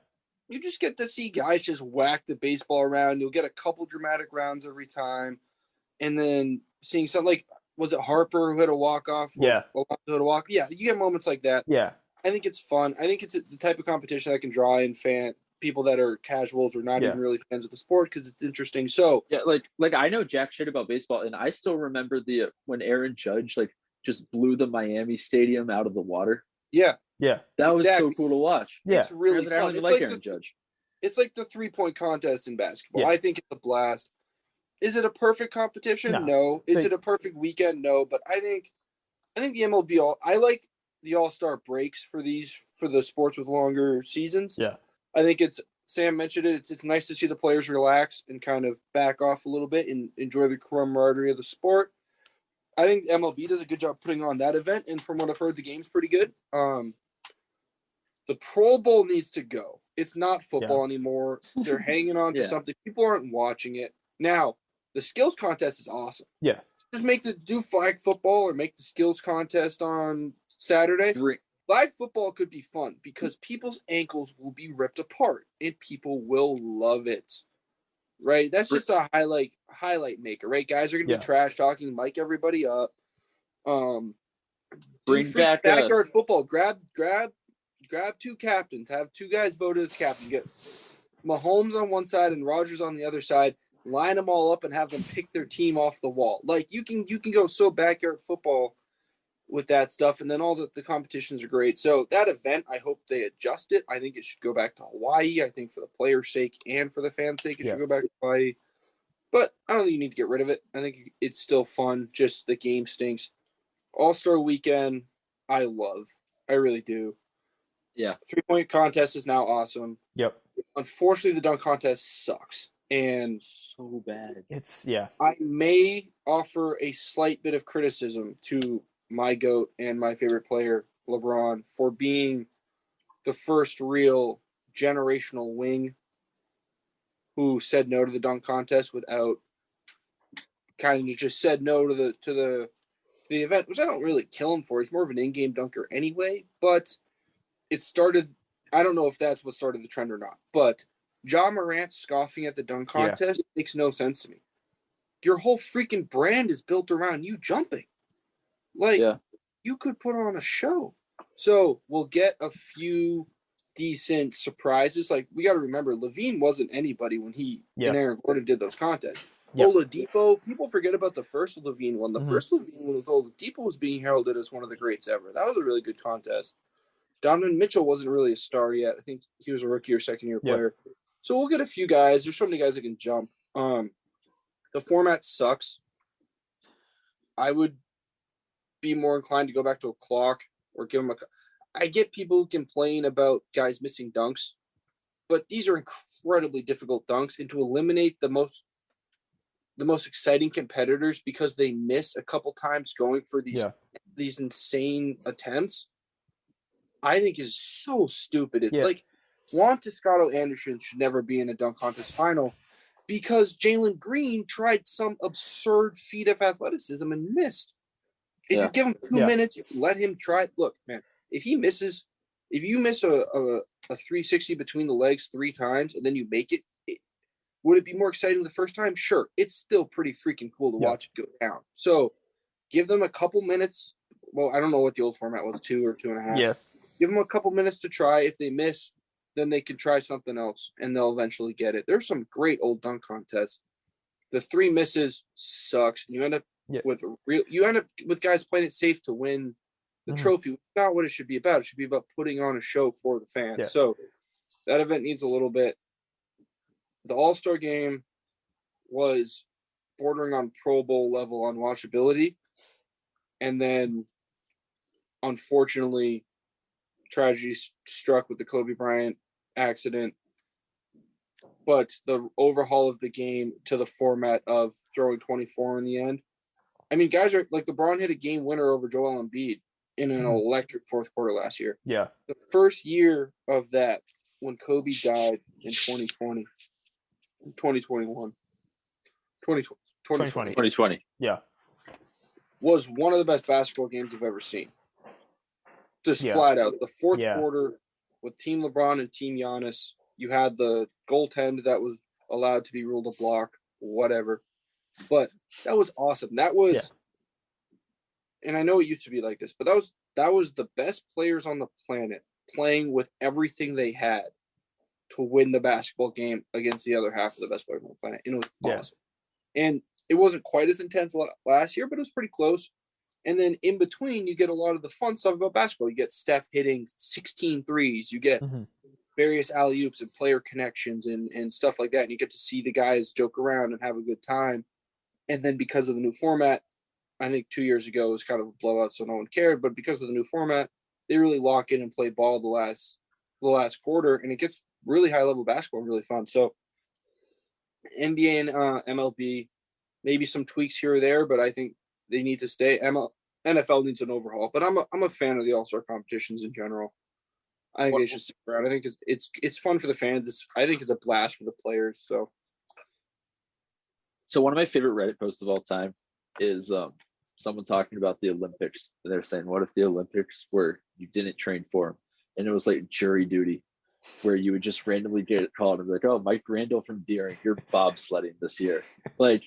Speaker 2: You just get to see guys just whack the baseball around. You'll get a couple dramatic rounds every time. And then seeing something like, was it Harper who had a walk-off?
Speaker 1: Yeah.
Speaker 2: Alonso had a walk? Yeah, you get moments like that.
Speaker 1: Yeah.
Speaker 2: I think it's fun. I think it's the type of competition that can draw in people that are casuals or not even really fans of the sport because it's interesting. So
Speaker 3: yeah, like I know jack shit about baseball, and I still remember when Aaron Judge just blew the Miami Stadium out of the water.
Speaker 2: Yeah,
Speaker 3: that was so cool to watch.
Speaker 1: Yeah,
Speaker 2: it's really fun.
Speaker 3: I don't even like Aaron Judge.
Speaker 2: It's like the 3-point contest in basketball.
Speaker 1: Yeah.
Speaker 2: I think it's a blast. Is it a perfect competition? No. Is it a perfect weekend? No. But I think the MLB I like the All-Star breaks for the sports with longer seasons.
Speaker 1: Yeah.
Speaker 2: I think Sam mentioned it. It's nice to see the players relax and kind of back off a little bit and enjoy the camaraderie of the sport. I think MLB does a good job putting on that event, and from what I've heard, the game's pretty good. The Pro Bowl needs to go. It's not football anymore. They're hanging on to something. People aren't watching it. Now, the skills contest is awesome.
Speaker 1: Yeah.
Speaker 2: Just do flag football or make the skills contest on Saturday. Flag football could be fun because people's ankles will be ripped apart and people will love it. Right? That's just a highlight maker, right? Guys are gonna be trash talking, mic everybody up.
Speaker 3: Bring back
Speaker 2: backyard football. Grab 2 captains. Have 2 guys voted as captain. Get Mahomes on one side and Rodgers on the other side. Line them all up and have them pick their team off the wall. Like you can go so backyard football with that stuff, and then all the competitions are great. So that event, I hope they adjust it. I think it should go back to Hawaii. I think for the players' sake and for the fans' sake, it should go back to Hawaii. But I don't think you need to get rid of it. I think it's still fun. Just the game stinks. All-Star Weekend, I love. I really do.
Speaker 3: Yeah.
Speaker 2: 3-point contest is now awesome.
Speaker 1: Yep.
Speaker 2: Unfortunately, the dunk contest sucks. And
Speaker 3: so bad.
Speaker 2: I may offer a slight bit of criticism to my GOAT and my favorite player, LeBron, for being the first real generational wing who said no to the dunk contest without kind of just said no to the event, which I don't really kill him for. He's more of an in-game dunker anyway, but it started, I don't know if that's what started the trend or not, but Ja Morant scoffing at the dunk contest makes no sense to me. Your whole freaking brand is built around you jumping. You could put on a show. So we'll get a few decent surprises. Like, we got to remember, Levine wasn't anybody when he and Aaron Gordon did those contests. Oladipo, people forget about the first Levine one. The first Levine one with Oladipo was being heralded as one of the greats ever. That was a really good contest. Donovan Mitchell wasn't really a star yet. I think he was a rookie or second-year player. So we'll get a few guys. There's so many guys that can jump. The format sucks. I would be more inclined to go back to a clock or give them I get people who complain about guys missing dunks, but these are incredibly difficult dunks, and to eliminate the most exciting competitors because they miss a couple times going for these insane attempts, I think is so stupid. It's like Juan Toscano Anderson should never be in a dunk contest final because Jalen Green tried some absurd feat of athleticism and missed. If you give him 2 minutes, you let him try. Look, man, if you miss a 360 between the legs 3 times and then you make it, would it be more exciting the first time? Sure. It's still pretty freaking cool to watch it go down. So give them a couple minutes. Well, I don't know what the old format was, 2 or 2.5.
Speaker 1: Yeah.
Speaker 2: Give them a couple minutes to try. If they miss, then they can try something else, and they'll eventually get it. There's some great old dunk contests. The 3 misses sucks. You end up with guys playing it safe to win the trophy. It's not what it should be about. It should be about putting on a show for the fans.
Speaker 1: Yeah.
Speaker 2: So that event needs a little bit. The All-Star game was bordering on Pro Bowl level on watchability. And then, unfortunately, tragedy struck with the Kobe Bryant accident. But the overhaul of the game to the format of throwing 24 in the end I mean, guys are like LeBron hit a game winner over Joel Embiid in an electric fourth quarter last year.
Speaker 1: Yeah.
Speaker 2: The first year of that, when Kobe died in 2020, 2021, 2020,
Speaker 3: 2020.
Speaker 1: Yeah.
Speaker 2: was one of the best basketball games I've ever seen. Just
Speaker 1: Yeah.
Speaker 2: flat out. The fourth
Speaker 1: Yeah.
Speaker 2: quarter with Team LeBron and Team Giannis, you had the goaltend that was allowed to be ruled a block, whatever. But that was awesome. That was,
Speaker 1: Yeah.
Speaker 2: and I know it used to be like this, but that was the best players on the planet playing with everything they had to win the basketball game against the other half of the best players on the planet. And it was
Speaker 1: Yeah.
Speaker 2: awesome. And it wasn't quite as intense last year, but it was pretty close. And then in between, you get a lot of the fun stuff about basketball. You get Steph hitting 16 threes. You get various alley-oops and player connections and stuff like that. And you get to see the guys joke around and have a good time. And then because of the new format, I think 2 years ago it was kind of a blowout, so no one cared. But because of the new format, they really lock in and play ball the last quarter, and it gets really high-level basketball and really fun. So NBA and MLB, maybe some tweaks here or there, but I think they need to stay. NFL needs an overhaul, but I'm a fan of the All-Star competitions in general. I think they should stick around. I think it's fun for the fans. I think it's a blast for the players. So
Speaker 3: one of my favorite Reddit posts of all time is someone talking about the Olympics. And they're saying, what if the Olympics were you didn't train for them? And it was like jury duty, where you would just randomly get called and be like, oh, Mike Randall from Deering, you're bobsledding this year. Like,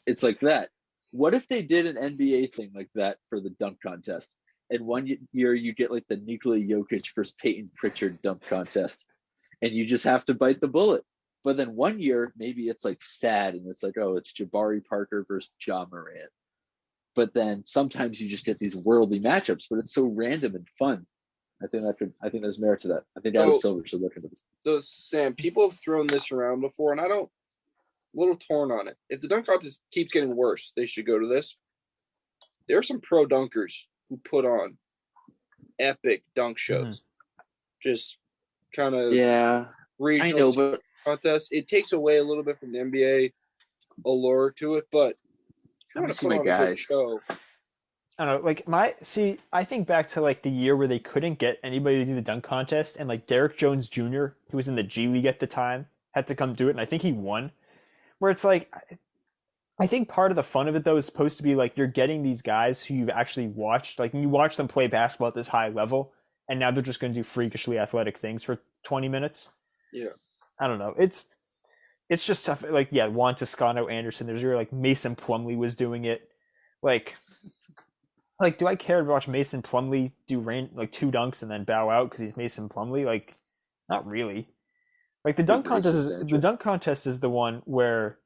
Speaker 3: it's like that. What if they did an NBA thing like that for the dunk contest? And one year you get like the Nikola Jokic versus Peyton Pritchard dunk contest, and you just have to bite the bullet. But then one year, maybe it's like sad and it's like, oh, it's Jabari Parker versus Ja Morant. But then sometimes you just get these worldly matchups, but it's so random and fun. I think there's merit to that. I think Adam Silver should look into this.
Speaker 2: So Sam, people have thrown this around before, and a little torn on it. If the dunk contest keeps getting worse, they should go to this. There are some pro dunkers who put on epic dunk shows. Just kind of regional,
Speaker 3: I know, but
Speaker 2: contest. It takes away a little bit from the NBA allure to it, but if you want to put on a good show.
Speaker 1: I don't know, like I think back to like the year where they couldn't get anybody to do the dunk contest, and like Derek Jones Jr., who was in the G League at the time, had to come do it, and I think he won. Where it's like, I think part of the fun of it though is supposed to be like you're getting these guys who you've actually watched, like you watch them play basketball at this high level, and now they're just going to do freakishly athletic things for 20 minutes.
Speaker 2: Yeah,
Speaker 1: I don't know. It's just tough. Like Juan Toscano Anderson. There's your like Mason Plumlee was doing it, Like, do I care to watch Mason Plumlee do like 2 dunks and then bow out because he's Mason Plumlee? Like, not really. Like the dunk contest is the one where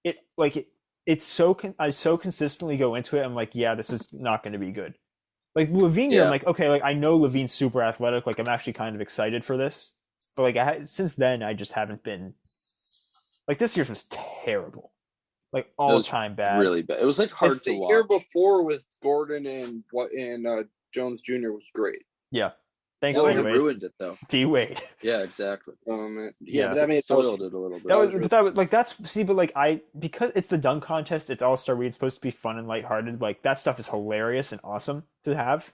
Speaker 1: I so consistently go into it. I'm like, yeah, this is not going to be good. Like Levine, I'm like, okay, like I know Levine's super athletic. Like I'm actually kind of excited for this, but like since then I just haven't been. Like this year's was terrible. Like all time bad.
Speaker 3: Really bad. It was like hard to watch.
Speaker 2: The year before with Gordon and Jones Jr. was great.
Speaker 1: Yeah. Thanks,
Speaker 3: D-Wade. Ruined it though.
Speaker 1: D-Wade.
Speaker 3: Yeah, exactly.
Speaker 2: Oh man.
Speaker 1: Yeah,
Speaker 2: that made
Speaker 3: soiled it a little bit.
Speaker 1: Because it's the dunk contest, it's All-Star Week, it's supposed to be fun and lighthearted. Like that stuff is hilarious and awesome to have.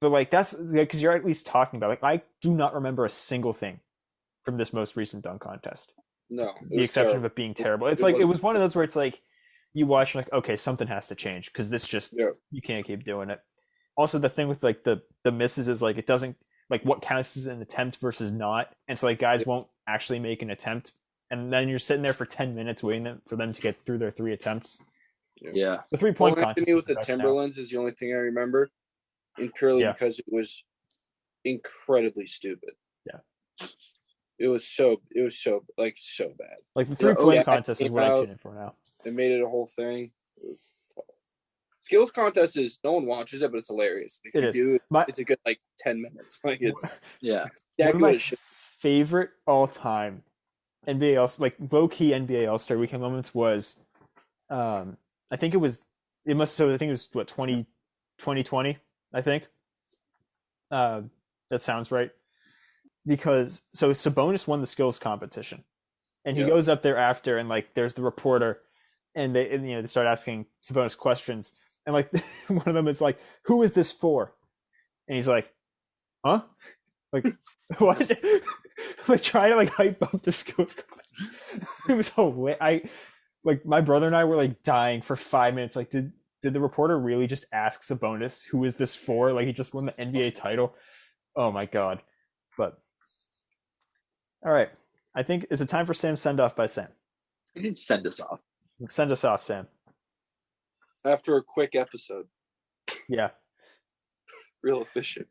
Speaker 1: But like that's because you're at least talking about. Like I do not remember a single thing from this most recent dunk contest.
Speaker 2: No,
Speaker 1: the exception of it being terrible. It's like it was one of those where it's like you watch like, okay, something has to change because this just you can't keep doing it. Also, the thing with like the misses is like it doesn't like what counts as an attempt versus not, and so like guys won't actually make an attempt, and then you're sitting there for 10 minutes waiting for them to get through their 3 attempts.
Speaker 3: Yeah,
Speaker 1: the 3-point contest
Speaker 2: with the Timberlands is the only thing I remember, and purely because it was incredibly stupid.
Speaker 1: Yeah.
Speaker 2: It was so bad.
Speaker 1: Like the 3-point contest is what I tune in for now.
Speaker 2: They made it a whole thing. Skills contest is no one watches it, but it's hilarious. If you do, it's a good like 10 minutes. Like it's
Speaker 3: that
Speaker 1: one of my favorite all time NBA like low key NBA All-Star Weekend moments was, I think it was what 2020 I think. That sounds right. Because so Sabonis won the skills competition, and he goes up there after, and like there's the reporter, and they start asking Sabonis questions, and like one of them is like, "Who is this for?" And he's like, "Huh? Like what?" Like trying to like hype up the skills. It was hilarious. My brother and I were like dying for 5 minutes. Like, did the reporter really just ask Sabonis who is this for? Like, he just won the NBA title. Oh my god! But all right, I think is it time for Sam's send off by Sam?
Speaker 3: You can send us off.
Speaker 1: Send us off, Sam.
Speaker 2: After a quick episode,
Speaker 1: Yeah.
Speaker 2: real efficient.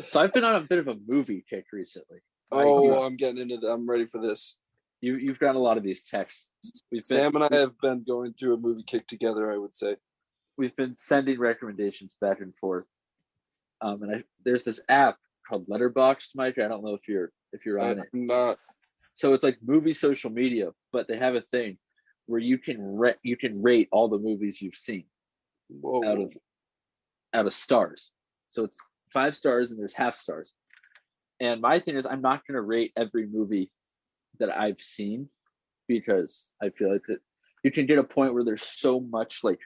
Speaker 3: So I've been on a bit of a movie kick recently.
Speaker 2: Oh, I'm getting into that. I'm ready for this.
Speaker 3: You've gotten a lot of these texts.
Speaker 2: Sam and I have been going through a movie kick together, I would say.
Speaker 3: We've been sending recommendations back and forth. And there's this app called Letterboxd, Mike. I don't know if you're on it.
Speaker 2: I'm not.
Speaker 3: So it's like movie social media, but they have a thing where you can rate all the movies you've seen out of stars. So it's 5 stars and there's half stars. And my thing is, I'm not going to rate every movie that I've seen, because I feel like you can get a point where there's so much, like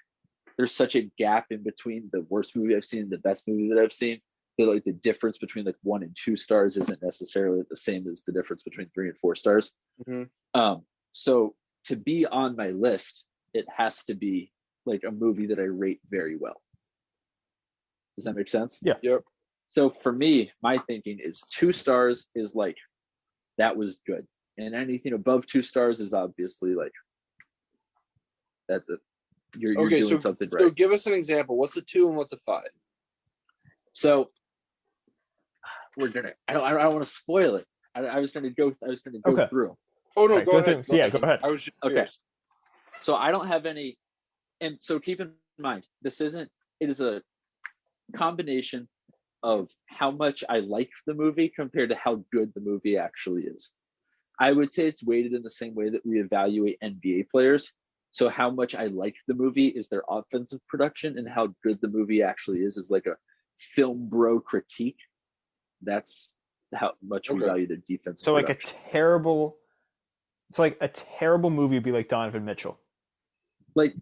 Speaker 3: there's such a gap in between the worst movie I've seen and the best movie that I've seen, that like the difference between like 1 and 2 stars isn't necessarily the same as the difference between 3 and 4 stars.
Speaker 2: Mm-hmm.
Speaker 3: So to be on my list, it has to be like a movie that I rate very well. Does that make sense?
Speaker 1: Yeah.
Speaker 2: Yep.
Speaker 3: So for me, my thinking is 2 stars is like, that was good. And anything above 2 stars is obviously like you're doing something right.
Speaker 2: So give us an example. What's a 2 and what's a 5?
Speaker 3: So I don't want to spoil it. I was going to go through.
Speaker 2: Oh no,
Speaker 1: right,
Speaker 2: go ahead.
Speaker 1: Go ahead.
Speaker 2: I was just
Speaker 3: okay.
Speaker 2: Curious.
Speaker 3: So I don't have any, and so keep in mind, it is a combination of how much I like the movie compared to how good the movie actually is. I would say it's weighted in the same way that we evaluate NBA players. So how much I like the movie is their offensive production, and how good the movie actually is like a film bro critique. That's how much we value their defensive
Speaker 1: So
Speaker 3: production.
Speaker 1: like a terrible movie would be like Donovan Mitchell.
Speaker 3: Like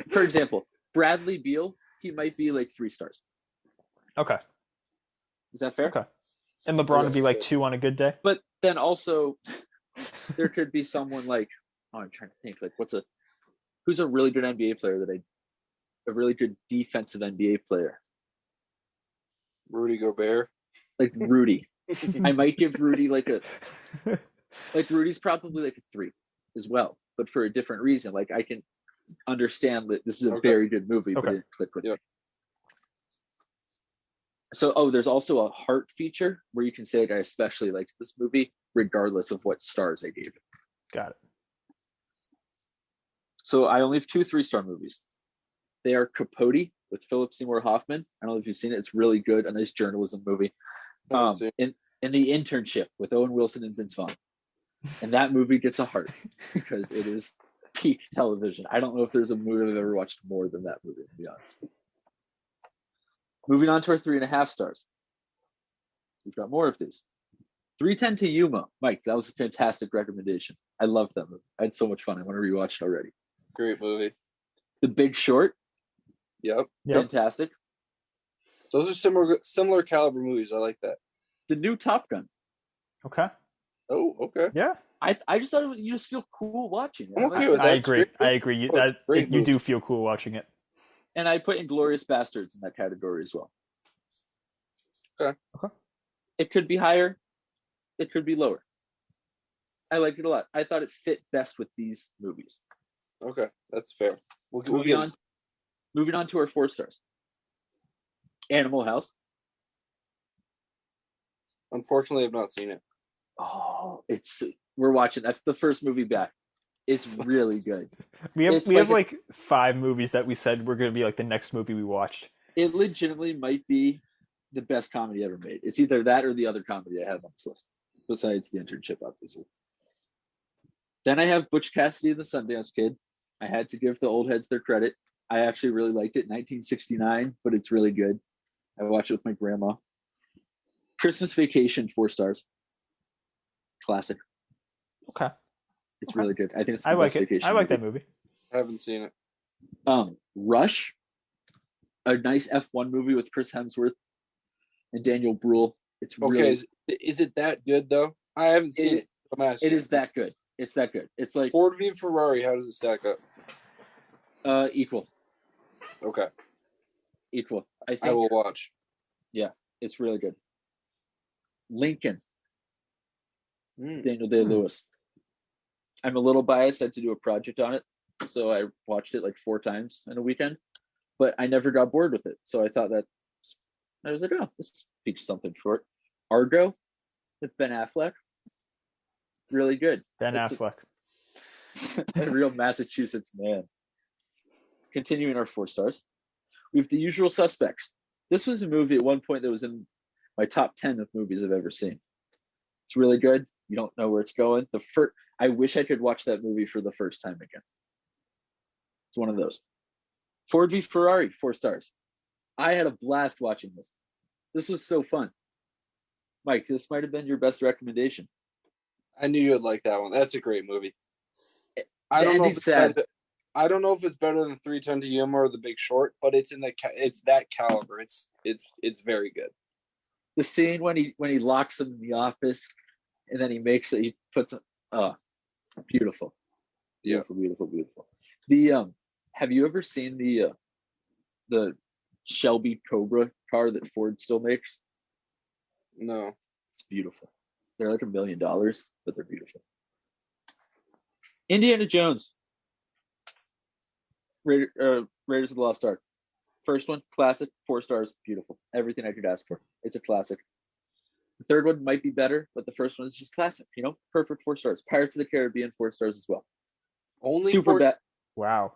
Speaker 3: for example, Bradley Beal, he might be like 3 stars.
Speaker 1: Okay.
Speaker 3: Is that fair?
Speaker 1: Okay. And LeBron would be like 2 on a good day.
Speaker 3: But then also there could be someone like, I'm trying to think, like who's a really good NBA player a really good defensive NBA player?
Speaker 2: Rudy Gobert.
Speaker 3: Like Rudy. I might give Rudy Rudy's probably like a 3 as well, but for a different reason. Like I can understand that this is a very good movie, but it didn't click with me. So, there's also a heart feature where you can say, like, I especially liked this movie, regardless of what stars I gave it.
Speaker 1: Got it.
Speaker 3: So I only have 2 3-star movies. They are Capote with Philip Seymour Hoffman. I don't know if you've seen it. It's really good. A nice journalism movie. In The Internship with Owen Wilson and Vince Vaughn. And that movie gets a heart because it is peak television. I don't know if there's a movie I've ever watched more than that movie, to be honest. Moving on to our 3.5 stars. We've got more of these. 3:10 to Yuma. Mike, that was a fantastic recommendation. I love that movie. I had so much fun. I want to rewatch it already.
Speaker 2: Great movie.
Speaker 3: The Big Short.
Speaker 2: Yep.
Speaker 3: Fantastic.
Speaker 2: Those are similar caliber movies. I like that.
Speaker 3: The new Top Gun.
Speaker 1: Okay.
Speaker 2: Oh, okay.
Speaker 1: Yeah.
Speaker 3: I just thought you just feel cool watching it.
Speaker 2: I'm okay with that.
Speaker 1: I agree. You do feel cool watching it.
Speaker 3: And I put Inglourious Bastards in that category as well.
Speaker 2: Okay.
Speaker 3: It could be higher. It could be lower. I like it a lot. I thought it fit best with these movies.
Speaker 2: Okay, that's fair.
Speaker 3: Moving on to our 4 stars. Animal House.
Speaker 2: Unfortunately, I've not seen it.
Speaker 3: Oh, we're watching. That's the first movie back. It's really good.
Speaker 1: We have like 5 movies that we said were going to be like the next movie we watched.
Speaker 3: It legitimately might be the best comedy ever made. It's either that or the other comedy I have on this list, besides The Internship, obviously. Then I have Butch Cassidy and the Sundance Kid. I had to give the old heads their credit. I actually really liked it. 1969, but it's really good. I watched it with my grandma. Christmas Vacation, 4 stars. Classic.
Speaker 1: Okay.
Speaker 3: It's
Speaker 1: Okay.
Speaker 3: really good. I think it's the
Speaker 1: I like
Speaker 3: best
Speaker 1: it.
Speaker 3: vacation
Speaker 1: I like that
Speaker 3: movie.
Speaker 1: movie.
Speaker 2: I haven't seen it.
Speaker 3: Rush, a nice F1 movie with Chris Hemsworth and Daniel Bruhl. It's
Speaker 2: Okay,
Speaker 3: really
Speaker 2: is it that good though? I haven't seen it. So I'm asking.
Speaker 3: It is that good. It's that good. It's like
Speaker 2: Ford v Ferrari. How does it stack up?
Speaker 3: equal.
Speaker 2: Okay,
Speaker 3: Equal. I
Speaker 2: I
Speaker 3: think
Speaker 2: will watch.
Speaker 3: Yeah, it's really good. Lincoln,
Speaker 2: Mm.
Speaker 3: Daniel Day-Lewis. I'm a little biased. I had to do a project on it, so I watched it like 4 times in a weekend, but I never got bored with it. So I thought that I was like, oh, this speaks something for it. Argo with Ben Affleck, really good.
Speaker 1: Ben Affleck.
Speaker 3: A real Massachusetts man. Continuing our 4 stars, we have The Usual Suspects. This was a movie at one point that was in my top 10 of movies I've ever seen. It's really good. You don't know where it's going. I wish I could watch that movie for the first time again. It's one of those. Ford v Ferrari, 4 stars. I had a blast watching this. This was so fun. Mike, this might have been your best recommendation.
Speaker 2: I knew you would like that one. That's a great movie. I
Speaker 3: The
Speaker 2: don't know if
Speaker 3: ending's
Speaker 2: it's
Speaker 3: sad.
Speaker 2: I don't know if it's better than 3 Ton to Yuma or The Big Short, but it's it's that caliber. It's very good.
Speaker 3: The scene when he locks him in the office and then he puts it, beautiful. Beautiful, beautiful, beautiful. The have you ever seen the Shelby Cobra car that Ford still makes?
Speaker 2: No.
Speaker 3: It's beautiful. They're like $1 million, but they're beautiful. Indiana Jones. Raiders of the Lost Ark. First one, classic, 4 stars, beautiful. Everything I could ask for. It's a classic. The third one might be better, but the first one is just classic. Perfect 4 stars. Pirates of the Caribbean, 4 stars as well.
Speaker 2: Only
Speaker 3: Super bad.
Speaker 1: Wow.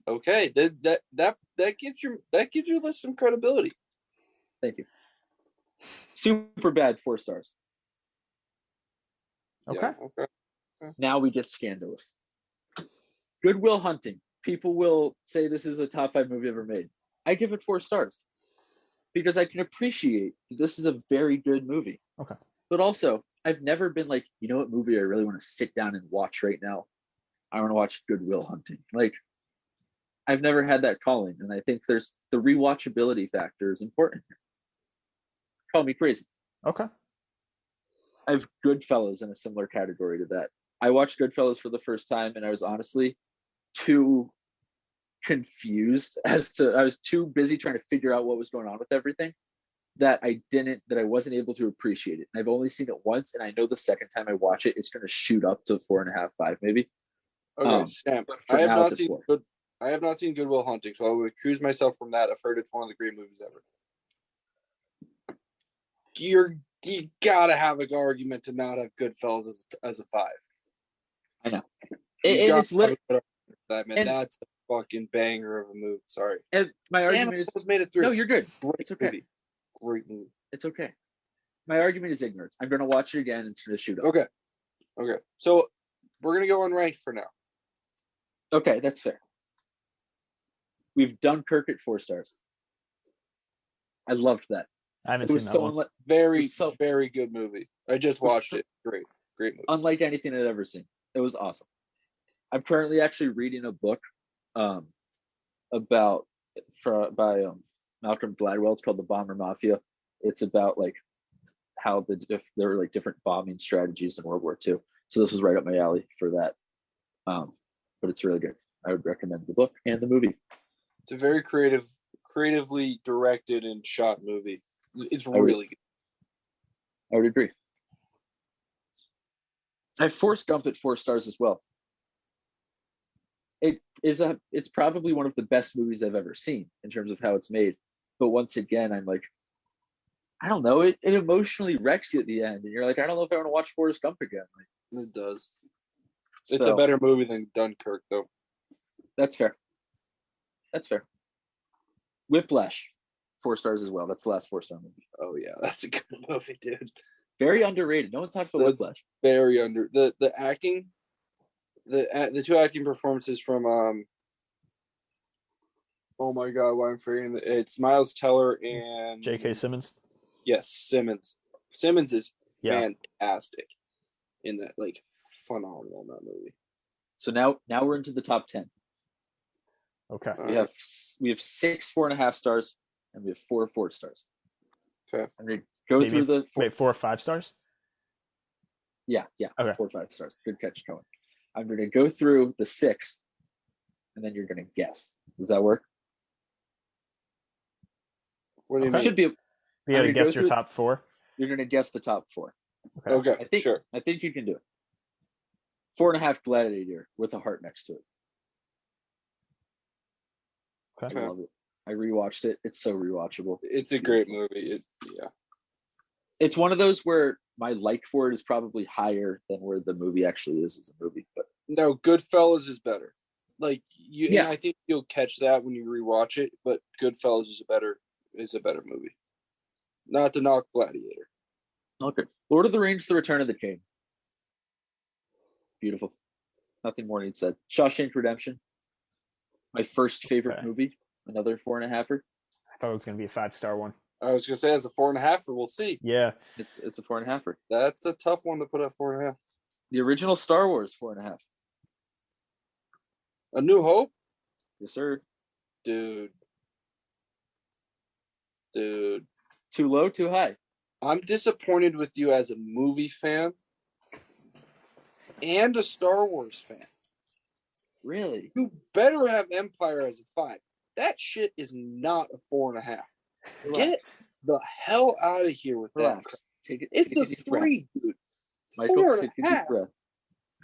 Speaker 2: Okay, that gives your list some credibility.
Speaker 3: Thank you. Super bad, 4 stars.
Speaker 1: Okay.
Speaker 2: Yeah, okay.
Speaker 3: Now we get scandalous. Good Will Hunting. People will say this is a top 5 movie ever made. I give it 4 stars because I can appreciate that this is a very good movie.
Speaker 1: Okay.
Speaker 3: But also, I've never been like, you know what movie I really want to sit down and watch right now? I want to watch Good Will Hunting. Like, I've never had that calling, and I think there's the rewatchability factor is important here. Call me crazy.
Speaker 1: Okay.
Speaker 3: I have Goodfellas in a similar category to that. I watched Goodfellas for the first time, and I was honestly too confused I was too busy trying to figure out what was going on with everything that I wasn't able to appreciate it. And I've only seen it once, and I know the second time I watch it, it's going to shoot up to 4.5, 5 maybe.
Speaker 2: Okay, Sam. I have not seen Good Will Hunting, so I would accuse myself from that. I've heard it's one of the great movies ever. You gotta have an argument to not have Goodfellas as a 5.
Speaker 3: I know.
Speaker 2: It's
Speaker 3: literally
Speaker 2: that, man. That's a fucking banger of a movie. Sorry.
Speaker 3: And my argument is
Speaker 2: made it through.
Speaker 3: No, you're good.
Speaker 2: Great
Speaker 3: It's okay.
Speaker 2: movie. Great movie.
Speaker 3: It's okay. My argument is ignorance. I'm going to watch it again and it's going to shoot up.
Speaker 2: Okay. So we're going to go unranked for now.
Speaker 3: Okay, that's fair. We've Dunkirk at 4 stars. I loved that.
Speaker 1: I haven't seen that one.
Speaker 2: Very good movie. I just watched it. Great movie.
Speaker 3: Unlike anything I'd ever seen. It was awesome. I'm currently actually reading a book by Malcolm Gladwell. It's called The Bomber Mafia. It's about like how there were like different bombing strategies in World War II. So this was right up my alley for that. But it's really good. I would recommend the book and the movie.
Speaker 2: It's a very creatively directed and shot movie. It's really good.
Speaker 3: I would agree. I Forrest Gump at 4 stars as well. It's probably one of the best movies I've ever seen in terms of how it's made. But once again, I'm like, I don't know. It emotionally wrecks you at the end, and you're like, I don't know if I want to watch Forrest Gump again. Like,
Speaker 2: it does. It's a better movie than Dunkirk, though.
Speaker 3: That's fair. Whiplash, 4 stars as well. That's the last 4-star movie.
Speaker 2: Oh yeah, that's a good movie, dude.
Speaker 3: Very underrated. No one talks about Whiplash.
Speaker 2: Very under the acting, the 2 acting performances from oh my god, why I'm forgetting it's Miles Teller and
Speaker 1: J.K. Simmons.
Speaker 2: Yes, Simmons. Simmons is fantastic. in that. Like, phenomenal in that movie.
Speaker 3: So now we're into the top 10.
Speaker 1: Okay.
Speaker 3: We have 6 4.5 stars, and we have 4 4 stars.
Speaker 2: Okay.
Speaker 3: I'm gonna go through the
Speaker 1: 4 or 5 stars.
Speaker 3: Yeah,
Speaker 1: Okay.
Speaker 3: 4 or 5 stars. Good catch, Cohen. I'm gonna go through the 6, and then you're gonna guess. Does that work?
Speaker 2: What do you
Speaker 1: Okay.
Speaker 2: mean?
Speaker 3: Should be.
Speaker 1: You got to
Speaker 3: I'm gonna
Speaker 1: guess
Speaker 3: go
Speaker 1: your
Speaker 3: through-
Speaker 1: top 4.
Speaker 3: You're gonna guess the top 4.
Speaker 2: Okay, sure.
Speaker 3: I think you can do it. 4.5 Gladiator with a heart next to it.
Speaker 1: Okay.
Speaker 3: I love it. I rewatched it. It's so rewatchable.
Speaker 2: It's a great movie.
Speaker 3: It's one of those where my like for it is probably higher than where the movie actually is as a movie. But
Speaker 2: No, Goodfellas is better. Like you,
Speaker 3: Yeah.
Speaker 2: and I think you'll catch that when you rewatch it. But Goodfellas is a better movie. Not to knock Gladiator.
Speaker 3: okay, Lord of the Rings: The Return of the King. Beautiful. Nothing more needs said. Shawshank Redemption. My first favorite
Speaker 1: Okay.
Speaker 3: movie. Another 4.5er.
Speaker 1: I thought it was going to be a 5-star one.
Speaker 2: I was gonna say as a 4.5, but we'll see.
Speaker 1: Yeah.
Speaker 3: It's a 4.5er.
Speaker 2: That's a tough one to put at 4.5.
Speaker 3: The original Star Wars 4.5.
Speaker 2: A New Hope,
Speaker 3: Yes, sir.
Speaker 2: dude.
Speaker 3: Too low, too high.
Speaker 2: I'm disappointed with you as a movie fan and a Star Wars fan.
Speaker 3: Really?
Speaker 2: You better have Empire as a 5. That shit is not a 4.5. Get the hell out of here with that.
Speaker 3: Relax. Take it.
Speaker 2: It's
Speaker 3: take
Speaker 2: a
Speaker 3: deep breath.
Speaker 2: 3, dude.
Speaker 3: Michael,
Speaker 2: 4.5.
Speaker 3: take a deep breath.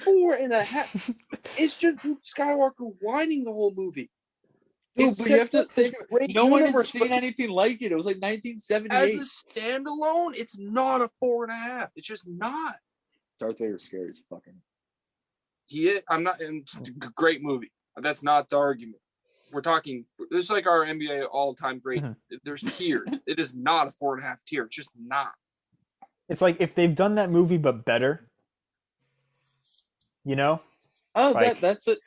Speaker 2: 4.5. It's just Luke Skywalker whining the whole movie.
Speaker 3: Dude,
Speaker 2: It
Speaker 3: but you have to
Speaker 2: sets up this
Speaker 3: think.
Speaker 2: great
Speaker 3: No one had
Speaker 2: universe,
Speaker 3: seen
Speaker 2: but
Speaker 3: anything like it. It was like
Speaker 2: as
Speaker 3: 1978.
Speaker 2: a standalone, it's not a 4.5. It's just not.
Speaker 3: Darth Vader's scary as fucking.
Speaker 2: I'm not. It's a great movie. That's not the argument. We're talking. This is like our NBA all-time great. There's tiers. It is not a 4.5 tier. It's just not.
Speaker 1: It's like if they've done that movie but better, you know?
Speaker 3: Oh,
Speaker 1: Like-
Speaker 3: that's it.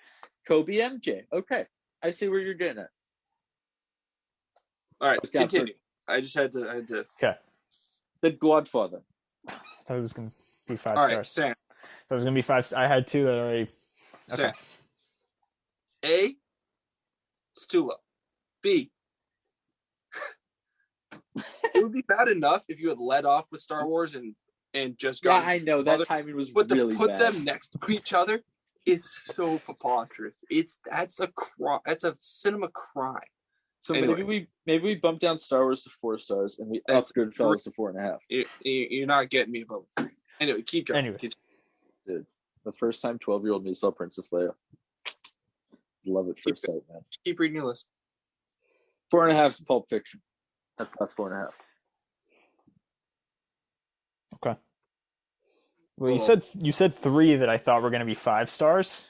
Speaker 3: Kobe MJ. Okay, I see where you're getting at.
Speaker 2: All right,
Speaker 3: Yeah,
Speaker 2: continue. I just had to.
Speaker 1: Okay.
Speaker 3: The Godfather.
Speaker 1: I thought it was going to be 5
Speaker 2: All right,
Speaker 1: stars.
Speaker 2: Sam.
Speaker 1: That was going to be 5. I had 2 that already.
Speaker 2: Sam.
Speaker 1: Okay.
Speaker 2: A. It's too low. B. It would be bad enough if you had led off with Star Wars and just
Speaker 3: Yeah,
Speaker 2: got.
Speaker 3: I know that timing was
Speaker 2: But
Speaker 3: really
Speaker 2: to put
Speaker 3: bad.
Speaker 2: them next to each other is so preposterous. That's a crime. That's a cinema crime.
Speaker 3: So
Speaker 2: Anyway.
Speaker 3: maybe we bump down Star Wars to 4 stars and we up
Speaker 2: That's
Speaker 3: Goodfellas to 4.5.
Speaker 2: You're not getting me above 3. Anyway, keep going.
Speaker 1: Anyways.
Speaker 3: Dude, the first time 12-year-old me saw Princess Leia. Love it first sight, man.
Speaker 2: Keep reading your list.
Speaker 3: 4.5 is Pulp Fiction. That's 4.5.
Speaker 1: Okay. Well, you said 3 that I thought were going to be 5 stars.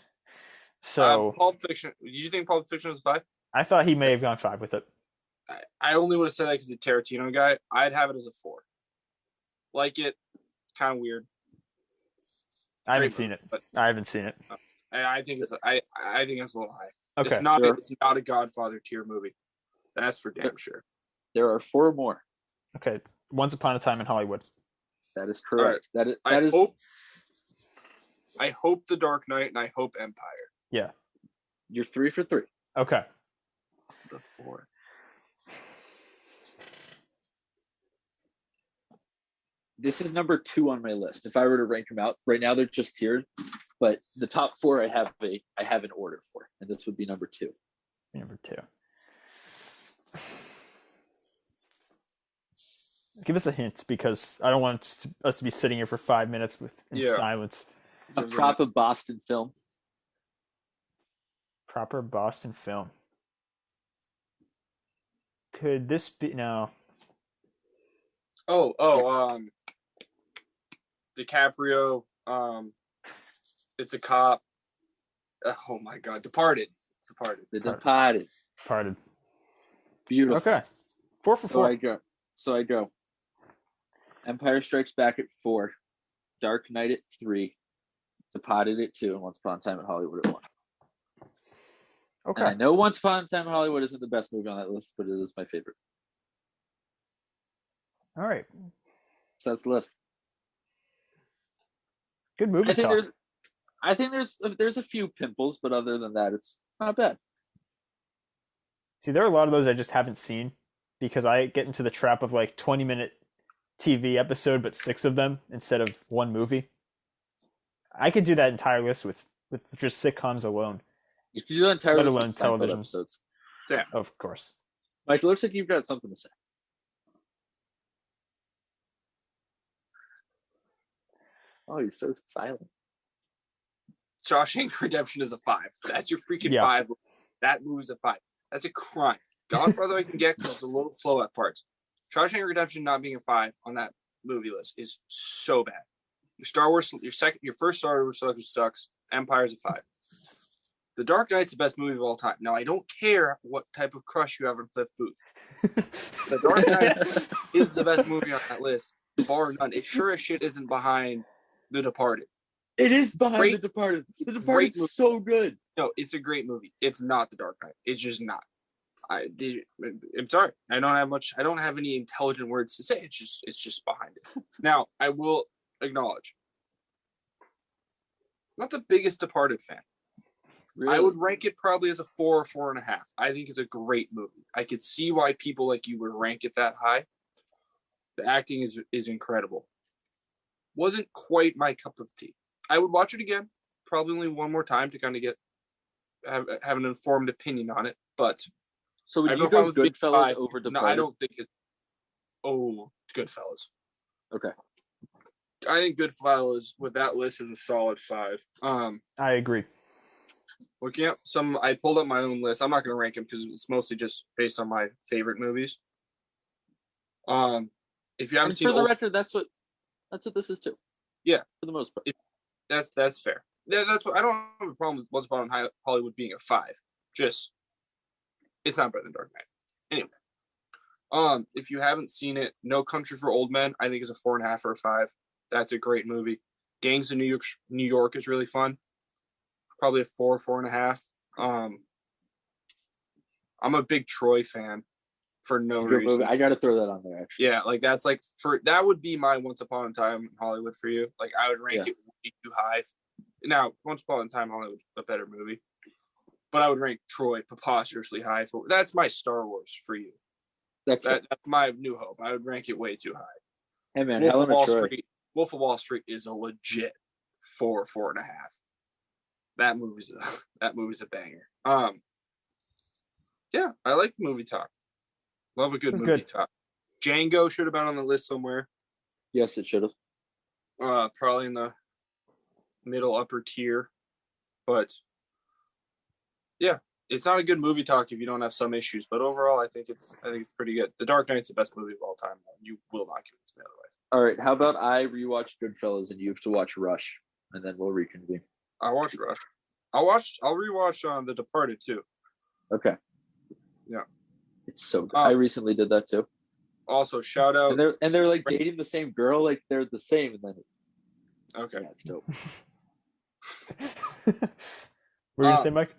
Speaker 1: So
Speaker 2: Pulp Fiction. Did you think Pulp Fiction was 5?
Speaker 1: I thought he may have gone 5 with it.
Speaker 2: I only would have said that because he's a Tarantino guy. I'd have it as a 4. Like it, kind of weird.
Speaker 1: I haven't
Speaker 2: Great
Speaker 1: seen
Speaker 2: movie,
Speaker 1: it.
Speaker 2: but
Speaker 1: I haven't seen it.
Speaker 2: I think it's I think it's a little high.
Speaker 1: Okay.
Speaker 2: It's not
Speaker 3: Sure.
Speaker 2: it's not a Godfather tier movie. That's for damn sure.
Speaker 3: There are 4 more.
Speaker 1: Okay. Once Upon a Time in Hollywood.
Speaker 3: That is correct.
Speaker 2: I
Speaker 3: That is
Speaker 2: hope The Dark Knight and I hope Empire.
Speaker 1: Yeah.
Speaker 3: you're 3 for 3.
Speaker 1: Okay.
Speaker 2: It's a 4.
Speaker 3: This is number 2 on my list. If I were to rank them out right now, they're just tiered, but the top 4 I have an order for, and this would be number 2.
Speaker 1: Number 2. Give us a hint because I don't want us to be sitting here for 5 minutes in silence.
Speaker 3: A proper Boston film.
Speaker 1: Proper Boston film. Could this be no?
Speaker 2: DiCaprio. It's a cop. Oh my God, Departed.
Speaker 3: The Departed.
Speaker 1: Departed.
Speaker 3: Beautiful.
Speaker 1: Okay. 4 for 4.
Speaker 3: So I go. Empire Strikes Back at 4. Dark Knight at 3. Departed at 2. And Once Upon a Time in Hollywood at 1.
Speaker 1: Okay.
Speaker 3: And I know Once Upon a Time in Hollywood isn't the best movie on that list, but it is my favorite.
Speaker 1: All right.
Speaker 3: So that's the list.
Speaker 1: Good movie
Speaker 3: I think
Speaker 1: talk.
Speaker 3: there's a few pimples, but other than that, it's not bad.
Speaker 1: See, there are a lot of those I just haven't seen because I get into the trap of like 20-minute TV episode, but 6 of them instead of one movie. I could do that entire list with just sitcoms alone,
Speaker 3: You can do that entire
Speaker 1: let
Speaker 3: list with
Speaker 1: alone
Speaker 3: Seinfeld
Speaker 1: television.
Speaker 3: episodes.
Speaker 2: Sam,
Speaker 1: Of course.
Speaker 3: Mike, it looks like you've got something to say. Oh, he's so silent.
Speaker 2: Shawshank Redemption is a 5. That's your freaking
Speaker 1: Yeah.
Speaker 2: 5. That movie's a 5. That's a crime. Godfather I can get because it's a little slow at parts. Shawshank Redemption not being a 5 on that movie list is so bad. Your Star Wars, your first Star Wars selection sucks. Empire's a 5. The Dark Knight's the best movie of all time. Now I don't care what type of crush you have on Cliff Booth. The Dark Knight is the best movie on that list, bar none. It sure as shit isn't behind The Departed.
Speaker 3: It is behind
Speaker 2: Great-
Speaker 3: The Departed. The
Speaker 2: great
Speaker 3: Departed's
Speaker 2: movie.
Speaker 3: so good.
Speaker 2: No, it's a great movie. It's not The Dark Knight. It's just not. I'm sorry. I don't have any intelligent words to say. It's just behind it. Now, I will acknowledge. Not the biggest Departed fan.
Speaker 3: Really.
Speaker 2: I would rank it probably as a 4 or 4.5. I think it's a great movie. I could see why people like you would rank it that high. The acting is incredible. Wasn't quite my cup of tea. I would watch it again, probably only one more time to kind of have an informed opinion on it. But
Speaker 3: So would
Speaker 2: I have
Speaker 3: you
Speaker 2: no
Speaker 3: go
Speaker 2: problem with Big
Speaker 3: Goodfellas
Speaker 2: Five.
Speaker 3: over Departed?
Speaker 2: No, I don't think it. Oh, Goodfellas.
Speaker 3: Okay.
Speaker 2: I think Goodfellas with that list is a solid 5.
Speaker 1: I agree.
Speaker 2: Looking at I pulled up my own list. I'm not going to rank them because it's mostly just based on my favorite movies. If you haven't
Speaker 3: And
Speaker 2: seen
Speaker 3: for the record, that's what this is too.
Speaker 2: Yeah.
Speaker 3: For the most part.
Speaker 2: That's fair. Yeah, that's what I don't have a problem with Once Upon a Hollywood being a 5. Just it's not better than Dark Knight. Anyway, if you haven't seen it, No Country for Old Men, I think is a 4.5 or a 5. That's a great movie. Gangs of New York is really fun. Probably a 4.5. I'm a big Troy fan for no reason.
Speaker 3: I got to throw that on there. Actually.
Speaker 2: Yeah, like that's like that would be my Once Upon a Time in Hollywood for you. Like I would rank it way too high. Now, Once Upon a Time in Hollywood is a better movie, but I would rank Troy preposterously high for. That's my Star Wars for you. That's my New Hope. I would rank it way too high.
Speaker 3: Hey man,
Speaker 2: Wolf of Wall Street is a legit 4.5. That movie's a banger. Yeah, I like the movie talk. Love a good movie talk. Django should have been on the list somewhere.
Speaker 3: Yes, it should have.
Speaker 2: Probably in the middle upper tier, but yeah, it's not a good movie talk if you don't have some issues. But overall, I think it's pretty good. The Dark Knight's the best movie of all time. You will not convince me otherwise.
Speaker 3: All right, how about I rewatch Goodfellas and you have to watch Rush, and then we'll reconvene.
Speaker 2: I watched Rush. I'll rewatch The Departed too.
Speaker 3: Okay.
Speaker 2: Yeah.
Speaker 3: It's so good. I recently did that too.
Speaker 2: Also, shout out.
Speaker 3: And they're like dating the same girl, like they're the same, and then
Speaker 2: okay.
Speaker 3: Yeah, it's dope.
Speaker 1: What were you gonna say, Mike?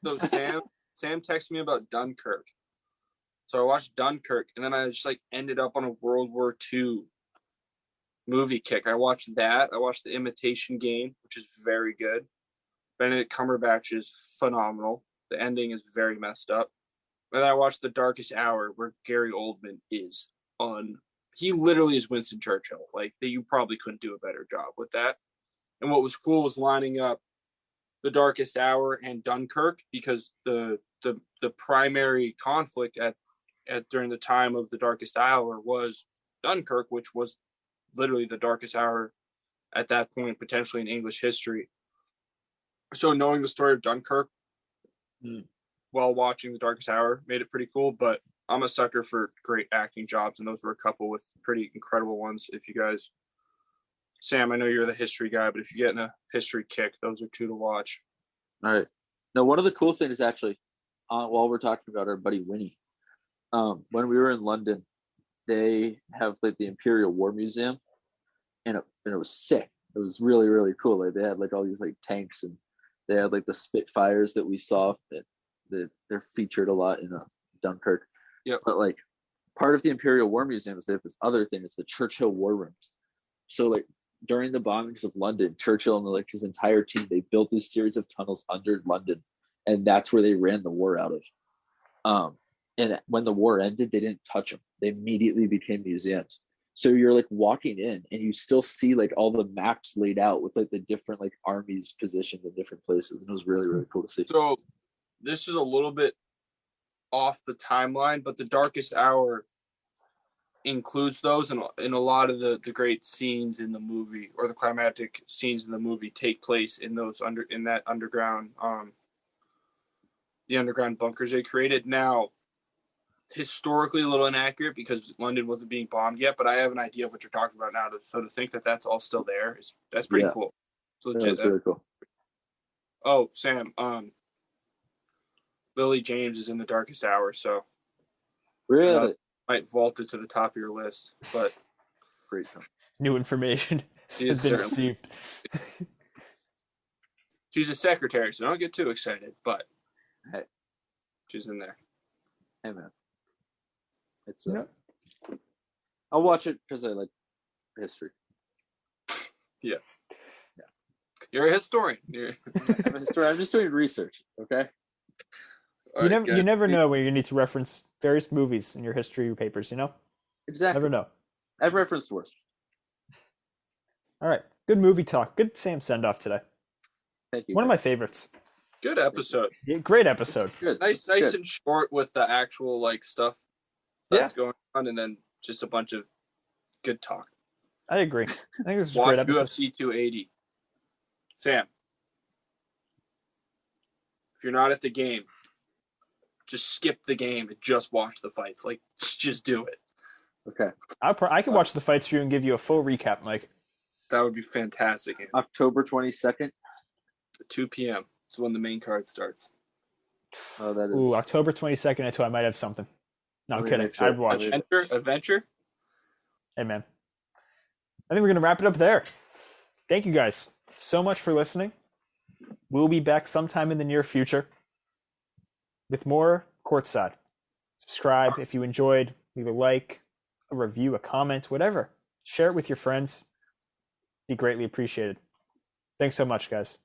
Speaker 2: So Sam texted me about Dunkirk. So I watched Dunkirk, and then I just like ended up on a World War II movie kick. I watched that. I watched The Imitation Game, which is very good. Benedict Cumberbatch is phenomenal. The ending is very messed up. And then I watched The Darkest Hour, where Gary Oldman is he literally is Winston Churchill. Like you probably couldn't do a better job with that. And what was cool was lining up The Darkest Hour and Dunkirk, because the primary conflict at during the time of The Darkest Hour was Dunkirk, which was literally the darkest hour at that point, potentially in English history. So knowing the story of Dunkirk while watching The Darkest Hour made it pretty cool. But I'm a sucker for great acting jobs, and those were a couple with pretty incredible ones. If you guys, Sam, I know you're the history guy, but if you're getting a history kick, those are 2 to watch.
Speaker 3: All right. Now, one of the cool things actually, while we're talking about our buddy Winnie, when we were in London, they have like the Imperial War Museum, and it was sick. It was really, really cool. Like they had like all these like tanks, and they had like the Spitfires that we saw that they're featured a lot in Dunkirk.
Speaker 2: Yeah.
Speaker 3: But like part of the Imperial War Museum is they have this other thing. It's the Churchill War Rooms. So like during the bombings of London, Churchill and like his entire team, they built this series of tunnels under London, and that's where they ran the war out of. And when the war ended, they didn't touch them. They immediately became museums. So you're like walking in and you still see like all the maps laid out with like the different like armies positioned in different places. And it was really, really cool to see.
Speaker 2: So this is a little bit off the timeline, but the Darkest Hour includes those, and a lot of the great scenes in the movie, or the climactic scenes in the movie, take place in those the underground bunkers they created. Now, historically a little inaccurate because London wasn't being bombed yet, but I have an idea of what you're talking about now. So to think that that's all still there that's pretty cool. It's legit.
Speaker 3: That's really cool.
Speaker 2: Oh, Sam, Lily James is in the Darkest Hour, so
Speaker 3: Really?
Speaker 2: might vault it to the top of your list, but
Speaker 3: Great film.
Speaker 1: New information has been received.
Speaker 2: She's a secretary, so don't get too excited, but
Speaker 3: hey,
Speaker 2: she's in there.
Speaker 3: Hey man, it's I'll watch it because I like history.
Speaker 2: Yeah. You're a historian.
Speaker 3: I'm a historian. I'm just doing research. Okay.
Speaker 1: You never know when you need to reference various movies in your history papers. You know.
Speaker 3: Exactly.
Speaker 1: Never know.
Speaker 3: I've referenced worse.
Speaker 1: All right. Good movie talk. Good Sam send off today.
Speaker 3: Thank you.
Speaker 1: One of my favorites.
Speaker 2: Good episode.
Speaker 1: Yeah, great episode.
Speaker 3: Good.
Speaker 2: Nice and short with the actual like stuff that's going on, and then just a bunch of good talk.
Speaker 1: I agree. I think this is a
Speaker 2: Watch
Speaker 1: great episode.
Speaker 2: UFC 280. Sam, if you're not at the game, just skip the game and just watch the fights. Like, just do it.
Speaker 3: Okay.
Speaker 1: I can watch the fights for you and give you a full recap, Mike.
Speaker 2: That would be fantastic.
Speaker 3: October 22nd.
Speaker 2: 2 p.m. is when the main card starts.
Speaker 3: Oh, that is.
Speaker 1: Ooh, October 22nd. I thought I might have something. No, I'm kidding.
Speaker 3: Sure.
Speaker 1: I'd watch.
Speaker 2: Adventure?
Speaker 1: Hey, man. I think we're going to wrap it up there. Thank you guys so much for listening. We'll be back sometime in the near future with more Courtside. Subscribe if you enjoyed. Leave a like, a review, a comment, whatever. Share it with your friends. Be greatly appreciated. Thanks so much, guys.